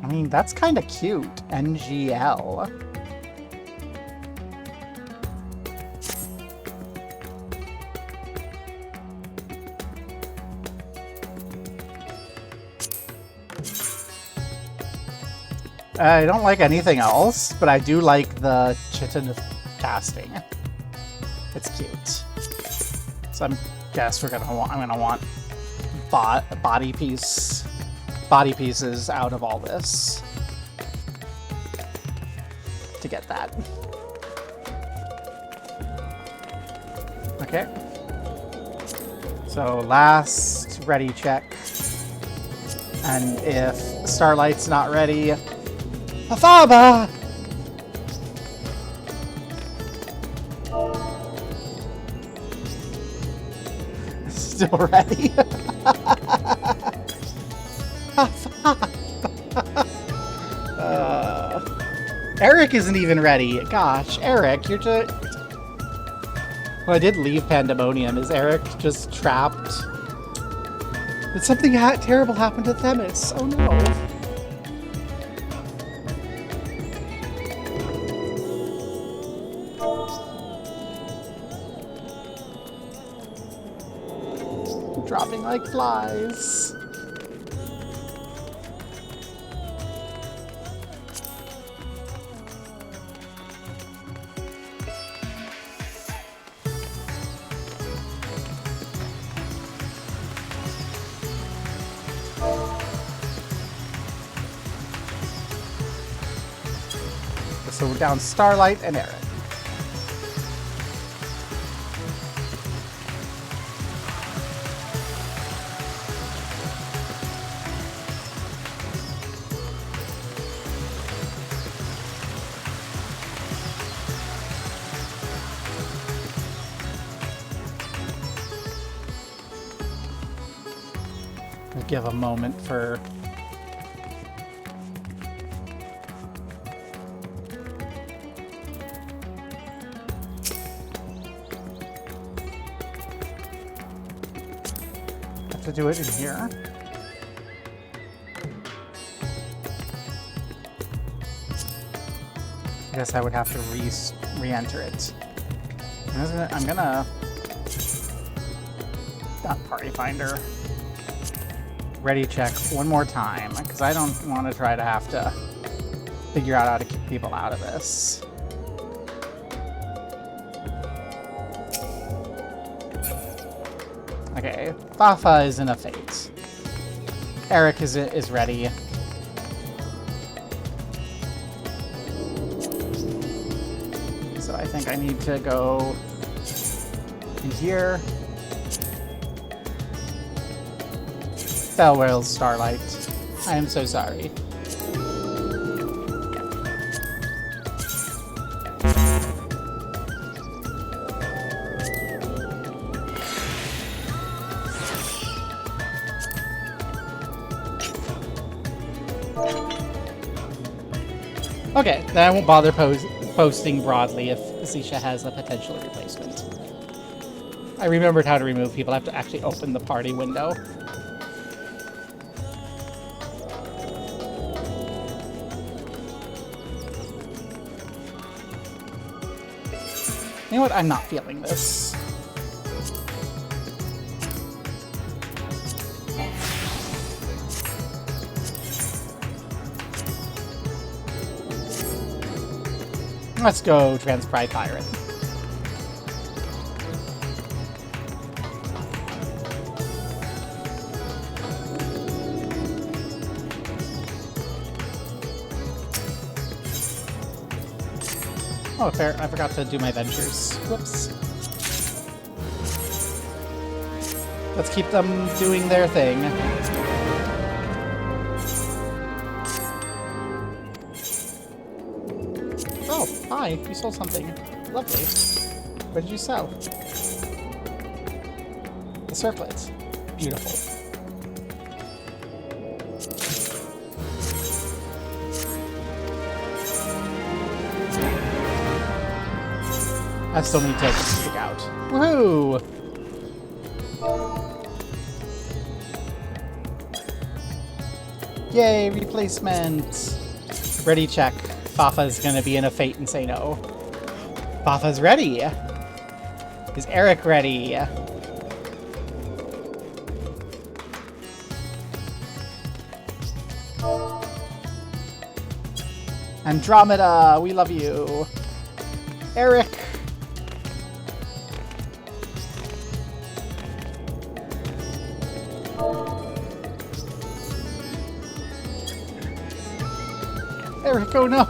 I mean, that's kind of cute. NGL. I don't like anything else, but I do like the chitin of casting. It's cute. So I'm guess I'm gonna want body pieces out of all this to get that. Okay. So last ready check. And if Starlight's not ready, Afaba! Still ready? Eric isn't even ready. Gosh, Eric, you're just... Well, I did leave Pandæmonium. Is Eric just trapped? Did something terrible happen to Themis? Oh no. Dropping like flies. So we're down Starlight and Eric. We'll give a moment for to do it in here. I guess I would have to re-enter it. I'm gonna not party finder. Ready check one more time because I don't want to try to have to figure out how to kick people out of this. Okay, Fafa is in a fate. Eric is ready. So I think I need to go in here. Farewell, Starlight. I am so sorry. Okay, then I won't bother posting broadly if Zisha has a potential replacement. I remembered how to remove people. I have to actually open the party window. You know what? I'm not feeling this. Let's go Transcribe Pirate. Oh, fair. I forgot to do my ventures. Whoops. Let's keep them doing their thing. Oh, hi. You sold something. Lovely. What did you sell? The circlet. Beautiful. I still need to stick out. Woohoo! Yay, replacement! Ready check. Fafa's gonna be in a fate and say no. Fafa's ready! Is Eric ready? Andromeda, we love you. Eric! Eric, oh no!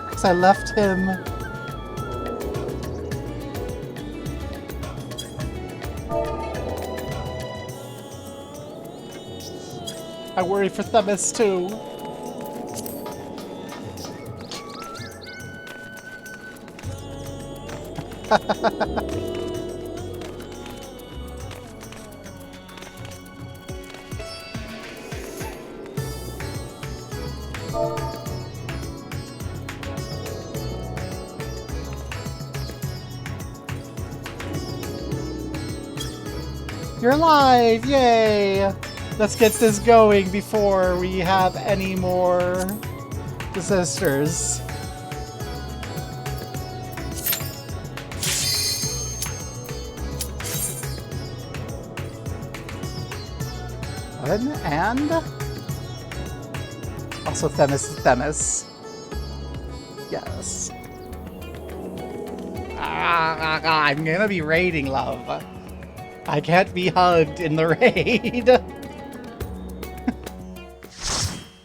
Because I left him. I worry for Themis too. You're alive! Yay! Let's get this going before we have any more disasters. And also Themis is Themis. Yes. I'm gonna be raiding love. I can't be hugged in the raid.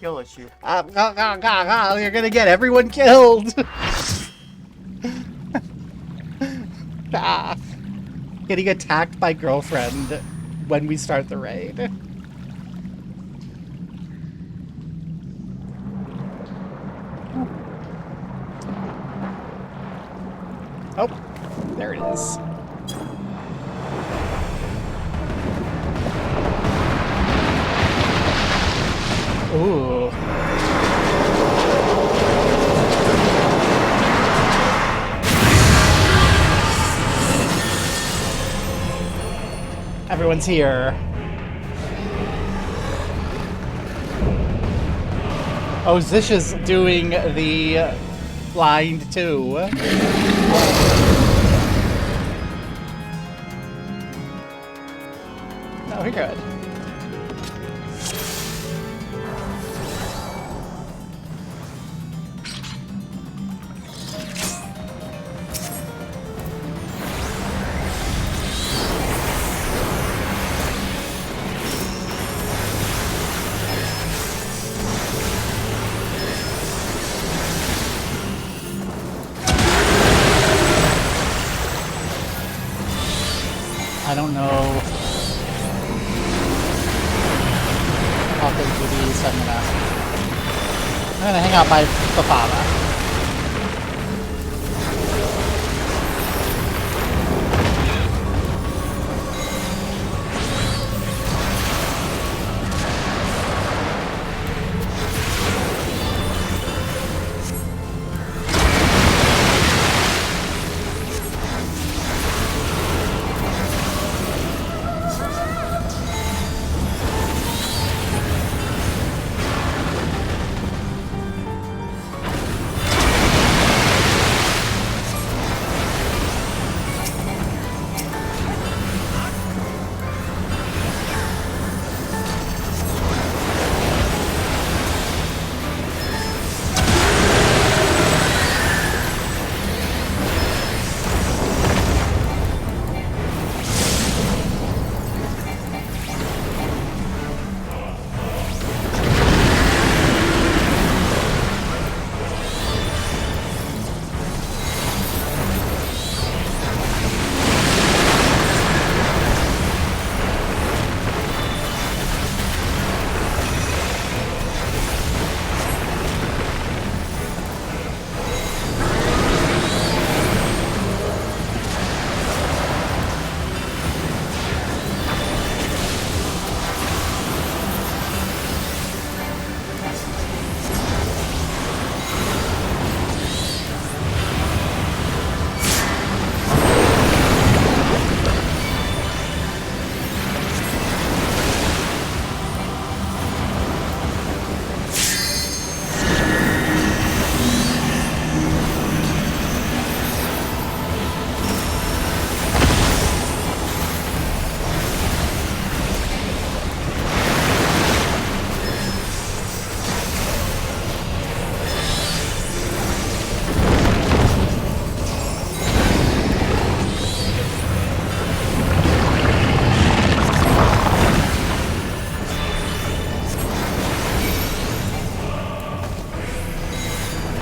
Kill issue. You're gonna get everyone killed. Getting attacked by girlfriend when we start the raid. Oh, there it is. Ooh. Everyone's here. Oh, Zish is doing the blind too. No, we're good. I don't know. I'll take these, so I'm gonna hang out by the father.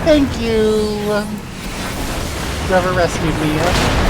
Thank you, whoever rescued me.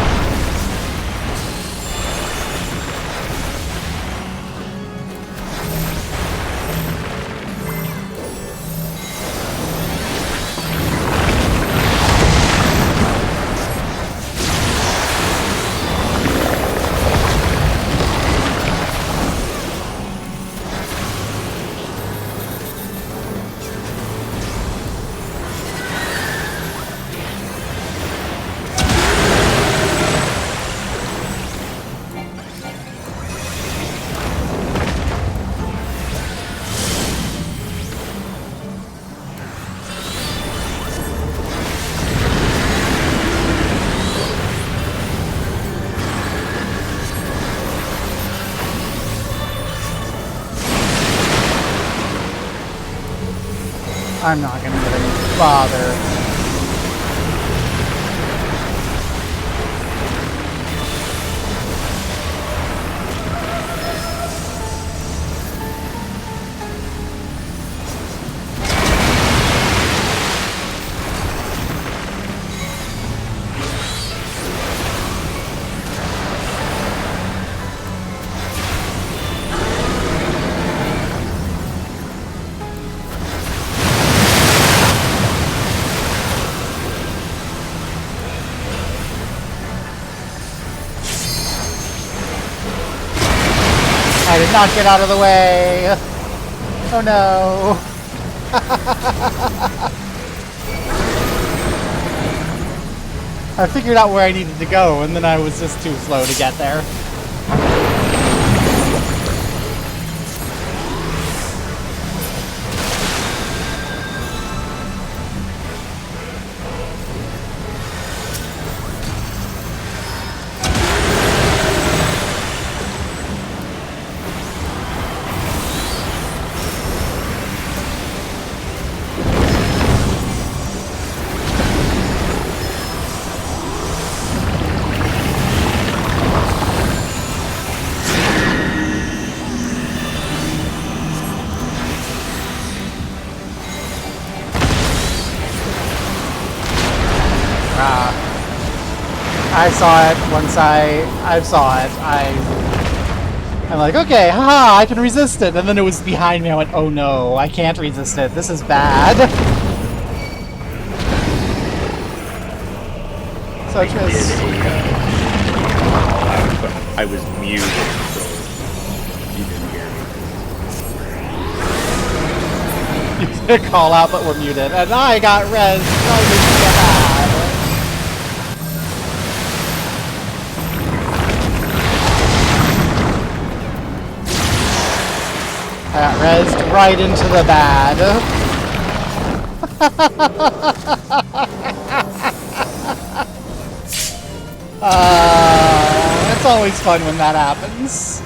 I'm not gonna even bother. not get out of the way. Oh no. I figured out where I needed to go, and then I was just too slow to get there. I saw it once I saw it. I'm like, okay, haha, I can resist it. And then it was behind me. I went, oh no, I can't resist it. This is bad. So just... I was muted, so you didn't hear me. You did call out, but we're muted. And I got res. Oh, this is bad. I got rezzed right into the bad. It's always fun when that happens.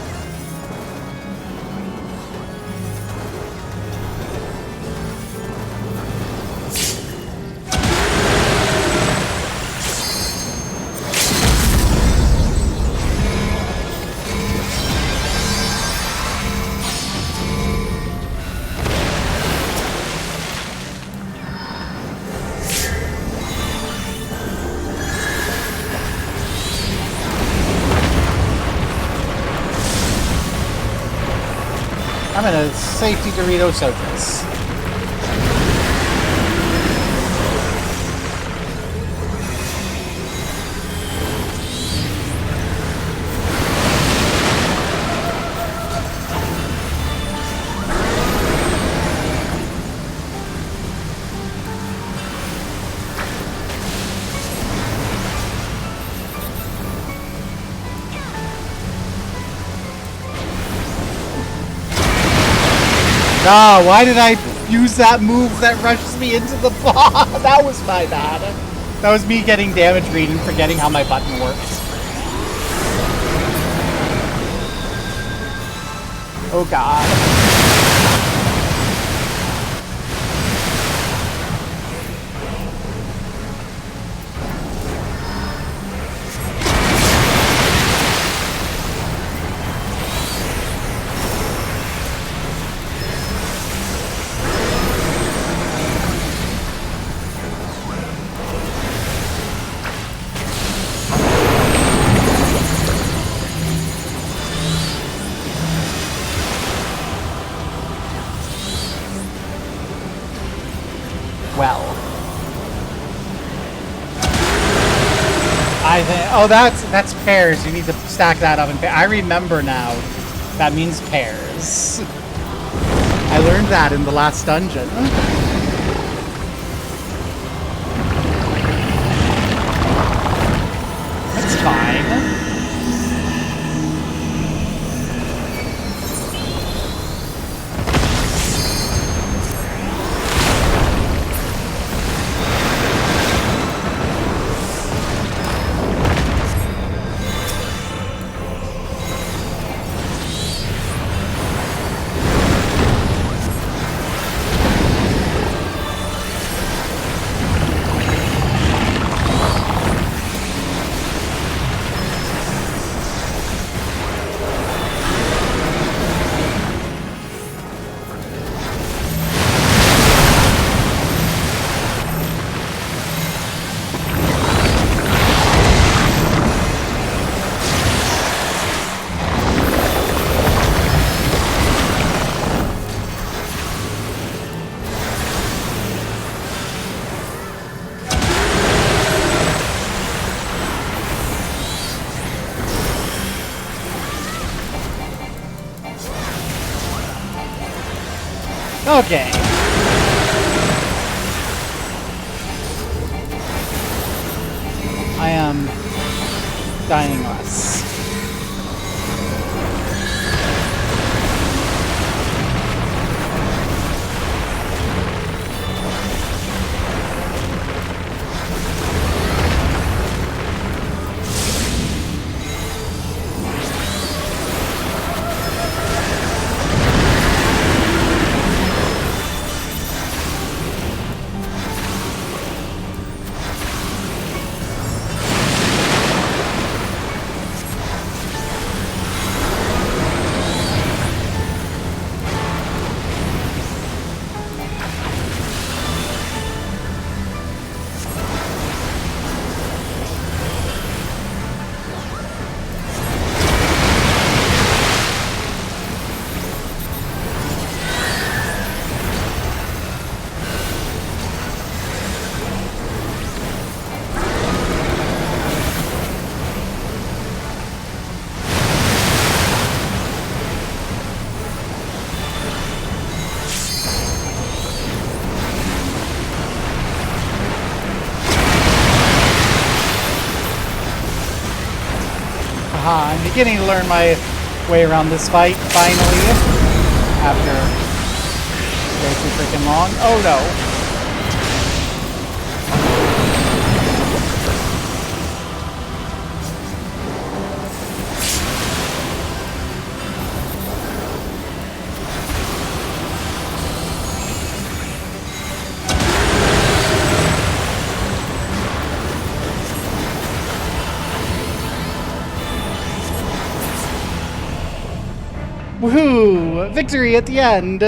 I'm in a safety Dorito Socus. Ah, why did I use that move that rushes me into the ball? That was my bad. That was me getting damage reading, forgetting how my button works. Oh god. Well. I think... Oh, that's pears. You need to stack that up in pairs. I remember now. That means pears. I learned that in the last dungeon. That's fine. Okay. I am dying less. I'm beginning to learn my way around this fight, finally. After way too freaking long. Oh no. Woohoo! Victory at the end!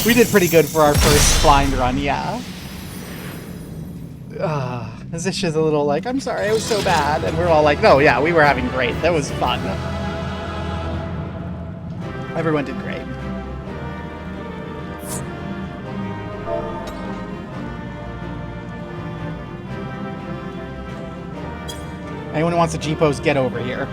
We did pretty good for our first blind run, yeah. Zisha's a little like, I'm sorry, it was so bad. And we're all like, no, yeah, we were having great. That was fun. Everyone did great. Anyone who wants a G-pose, get over here.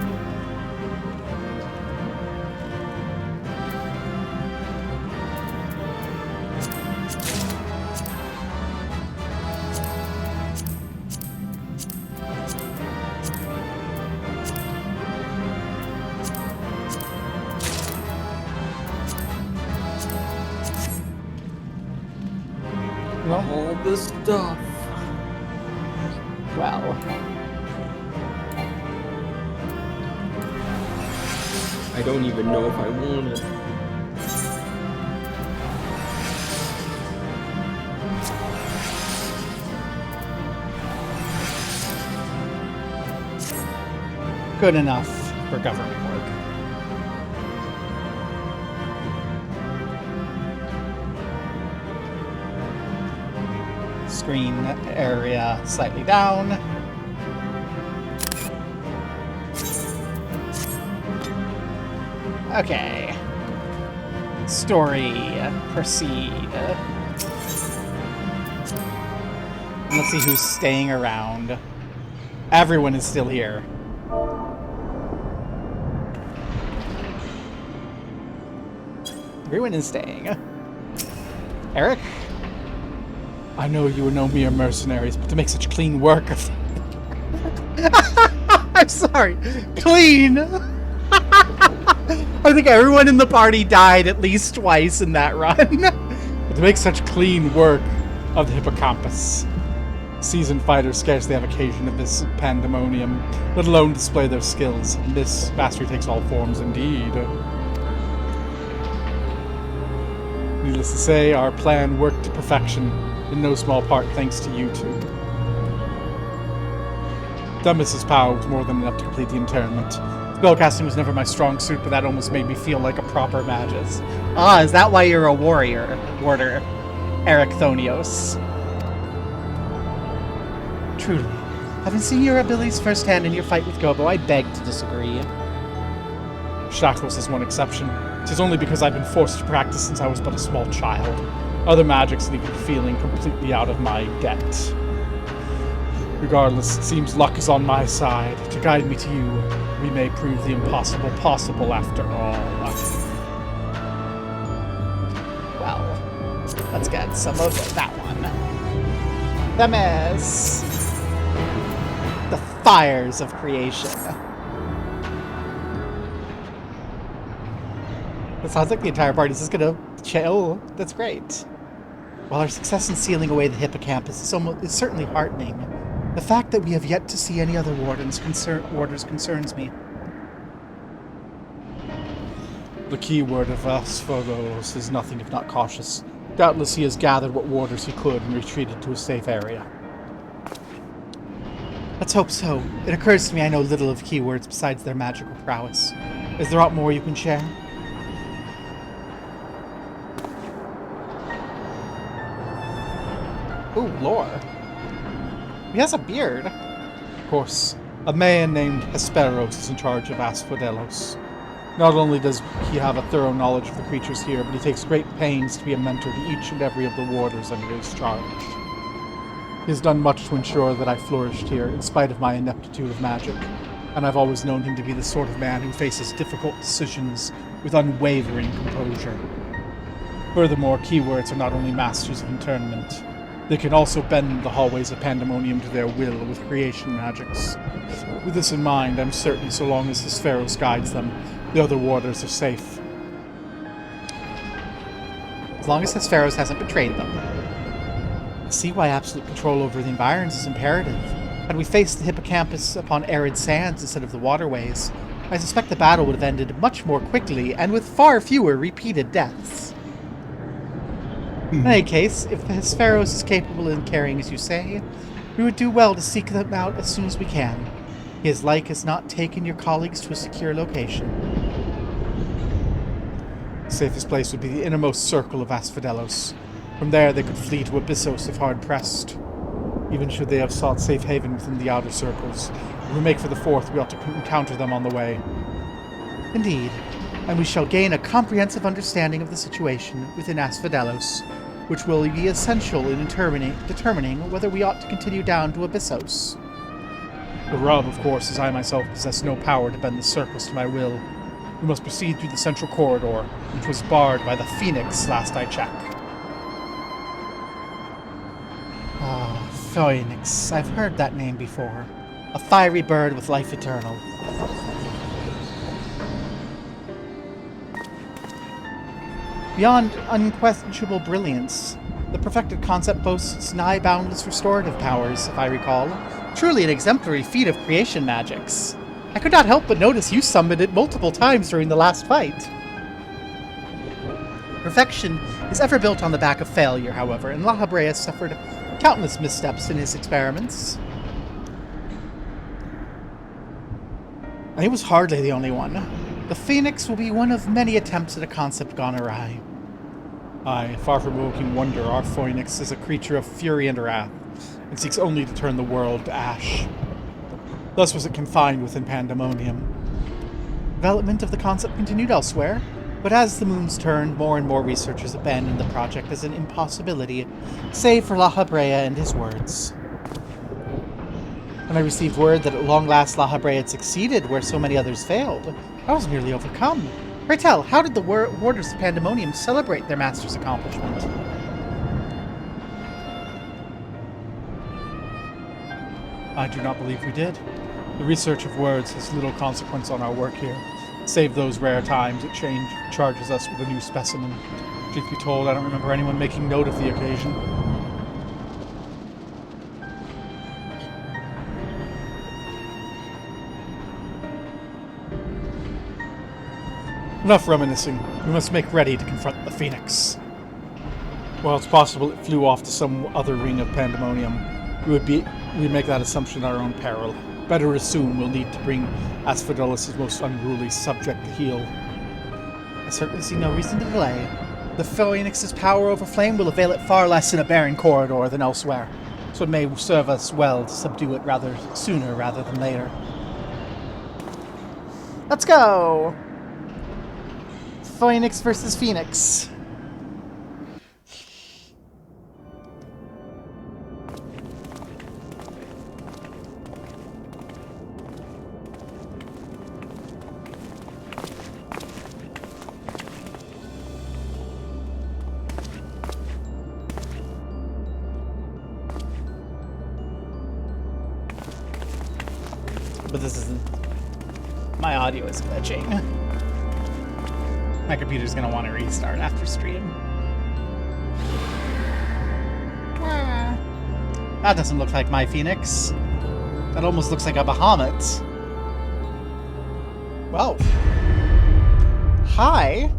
All this stuff. Well. I don't even know if I want it. Good enough for government work. Screen area slightly down. Okay. Story. Proceed. Let's see who's staying around. Everyone is still here. Everyone is staying. Eric? I know you are no mere mercenaries, but to make such clean work of... I'm sorry. Clean! I think everyone in the party died at least twice in that run. But to make such clean work of the hippocampus. Seasoned fighters scarcely have occasion of this pandemonium, let alone display their skills. And this mastery takes all forms indeed. Needless to say, our plan worked to perfection, in no small part thanks to you two. Dumbus's power was more than enough to complete the interment. Spellcasting was never my strong suit, but that almost made me feel like a proper magus. Ah, is that why you're a warrior, Eric Thonios? Truly, having seen your abilities firsthand in your fight with Gobo, I beg to disagree. Shackles is one exception. It is only because I've been forced to practice since I was but a small child. Other magics leave me feeling completely out of my depth. Regardless, it seems luck is on my side. To guide me to you, we may prove the impossible possible after all. Well, let's get some of that one. The mess. The fires of creation. It sounds like the entire party is just gonna chill. That's great. While our success in sealing away the hippocampus is certainly heartening, the fact that we have yet to see any other warders concerns me. The key word of Asphodelos is nothing if not cautious. Doubtless he has gathered what warders he could and retreated to a safe area. Let's hope so. It occurs to me I know little of keywords besides their magical prowess. Is there aught more you can share? Ooh, lore. He has a beard. Of course, a man named Hesperos is in charge of Asphodelos. Not only does he have a thorough knowledge of the creatures here, but he takes great pains to be a mentor to each and every of the warders under his charge. He has done much to ensure that I flourished here, in spite of my ineptitude of magic, and I've always known him to be the sort of man who faces difficult decisions with unwavering composure. Furthermore, keywords are not only masters of internment, they can also bend the hallways of Pandæmonium to their will with creation magics. With this in mind, I'm certain so long as Hesperos guides them, the other warders are safe. As long as Hesperos hasn't betrayed them. I see why absolute control over the environs is imperative. Had we faced the hippocampus upon arid sands instead of the waterways, I suspect the battle would have ended much more quickly and with far fewer repeated deaths. In any case, if the Hesperos is capable in carrying as you say, we would do well to seek them out as soon as we can. His like has not taken your colleagues to a secure location. The safest place would be the innermost circle of Asphodelos. From there they could flee to Abyssos if hard-pressed. Even should they have sought safe haven within the outer circles, if we make for the fourth, we ought to encounter them on the way. Indeed, and we shall gain a comprehensive understanding of the situation within Asphodelos, which will be essential in determining whether we ought to continue down to Abyssos. The rub, of course, is I myself possess no power to bend the circles to my will. We must proceed through the central corridor, which was barred by the Phoenix last I checked. Ah, Phoenix. I've heard that name before. A fiery bird with life eternal. Beyond unquestionable brilliance, the perfected concept boasts nigh boundless restorative powers, if I recall. Truly an exemplary feat of creation magics. I could not help but notice you summoned it multiple times during the last fight. Perfection is ever built on the back of failure, however, and La Habrea suffered countless missteps in his experiments. And he was hardly the only one. The Phoenix will be one of many attempts at a concept gone awry. Aye, far from evoking wonder, our Phoenix is a creature of fury and wrath, and seeks only to turn the world to ash. Thus was it confined within Pandaemonium. Development of the concept continued elsewhere, but as the moons turned, more and more researchers abandoned the project as an impossibility, save for La Habrea and his words. When I received word that at long last La Habrea had succeeded where so many others failed, I was nearly overcome. Pray tell, how did the warders of Pandæmonium celebrate their master's accomplishment? I do not believe we did. The research of words has little consequence on our work here, save those rare times it charges us with a new specimen. Truth be told, I don't remember anyone making note of the occasion. Enough reminiscing. We must make ready to confront the Phoenix. While it's possible it flew off to some other ring of Pandæmonium, we'd make that assumption at our own peril. better assume we'll need to bring Asphodelos' most unruly subject to heel. I certainly see no reason to delay. The Phoenix's power over flame will avail it far less in a barren corridor than elsewhere, so it may serve us well to subdue it sooner rather than later. Let's go! Phoenix versus Phoenix. But this isn't... My audio is glitching. My computer's gonna want to restart after stream. That doesn't look like my Phoenix. That almost looks like a Bahamut. Well. Hi.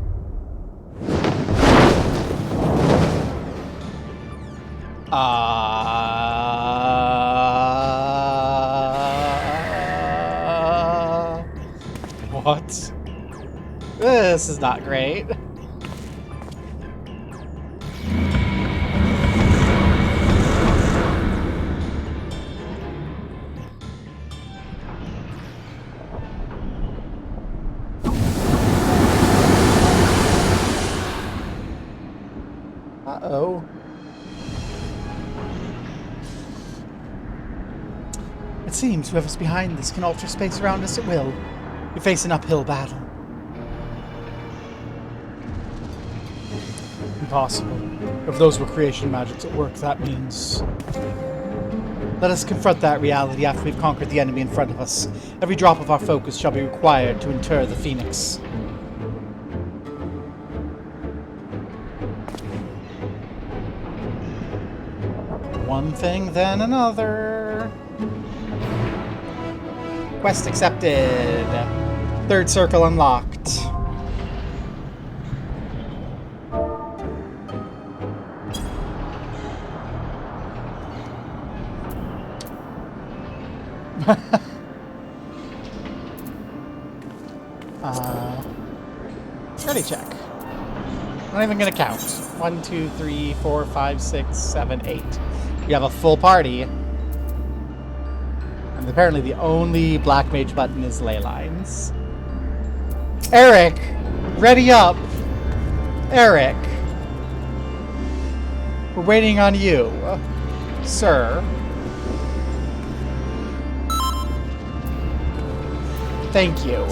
What? This is not great. Uh-oh. It seems whoever's behind this can alter space around us at will. We face an uphill battle. Impossible. If those were creation magics at work, that means... Let us confront that reality after we've conquered the enemy in front of us. Every drop of our focus shall be required to inter the Phoenix. One thing, then another. Quest accepted. Third circle unlocked. Ready check. Not even gonna count. 1, 2, 3, 4, 5, 6, 7, 8. We have a full party. And apparently the only black mage button is ley lines. Eric! Ready up! Eric! We're waiting on you, sir. Thank you.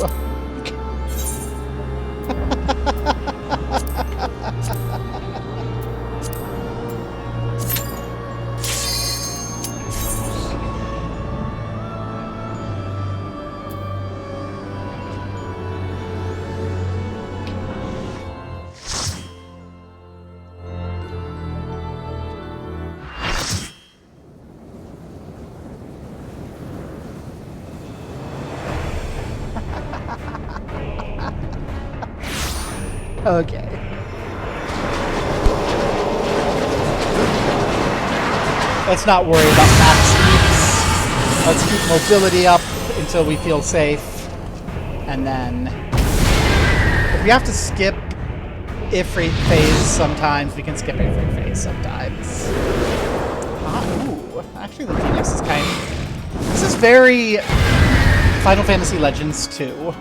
Okay. Let's not worry about max speeds. Let's keep mobility up until we feel safe. And then... if we have to skip Ifrit phase sometimes, we can skip Ifrit phase sometimes. Ooh. Actually, the Phoenix is kind of... This is very... Final Fantasy Legends 2.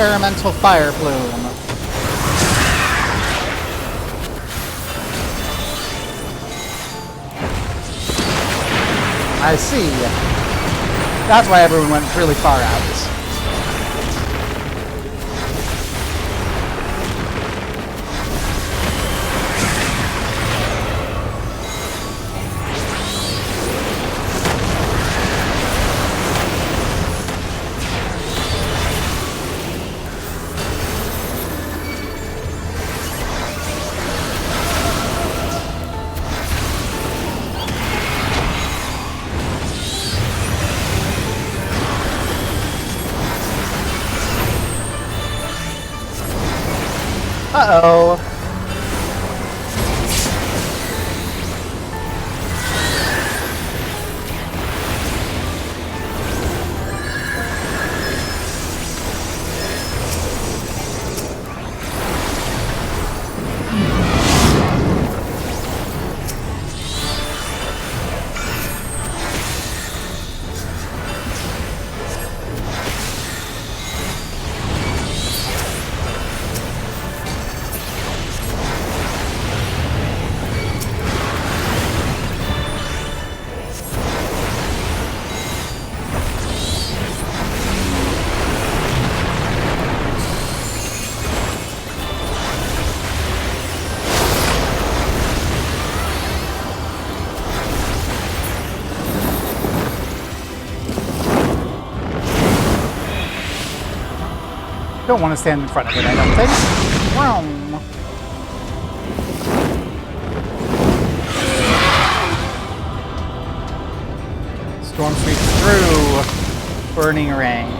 Experimental fire plume. I see. That's why everyone went really far out. Uh-oh. Don't want to stand in front of it, I don't think. Vroom. Storm sweeps through. Burning rain.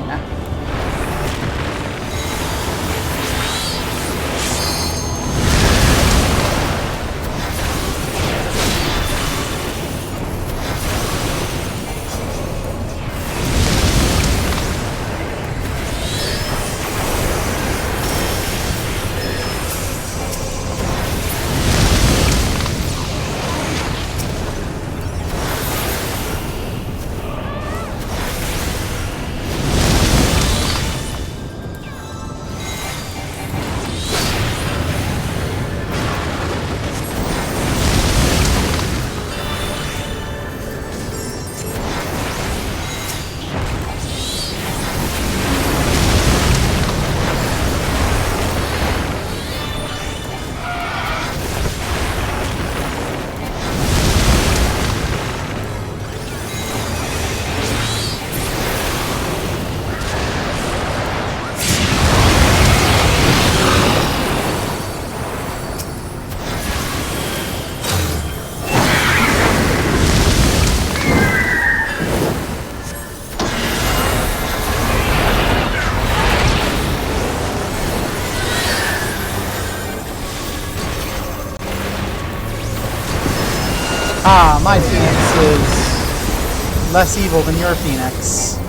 Ah, my Phoenix is less evil than your Phoenix.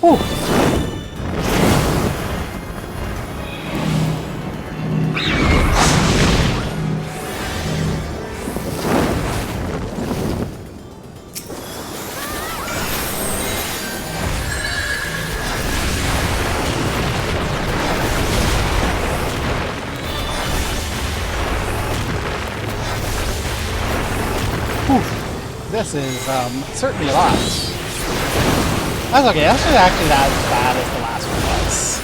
Whew. This is certainly a lot. That's okay. That's not actually that bad as the last one was.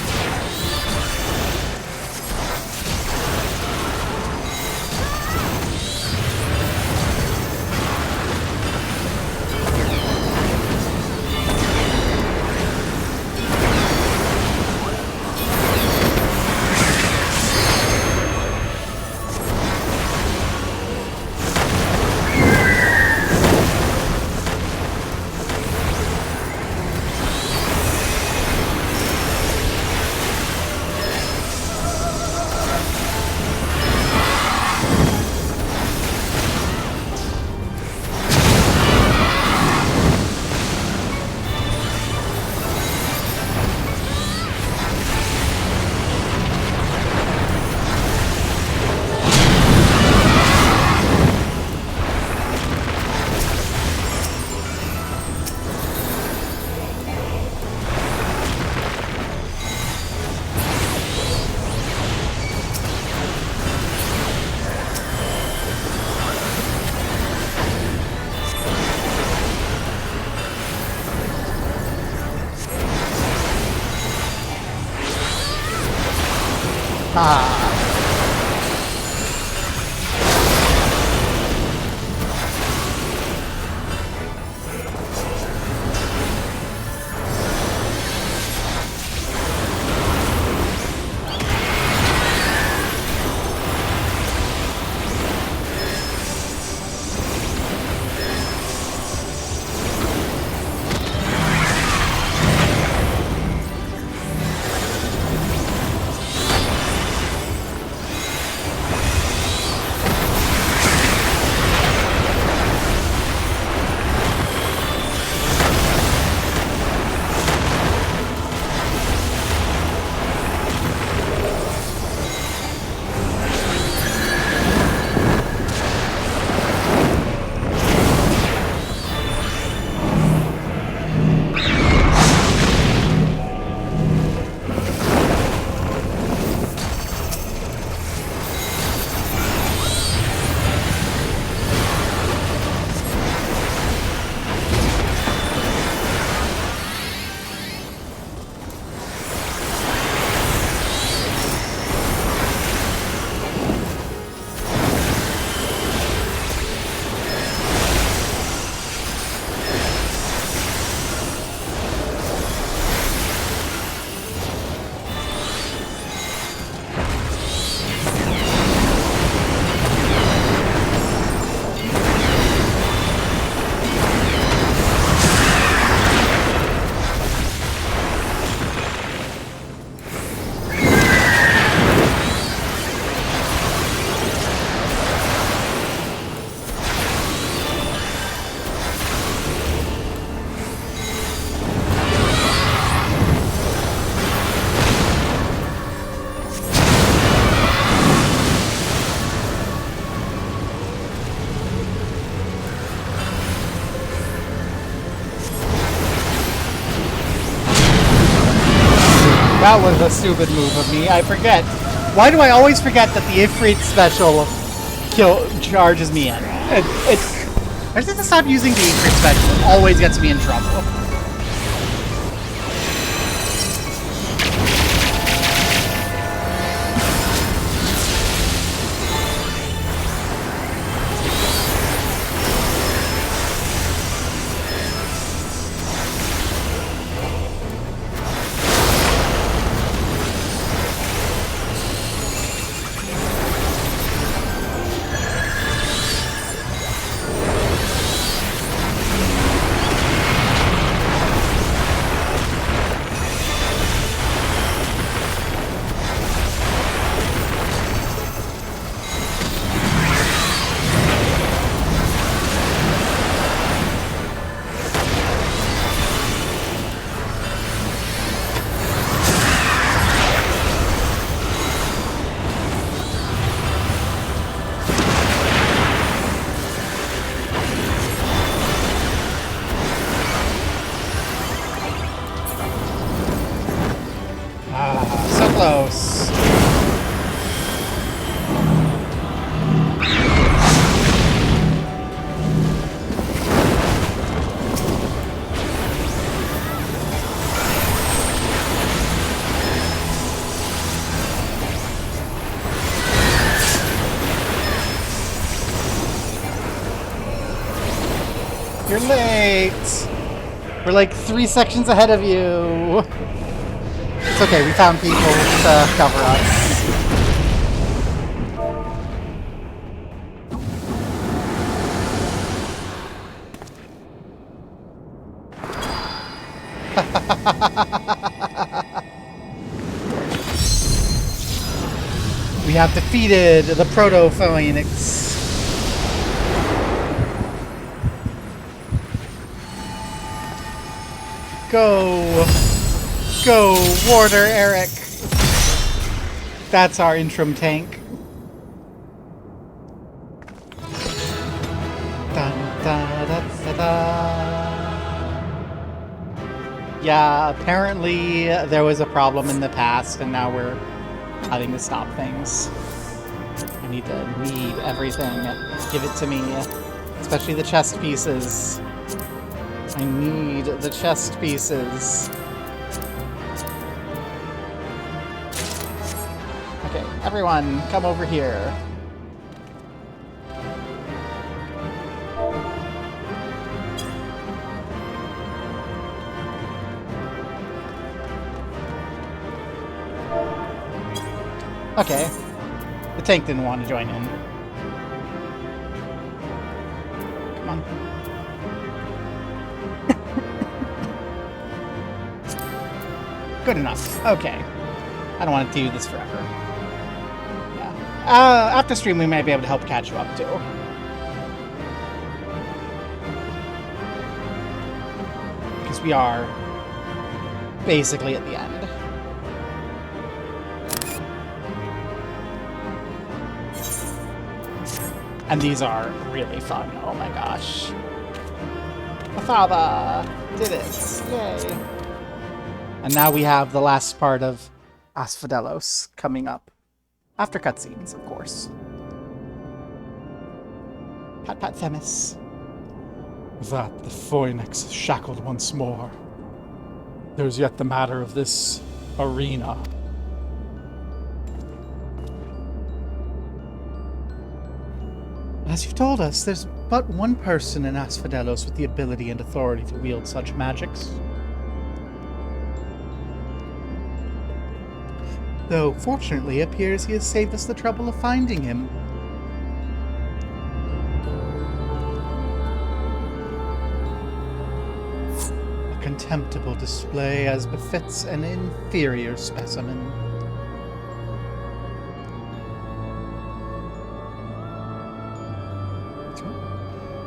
That was a stupid move of me. I forget. Why do I always forget that the Ifrit special charges me in? I just have to stop using the Ifrit special. It always gets me in trouble. You're late. We're like 3 sections ahead of you. It's okay, we found people to cover us. We have defeated the Proto-Phoenix. Go! Go, Warder Eric! That's our interim tank. Dun, da, da, da, da. Yeah, apparently there was a problem in the past, and now we're having to stop things. I need everything. Give it to me. Especially the chest pieces. I need the chest pieces. Okay, everyone, come over here. Okay. The tank didn't want to join in. Come on. Good enough. Okay. I don't want to do this forever. Yeah. After stream, we might be able to help catch you up, too. Because we are basically at the end. And these are really fun. Oh my gosh. My father did it. Yay. And now we have the last part of Asphodelos coming up. After cutscenes, of course. Pat Pat Themis. That the Phoenix is shackled once more. There's yet the matter of this arena. As you've told us, there's but one person in Asphodelos with the ability and authority to wield such magics. Though, fortunately, it appears he has saved us the trouble of finding him. A contemptible display as befits an inferior specimen.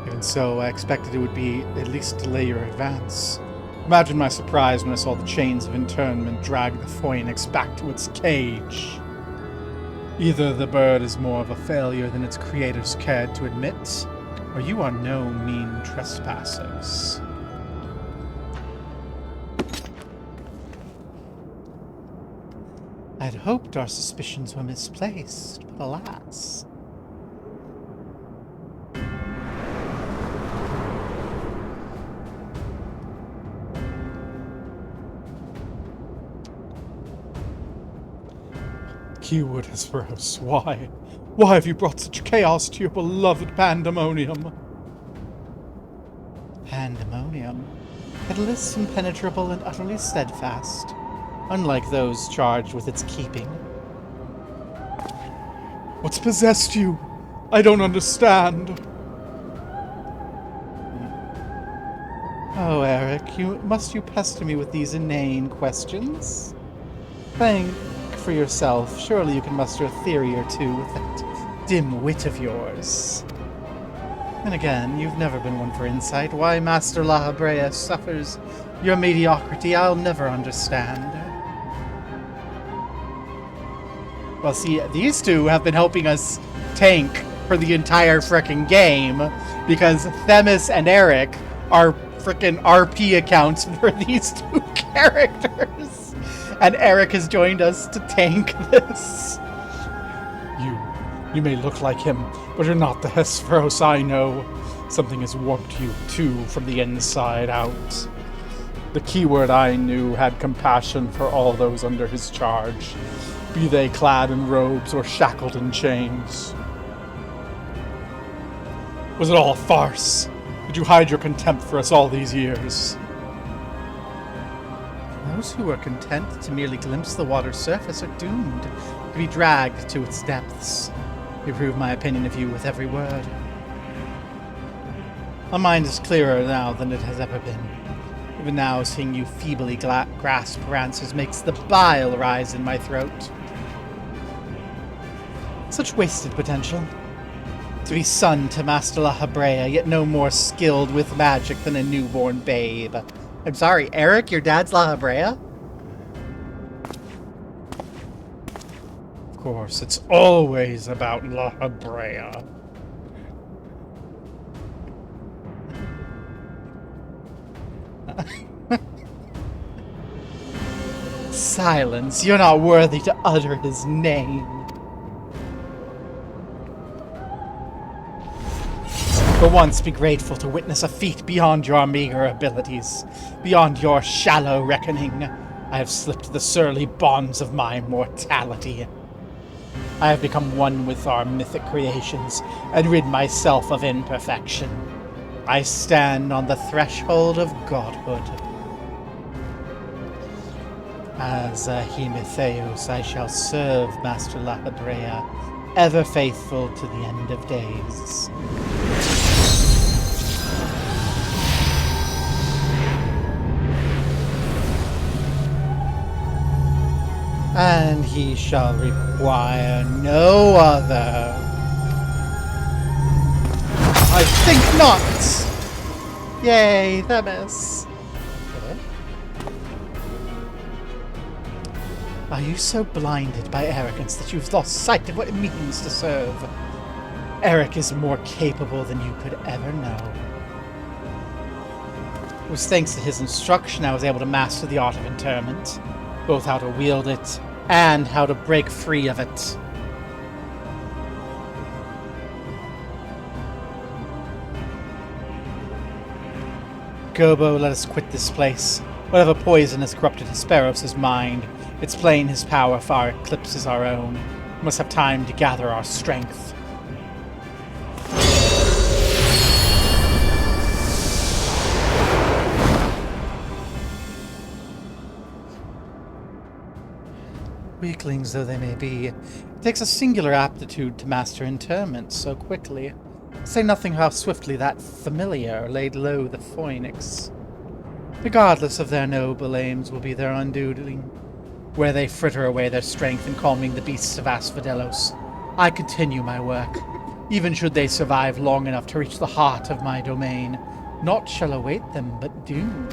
Even so, I expected it would be at least delay your advance. Imagine my surprise when I saw the chains of internment drag the Phoenix back to its cage. Either the bird is more of a failure than its creators cared to admit, or you are no mean trespassers. I'd hoped our suspicions were misplaced, but alas. Keyword Hesperos, why? Why have you brought such chaos to your beloved Pandæmonium? Pandæmonium. Pitiless, impenetrable, and utterly steadfast. Unlike those charged with its keeping. What's possessed you? I don't understand. Oh, Eric, must you pester me with these inane questions? Think for yourself. Surely you can muster a theory or two with that dim wit of yours. And again, you've never been one for insight. Why Master La Habrea suffers your mediocrity, I'll never understand. Well, see, these two have been helping us tank for the entire frickin' game, because Themis and Eric are frickin' RP accounts for these two characters. And Eric has joined us to tank this. You may look like him, but you're not the Hesperos I know. Something has warped you, too, from the inside out. The keyword I knew had compassion for all those under his charge, be they clad in robes or shackled in chains. Was it all a farce? Did you hide your contempt for us all these years? Those who are content to merely glimpse the water's surface are doomed to be dragged to its depths. You prove my opinion of you with every word. My mind is clearer now than it has ever been. Even now, seeing you feebly grasp for answers makes the bile rise in my throat. Such wasted potential. To be son to Master La Habrea, yet no more skilled with magic than a newborn babe. I'm sorry, Eric, your dad's La Habrea? Of course, it's always about La Habrea. Silence, you're not worthy to utter his name. For once, be grateful to witness a feat beyond your meager abilities, beyond your shallow reckoning. I have slipped the surly bonds of my mortality. I have become one with our mythic creations and rid myself of imperfection. I stand on the threshold of godhood. As a Hemetheos, I shall serve Master La Habrea, ever faithful to the end of days. And he shall require no other. I think not! Yay, Themis. Are you so blinded by arrogance that you've lost sight of what it means to serve? Eric is more capable than you could ever know. It was thanks to his instruction I was able to master the art of interment, both how to wield it and how to break free of it. Gobo, let us quit this place. Whatever poison has corrupted Hesperos' mind, it's plain his power far eclipses our own. We must have time to gather our strength. Weaklings though they may be, it takes a singular aptitude to master interment so quickly. Say nothing how swiftly that familiar laid low the phoenix. Regardless of their noble aims will be their undoing, where they fritter away their strength in calming the beasts of Asphodelos. I continue my work, even should they survive long enough to reach the heart of my domain. Naught shall await them but doom.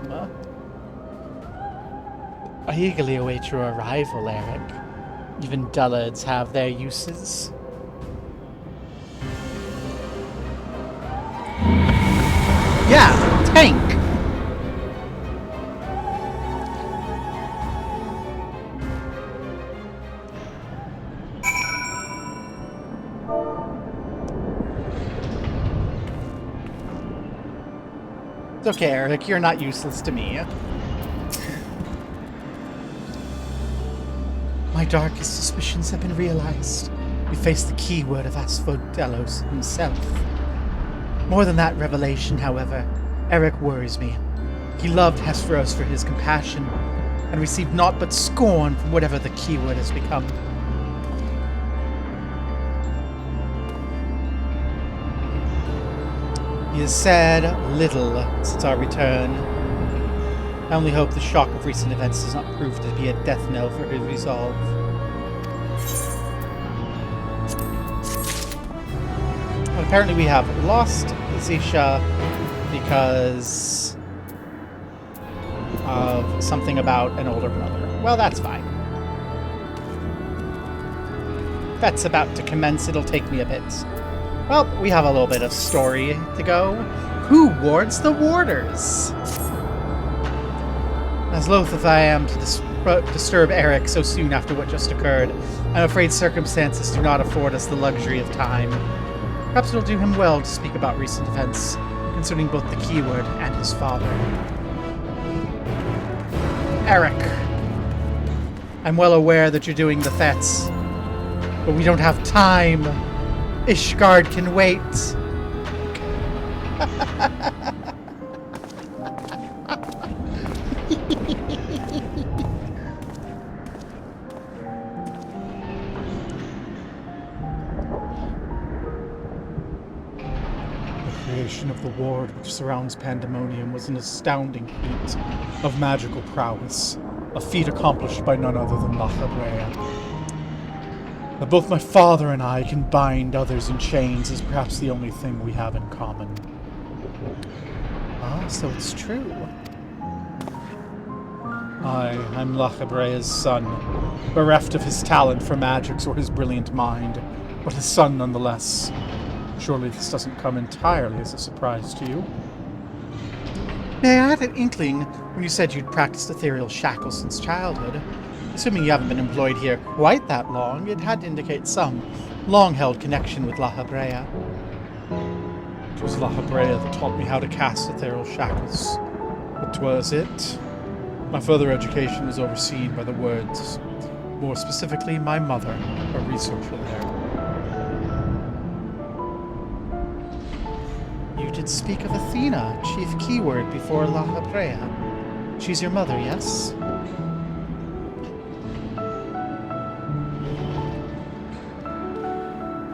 I eagerly await your arrival, Eric. Even dullards have their uses. Yeah, tank! It's okay, Eric, you're not useless to me. My darkest suspicions have been realized. We face the keyword of Asphodelos himself. More than that revelation, however, Eric worries me. He loved Hesperos for his compassion, and received naught but scorn from whatever the keyword has become. He has said little since our return. I only hope the shock of recent events does not prove to be a death knell for his resolve. But apparently we have lost Zisha because of something about an older brother. Well, that's fine. That's about to commence. It'll take me a bit. Well, we have a little bit of story to go. Who wards the warders? As loath as I am to disturb Eric so soon after what just occurred, I'm afraid circumstances do not afford us the luxury of time. Perhaps it'll do him well to speak about recent events, concerning both the keyword and his father. Eric, I'm well aware that you're doing the fetes, but we don't have time. Ishgard can wait. creation of the ward which surrounds Pandemonium was an astounding feat of magical prowess, a feat accomplished by none other than Lachabrea. That both my father and I can bind others in chains is perhaps the only thing we have in common. Ah, so it's true. I'm Lachabrea's son, bereft of his talent for magics or his brilliant mind, but his son nonetheless. Surely this doesn't come entirely as a surprise to you. I had an inkling when you said you'd practiced ethereal shackles since childhood. Assuming you haven't been employed here quite that long, it had to indicate some long-held connection with Lachabrea. It was Lachabrea that taught me how to cast ethereal shackles. But was it? My further education was overseen by the words, more specifically my mother, a researcher there. You did speak of Athena, chief keyword before Lachabrea. She's your mother, yes?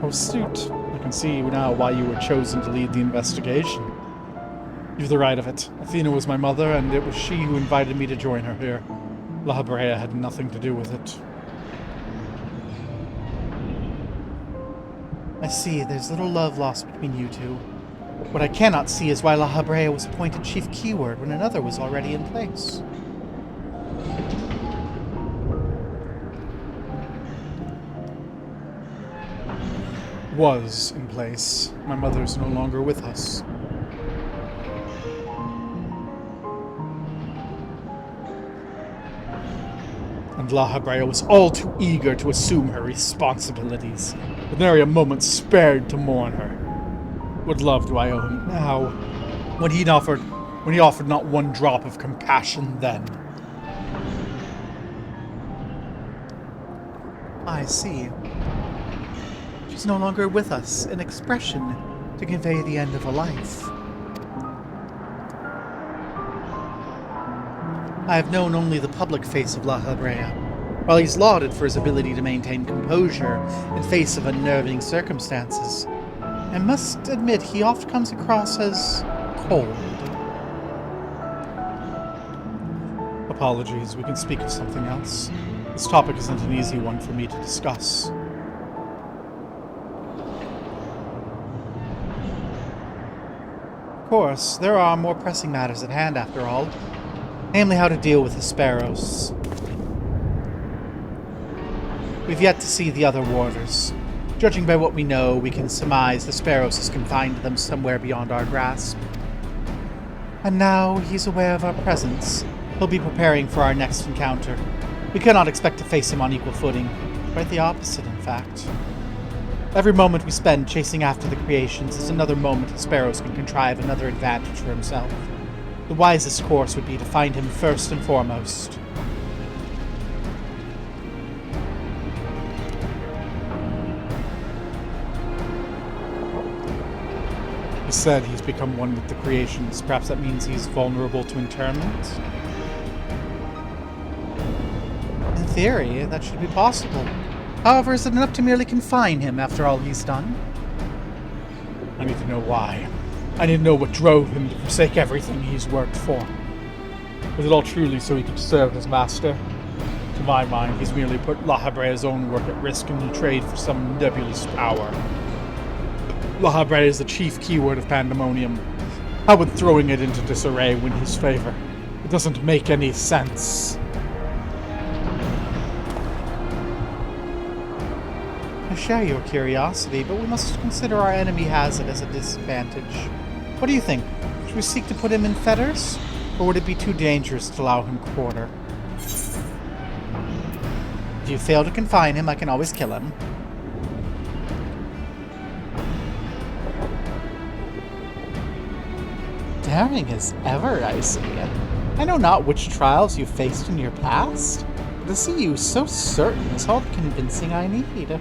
Oh, astute. I can see now why you were chosen to lead the investigation. You've the right of it. Athena was my mother, and it was she who invited me to join her here. Lachabrea had nothing to do with it. I see, there's little love lost between you two. What I cannot see is why Lachabrea was appointed chief keyword when another was already in place. Was in place. My mother's no longer with us. And Lachabrea was all too eager to assume her responsibilities, with nary a moment spared to mourn her. What love do I owe him now, when he offered not one drop of compassion then? I see. She's no longer with us, an expression to convey the end of a life. I have known only the public face of Lachabrea. While he's lauded for his ability to maintain composure in face of unnerving circumstances, I must admit he oft comes across as cold. Apologies, we can speak of something else. This topic isn't an easy one for me to discuss. Of course, there are more pressing matters at hand after all, namely how to deal with the sparrows. We've yet to see the other warders. Judging by what we know, we can surmise the sparrows is confined to them somewhere beyond our grasp. And now he's aware of our presence. He'll be preparing for our next encounter. We cannot expect to face him on equal footing. Quite the opposite, in fact. Every moment we spend chasing after the creations is another moment the sparrows can contrive another advantage for himself. The wisest course would be to find him first and foremost. He said he's become one with the creations. Perhaps that means he's vulnerable to internment? In theory, that should be possible. However, is it enough to merely confine him after all he's done? I need to know why. I need to know what drove him to forsake everything he's worked for. Was it all truly so he could serve his master? To my mind, he's merely put Lachabrea's own work at risk in trade for some nebulous power. Lachabrea is the chief keyword of Pandæmonium. How would throwing it into disarray win his favor? It doesn't make any sense. I share your curiosity, but we must consider our enemy has it as a disadvantage. What do you think? Should we seek to put him in fetters? Or would it be too dangerous to allow him quarter? If you fail to confine him, I can always kill him. Daring as ever, I see. I know not which trials you faced in your past, but to see you so certain is all the convincing I need.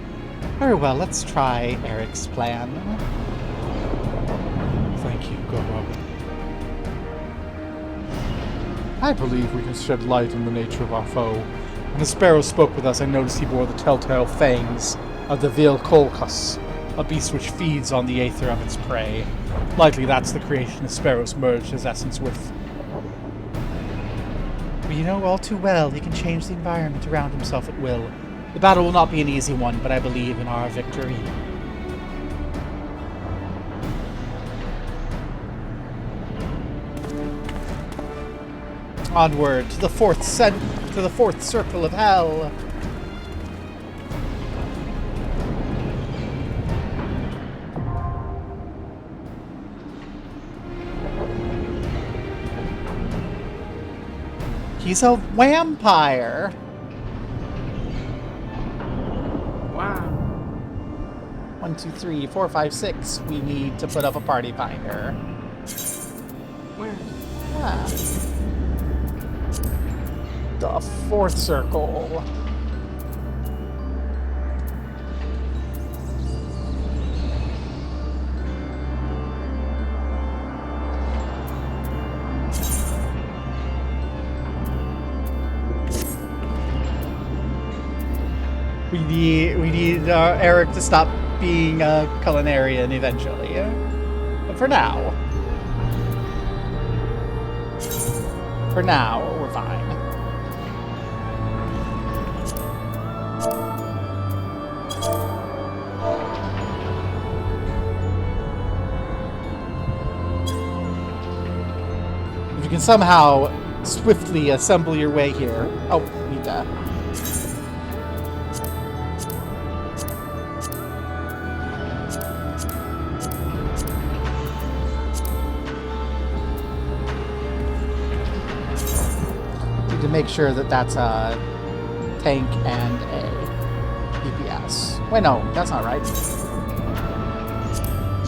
Very well, let's try Eric's plan. Thank you, Goro. I believe we can shed light on the nature of our foe. When the sparrow spoke with us, I noticed he bore the telltale fangs of the Vil Kolkas, a beast which feeds on the aether of its prey. Likely that's the creation Sparrows merged his essence with. But you know all too well he can change the environment around himself at will. The battle will not be an easy one, but I believe in our victory. Onward to the fourth circle of hell. He's a vampire. Wow. 1, 2, 3, 4, 5, 6. We need to put up a party finder. Where? Ah. The fourth circle. We need Eric to stop being a culinarian eventually. But for now, we're fine. If you can somehow swiftly assemble your way here. Oh, need to. To make sure that that's a tank and a DPS. Wait, no, that's not right.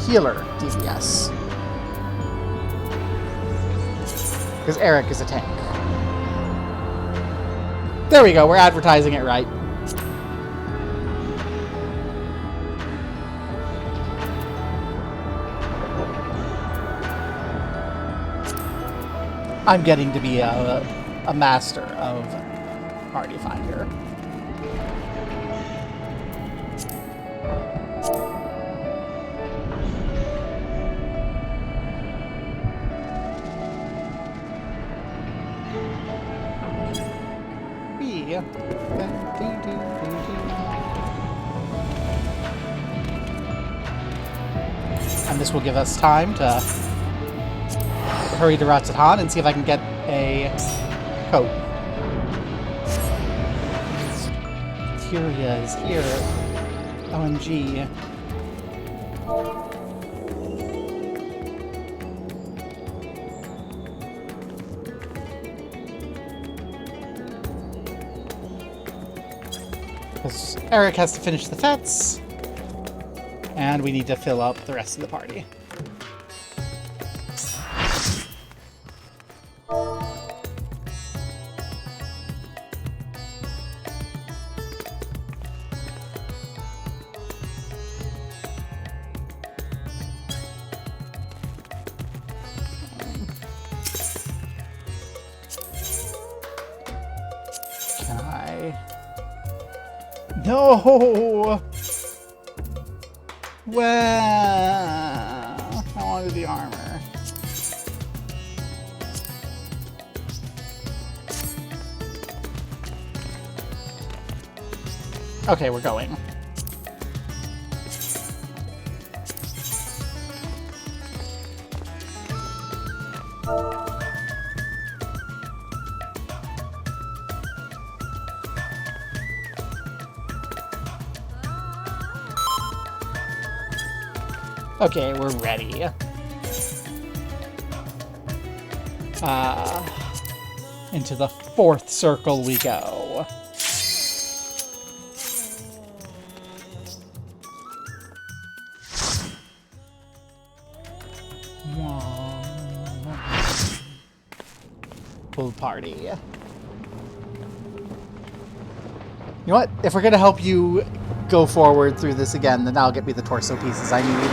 Healer DPS. Because Eric is a tank. There we go, we're advertising it right. I'm getting to be a master of Party Finder. And this will give us time to hurry to Rattatan and see if I can get a coat. Tyria is here. OMG. Because Eric has to finish the fets, and we need to fill up the rest of the party. No! Well, I wanted the armor. Okay, we're going. Okay, we're ready. Into the fourth circle we go. Full party. You know what? If we're gonna help you go forward through this again, then that'll get me the torso pieces I need.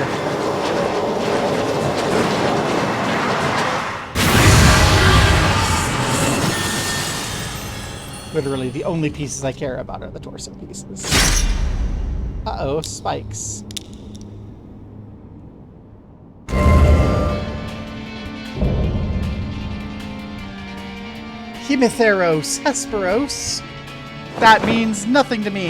Literally, the only pieces I care about are the torso pieces. Uh-oh, spikes. Hemitheros Hesperos. That means nothing to me.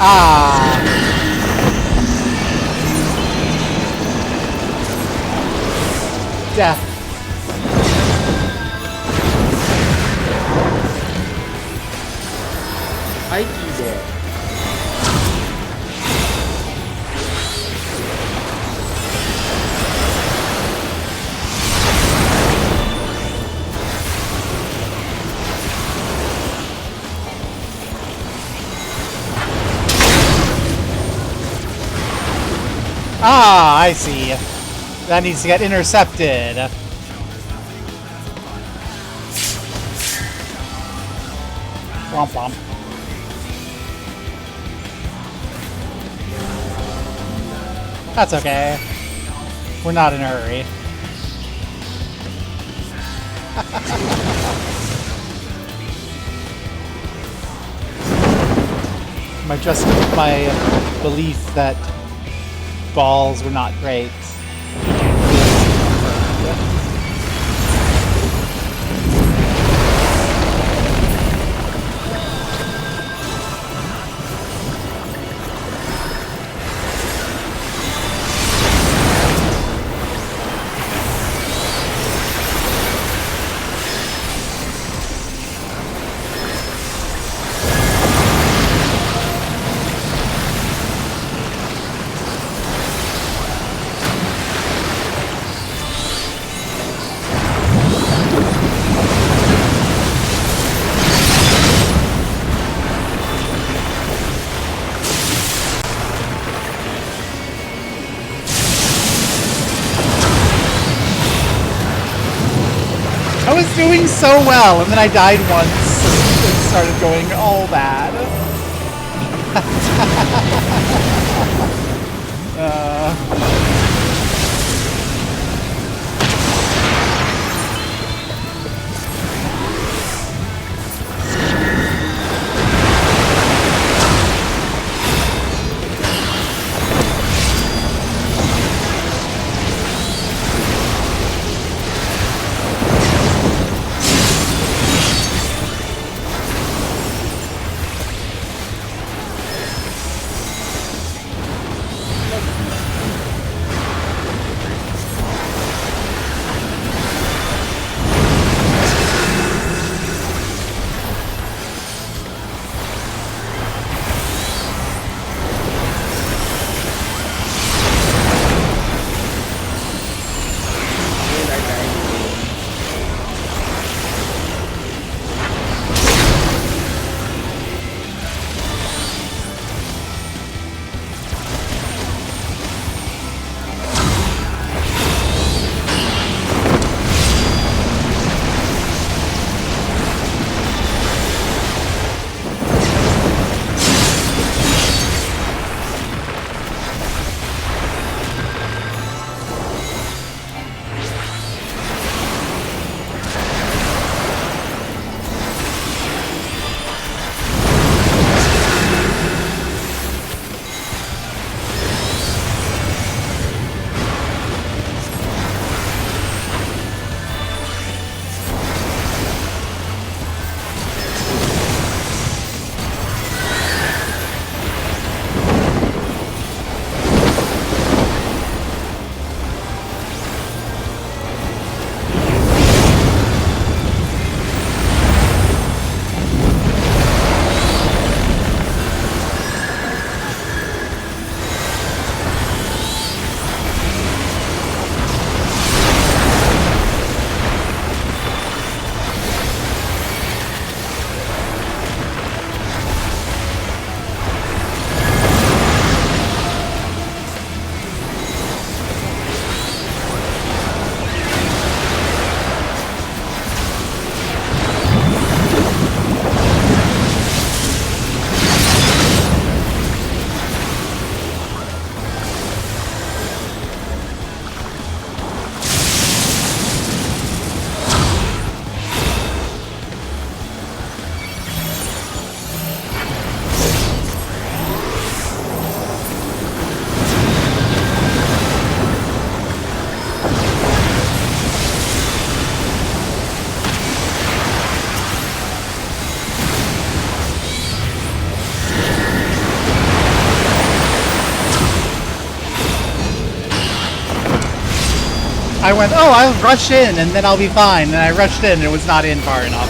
Ah! Death. I did it. Ah, I see. That needs to get intercepted. Womp womp. That's okay. We're not in a hurry. My belief that balls were not great. I was doing so well, and then I died once, and it started going all bad. I went, oh, I'll rush in and then I'll be fine. And I rushed in and it was not in far enough.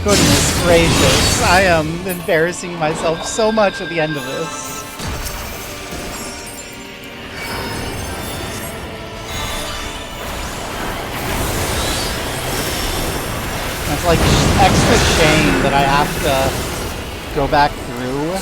Goodness gracious. I am embarrassing myself so much at the end of this. It's like extra shame that I have to go back through.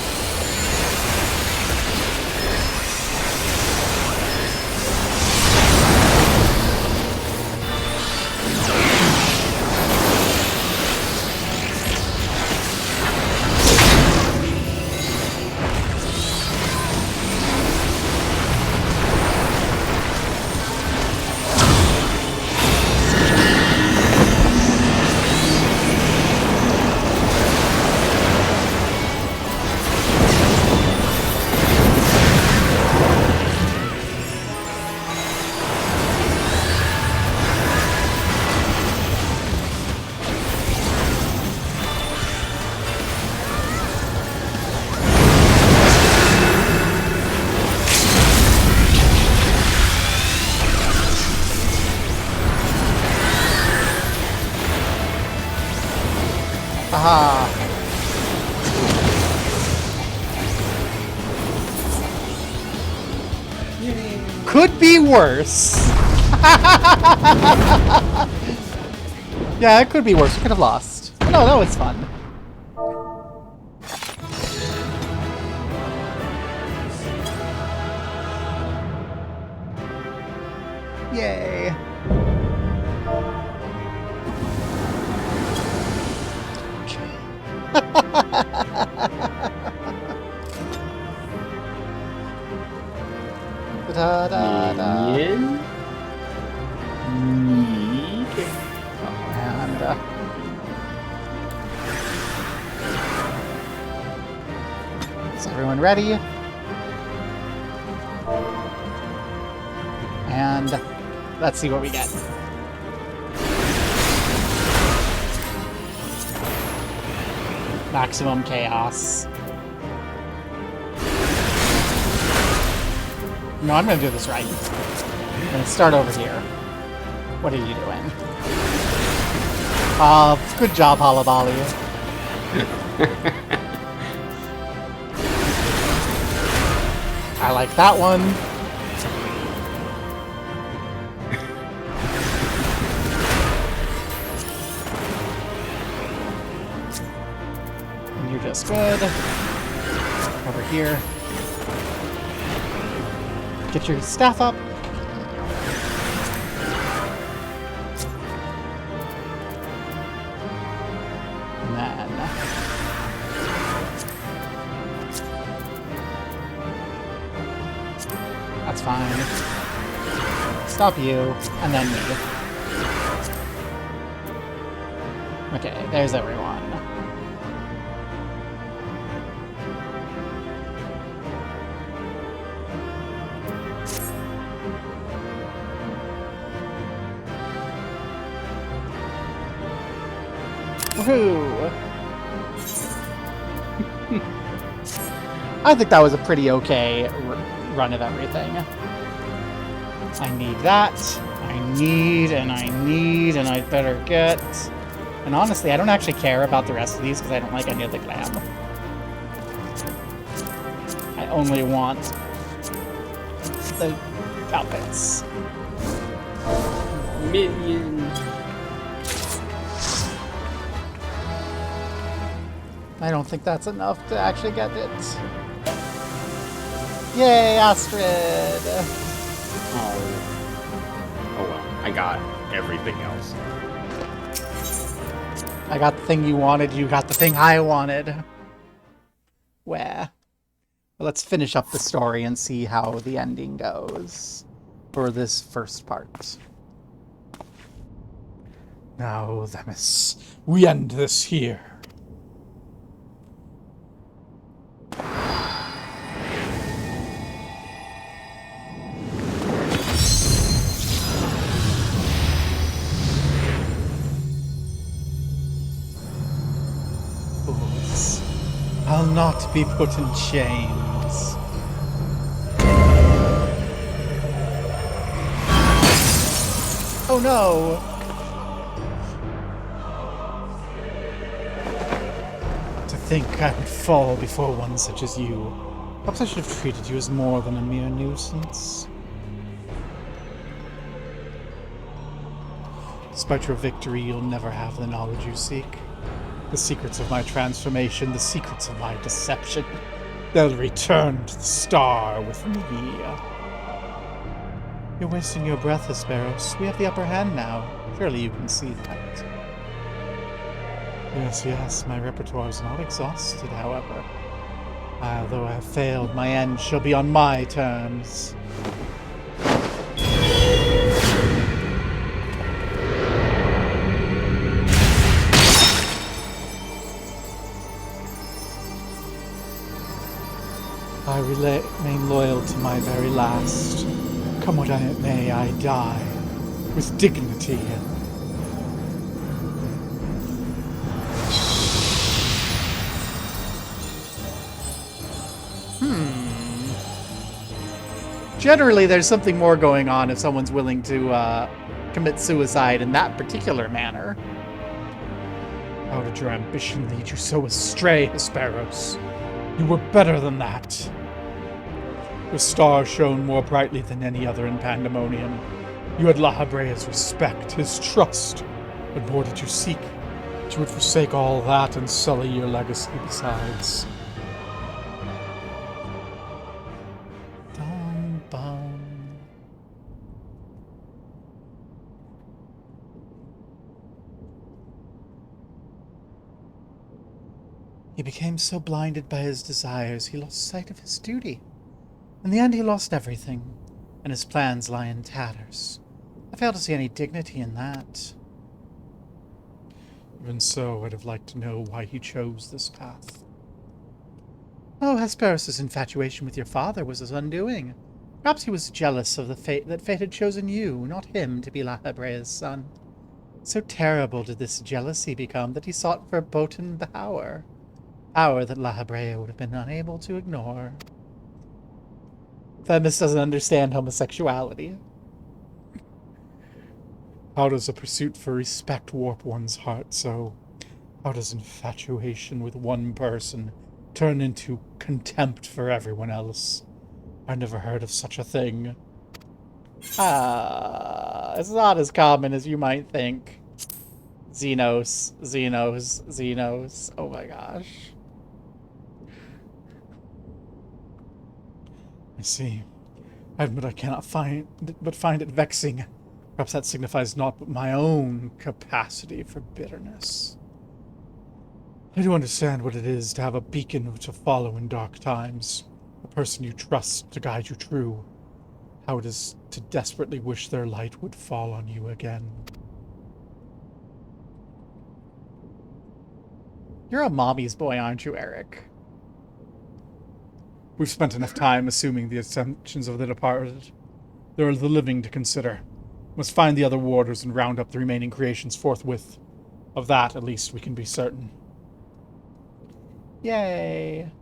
Aha. Could be worse. Yeah, it could be worse. We could have lost. No, that was fun. Yay. Da, da, da. Minion. Need. And is everyone ready? And let's see what we get. Maximum chaos. No, I'm gonna do this right. I'm gonna start over here. What are you doing? Good job, Halabali. I like that one. And you're just good. Over here. Get your staff up. And then that's fine. Stop you, and then me. Okay, there's everyone. Woohoo! I think that was a pretty okay run of everything. I need that. I need, and I better get... And honestly, I don't actually care about the rest of these because I don't like any of the glam. I only want the outfits. Minion. I don't think that's enough to actually get it. Yay, Astrid! Oh. Oh well, I got everything else. I got the thing you wanted, you got the thing I wanted. Where? Well, let's finish up the story and see how the ending goes for this first part. Now, Themis, we end this here. Fools, I'll not be put in chains. Oh no! To think I would fall before one such as you. Perhaps I should have treated you as more than a mere nuisance. Despite your victory, you'll never have the knowledge you seek. The secrets of my transformation, the secrets of my deception. They'll return to the star with me. You're wasting your breath, Hesperos. We have the upper hand now. Surely you can see that. Yes, my repertoire is not exhausted, however. Although I have failed, my end shall be on my terms. I remain loyal to my very last. Come what may, I die with dignity. Generally, there's something more going on if someone's willing to commit suicide in that particular manner. How did your ambition lead you so astray, Hesperos? You were better than that. Your star shone more brightly than any other in Pandæmonium. You had La Habrea's respect, his trust. What more did you seek? That you would forsake all that and sully your legacy besides. Dum bum. He became so blinded by his desires, he lost sight of his duty. In the end, he lost everything, and his plans lie in tatters. I fail to see any dignity in that. Even so, I'd have liked to know why he chose this path. Oh, Hesperos' infatuation with your father was his undoing. Perhaps he was jealous of the fate that fate had chosen you, not him, to be La Habrea's son. So terrible did this jealousy become that he sought verboten power. Power that La Habrea would have been unable to ignore. Themis doesn't understand homosexuality. How does a pursuit for respect warp one's heart so? How does infatuation with one person turn into contempt for everyone else? I never heard of such a thing. It's not as common as you might think. Xenos. Oh my gosh. I see. I admit I cannot find it vexing. Perhaps that signifies naught but my own capacity for bitterness. I do understand what it is to have a beacon to follow in dark times, a person you trust to guide you true, how it is to desperately wish their light would fall on you again. You're a mommy's boy, aren't you, Eric? We've spent enough time assuming the assumptions of the departed. There are the living to consider. Must find the other warders and round up the remaining creations forthwith. Of that, at least, we can be certain. Yay.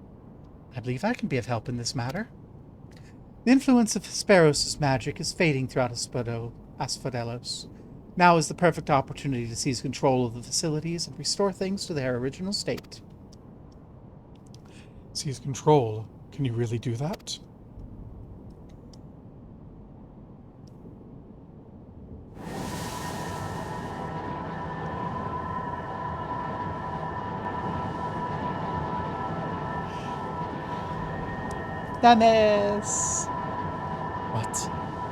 I believe I can be of help in this matter. The influence of Hesperos' magic is fading throughout Asphodelos. Now is the perfect opportunity to seize control of the facilities and restore things to their original state. Seize control? Can you really do that? Themis!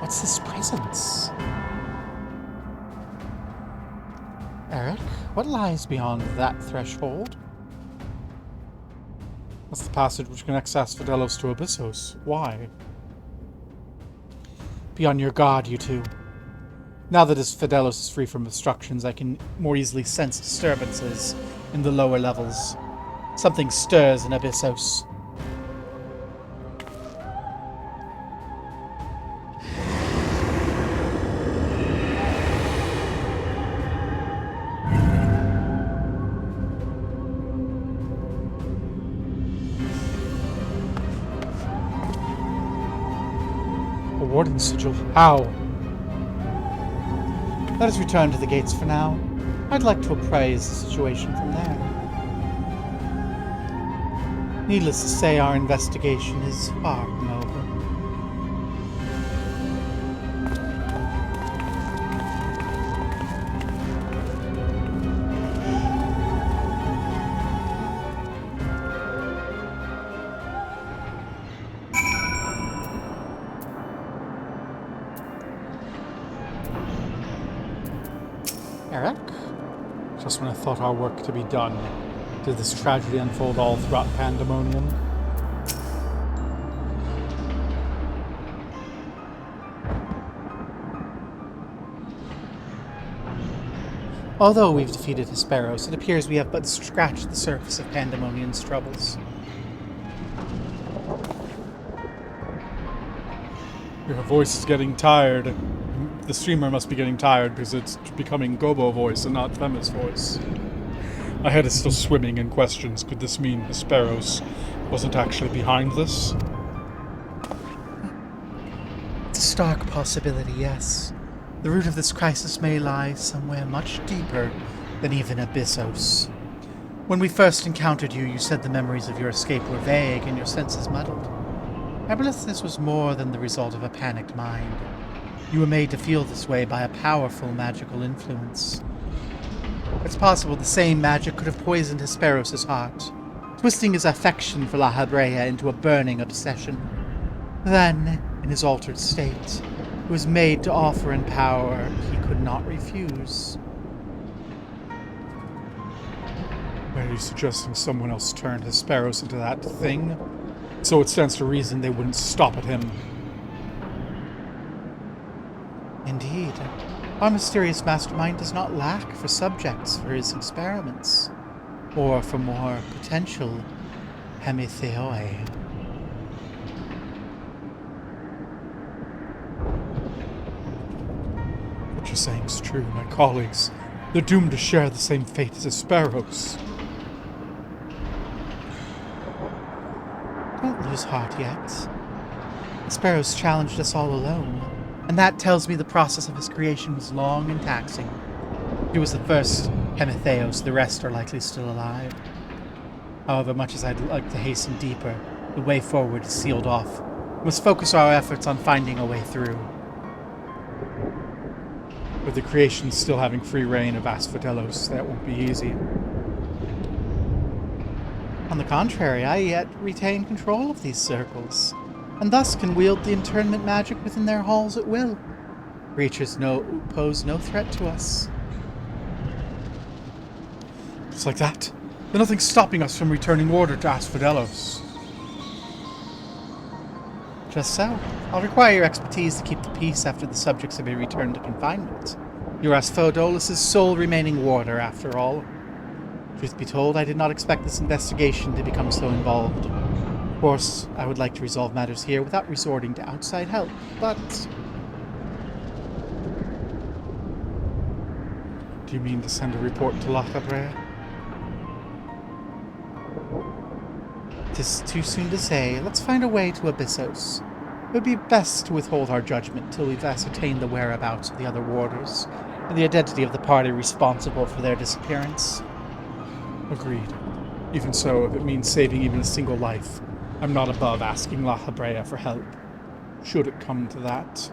What's this presence? Eric, what lies beyond that threshold? That's the passage which connects Asphodelos to Abyssos. Why? Be on your guard, you two. Now that Asphodelos is free from obstructions, I can more easily sense disturbances in the lower levels. Something stirs in Abyssos. Warden sigil. How? Let us return to the gates for now. I'd like to appraise the situation from there. Needless to say, our investigation is far from over. Eric? Just when I thought our work to be done, did this tragedy unfold all throughout Pandæmonium? Although we've defeated Hesperos, it appears we have but scratched the surface of Pandæmonium's troubles. Your voice is getting tired. The streamer must be getting tired because it's becoming Gobo voice and not Themis voice. My head is still swimming in questions. Could this mean Hesperos wasn't actually behind this? It's a stark possibility, yes. The root of this crisis may lie somewhere much deeper than even Abyssos. When we first encountered you, you said the memories of your escape were vague and your senses muddled. I believe this was more than the result of a panicked mind. You were made to feel this way by a powerful magical influence. It's possible the same magic could have poisoned Hesperos' heart, twisting his affection for La Habrea into a burning obsession. Then, in his altered state, he was made to offer in power he could not refuse. Are you suggesting someone else turned Hesperos into that thing? So it stands to reason they wouldn't stop at him. Indeed. Our mysterious mastermind does not lack for subjects for his experiments, or for more potential hemitheoi. What you're saying is true. My colleagues, they're doomed to share the same fate as Hesperos. Don't lose heart yet. Hesperos challenged us all alone, and that tells me the process of his creation was long and taxing. He was the first Hemitheos, the rest are likely still alive. However much as I'd like to hasten deeper, the way forward is sealed off. We must focus our efforts on finding a way through. With the creation still having free reign of Asphodelos, that won't be easy. On the contrary, I yet retain control of these circles, and thus can wield the internment magic within their halls at will. Creatures pose no threat to us. Just like that, there's nothing stopping us from returning order to Asphodelos. Just so. I'll require your expertise to keep the peace after the subjects have been returned to confinement. You're Asphodelos' sole remaining warder, after all. Truth be told, I did not expect this investigation to become so involved. Of course, I would like to resolve matters here without resorting to outside help, but... Do you mean to send a report to La Habrea? 'Tis too soon to say. Let's find a way to Abyssos. It would be best to withhold our judgment till we've ascertained the whereabouts of the other warders and the identity of the party responsible for their disappearance. Agreed. Even so, if it means saving even a single life, I'm not above asking La Habrea for help, should it come to that.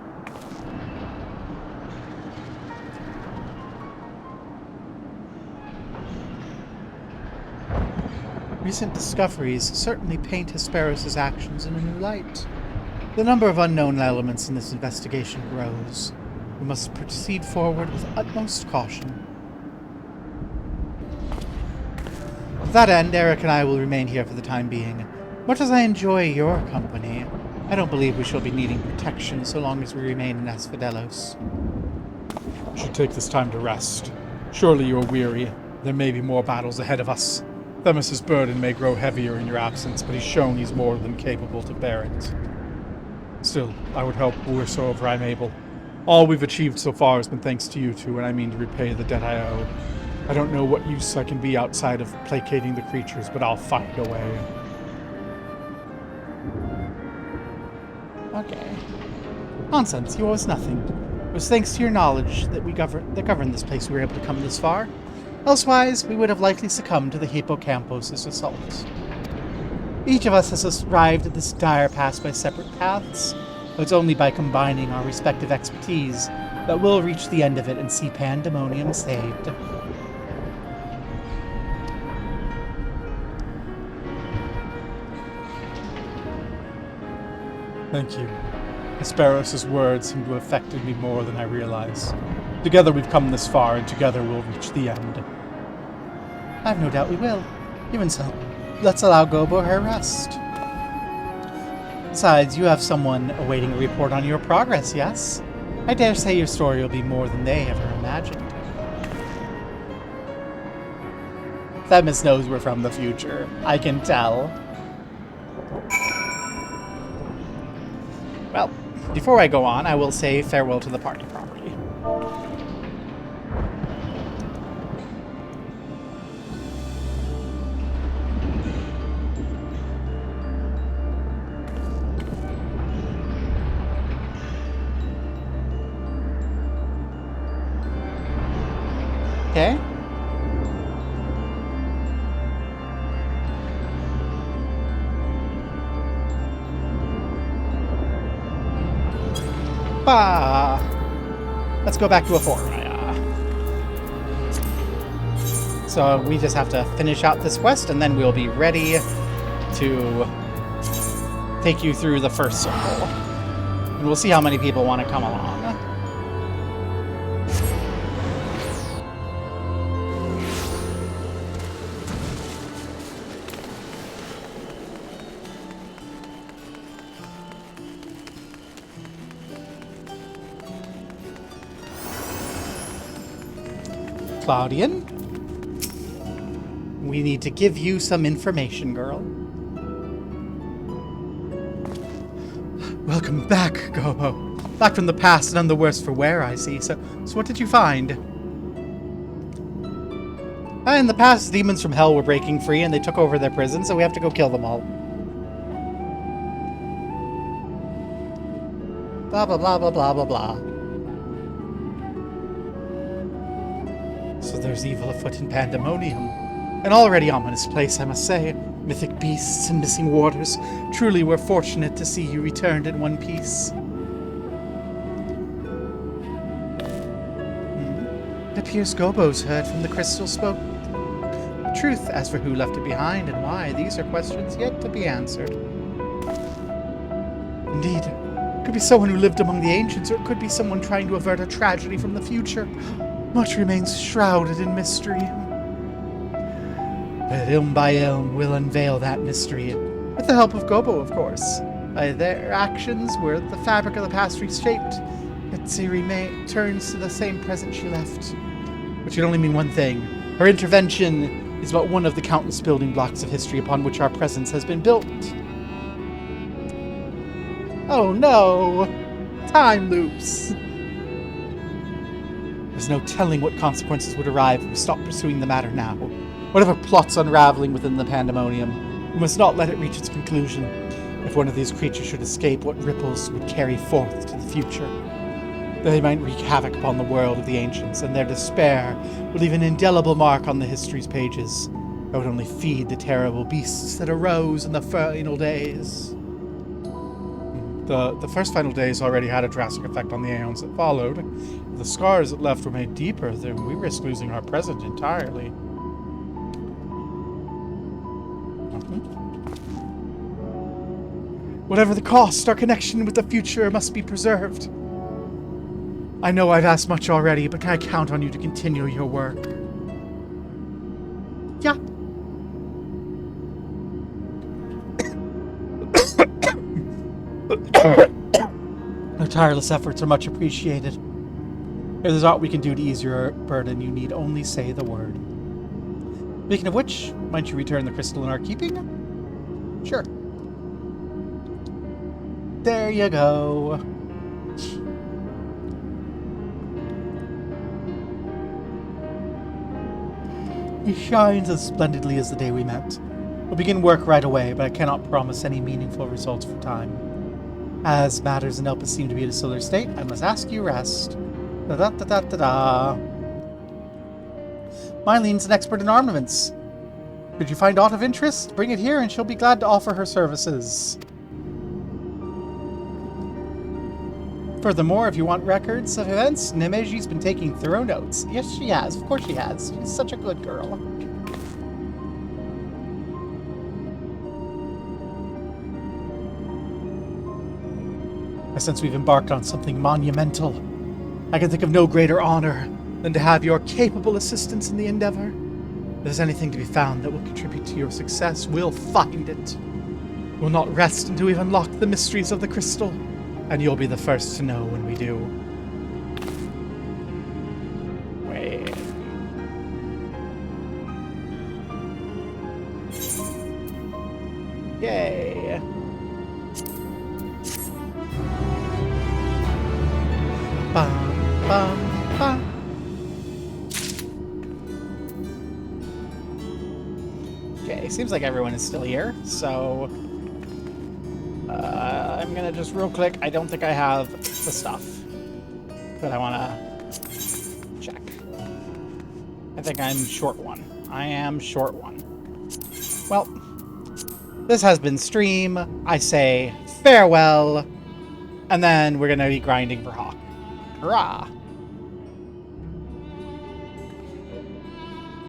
Recent discoveries certainly paint Hesperos' actions in a new light. The number of unknown elements in this investigation grows. We must proceed forward with utmost caution. To that end, Eric and I will remain here for the time being. Much as I enjoy your company, I don't believe we shall be needing protection so long as we remain in Asphodelos. We should take this time to rest. Surely you are weary. There may be more battles ahead of us. Themis' burden may grow heavier in your absence, but he's shown he's more than capable to bear it. Still, I would help wheresoever I'm able. All we've achieved so far has been thanks to you two, and I mean to repay the debt I owe. I don't know what use I can be outside of placating the creatures, but I'll find a way. Okay. Nonsense, you owe us nothing. It was thanks to your knowledge that governed this place we were able to come this far. Elsewise, we would have likely succumbed to the Hippocampos' assault. Each of us has arrived at this dire pass by separate paths, but it's only by combining our respective expertise that we'll reach the end of it and see Pandæmonium saved. Thank you. Hesperos' words seem to have affected me more than I realize. Together we've come this far, and together we'll reach the end. I've no doubt we will. Even so, let's allow Gobo her rest. Besides, you have someone awaiting a report on your progress, yes? I dare say your story will be more than they ever imagined. Themis knows we're from the future. I can tell. Well, before I go on, I will say farewell to the party properly. Okay. Let's go back to a 4. So we just have to finish out this quest, and then we'll be ready to take you through the first circle. And we'll see how many people want to come along. Claudian, we need to give you some information, girl. Welcome back, Gobo. Back from the past and none the worse for wear, I see. So what did you find? In the past, demons from hell were breaking free and they took over their prison, so we have to go kill them all. Blah, blah, blah, blah, blah, blah, blah. So there's evil afoot in Pandæmonium. An already ominous place, I must say. Mythic beasts and missing waters. Truly, we're fortunate to see you returned in one piece. It appears Gobo's heard from the crystal spoke the truth. As for who left it behind and why, these are questions yet to be answered. Indeed. It could be someone who lived among the ancients, or it could be someone trying to avert a tragedy from the future. Much remains shrouded in mystery. But ilm by ilm, we'll unveil that mystery, with the help of Gobo, of course. By their actions, were the fabric of the past reshaped. Itsiri turns to the same present she left. Which can only mean one thing. Her intervention is but one of the countless building blocks of history upon which our presence has been built. Oh no! Time loops! There's no telling what consequences would arrive if we stop pursuing the matter now. Whatever plot's unraveling within the Pandæmonium, we must not let it reach its conclusion. If one of these creatures should escape, what ripples would carry forth to the future? They might wreak havoc upon the world of the ancients, and their despair would leave an indelible mark on the history's pages. That would only feed the terrible beasts that arose in the final days. The first final days already had a drastic effect on the aeons that followed. If the scars that left were made deeper, then we risk losing our present entirely. Whatever the cost, our connection with the future must be preserved. I know I've asked much already, but can I count on you to continue your work? Yeah. Your tireless efforts are much appreciated. If there's aught we can do to ease your burden, you need only say the word. Speaking of which, might you return the crystal in our keeping? Sure. There you go. He shines as splendidly as the day we met. We'll begin work right away, but I cannot promise any meaningful results for time. As matters in Elpis seem to be in a similar state, I must ask you rest. Da-da-da-da-da-da. Mylene's an expert in armaments. Could you find aught of interest? Bring it here and she'll be glad to offer her services. Furthermore, if you want records of events, Nemeji's been taking thorough notes. Yes, she has. Of course she has. She's such a good girl. I sense we've embarked on something monumental. I can think of no greater honor than to have your capable assistance in the endeavor. If there's anything to be found that will contribute to your success, we'll find it. We'll not rest until we've unlocked the mysteries of the crystal, and you'll be the first to know when we do. Wait. Yay. Bum, bum, bum. Okay, seems like everyone is still here, so I'm gonna just real quick, I don't think I have the stuff, but I wanna check. I think I'm short one. I am short one. Well, this has been Stream. I say farewell, and then we're gonna be grinding for Hawk. Hurrah!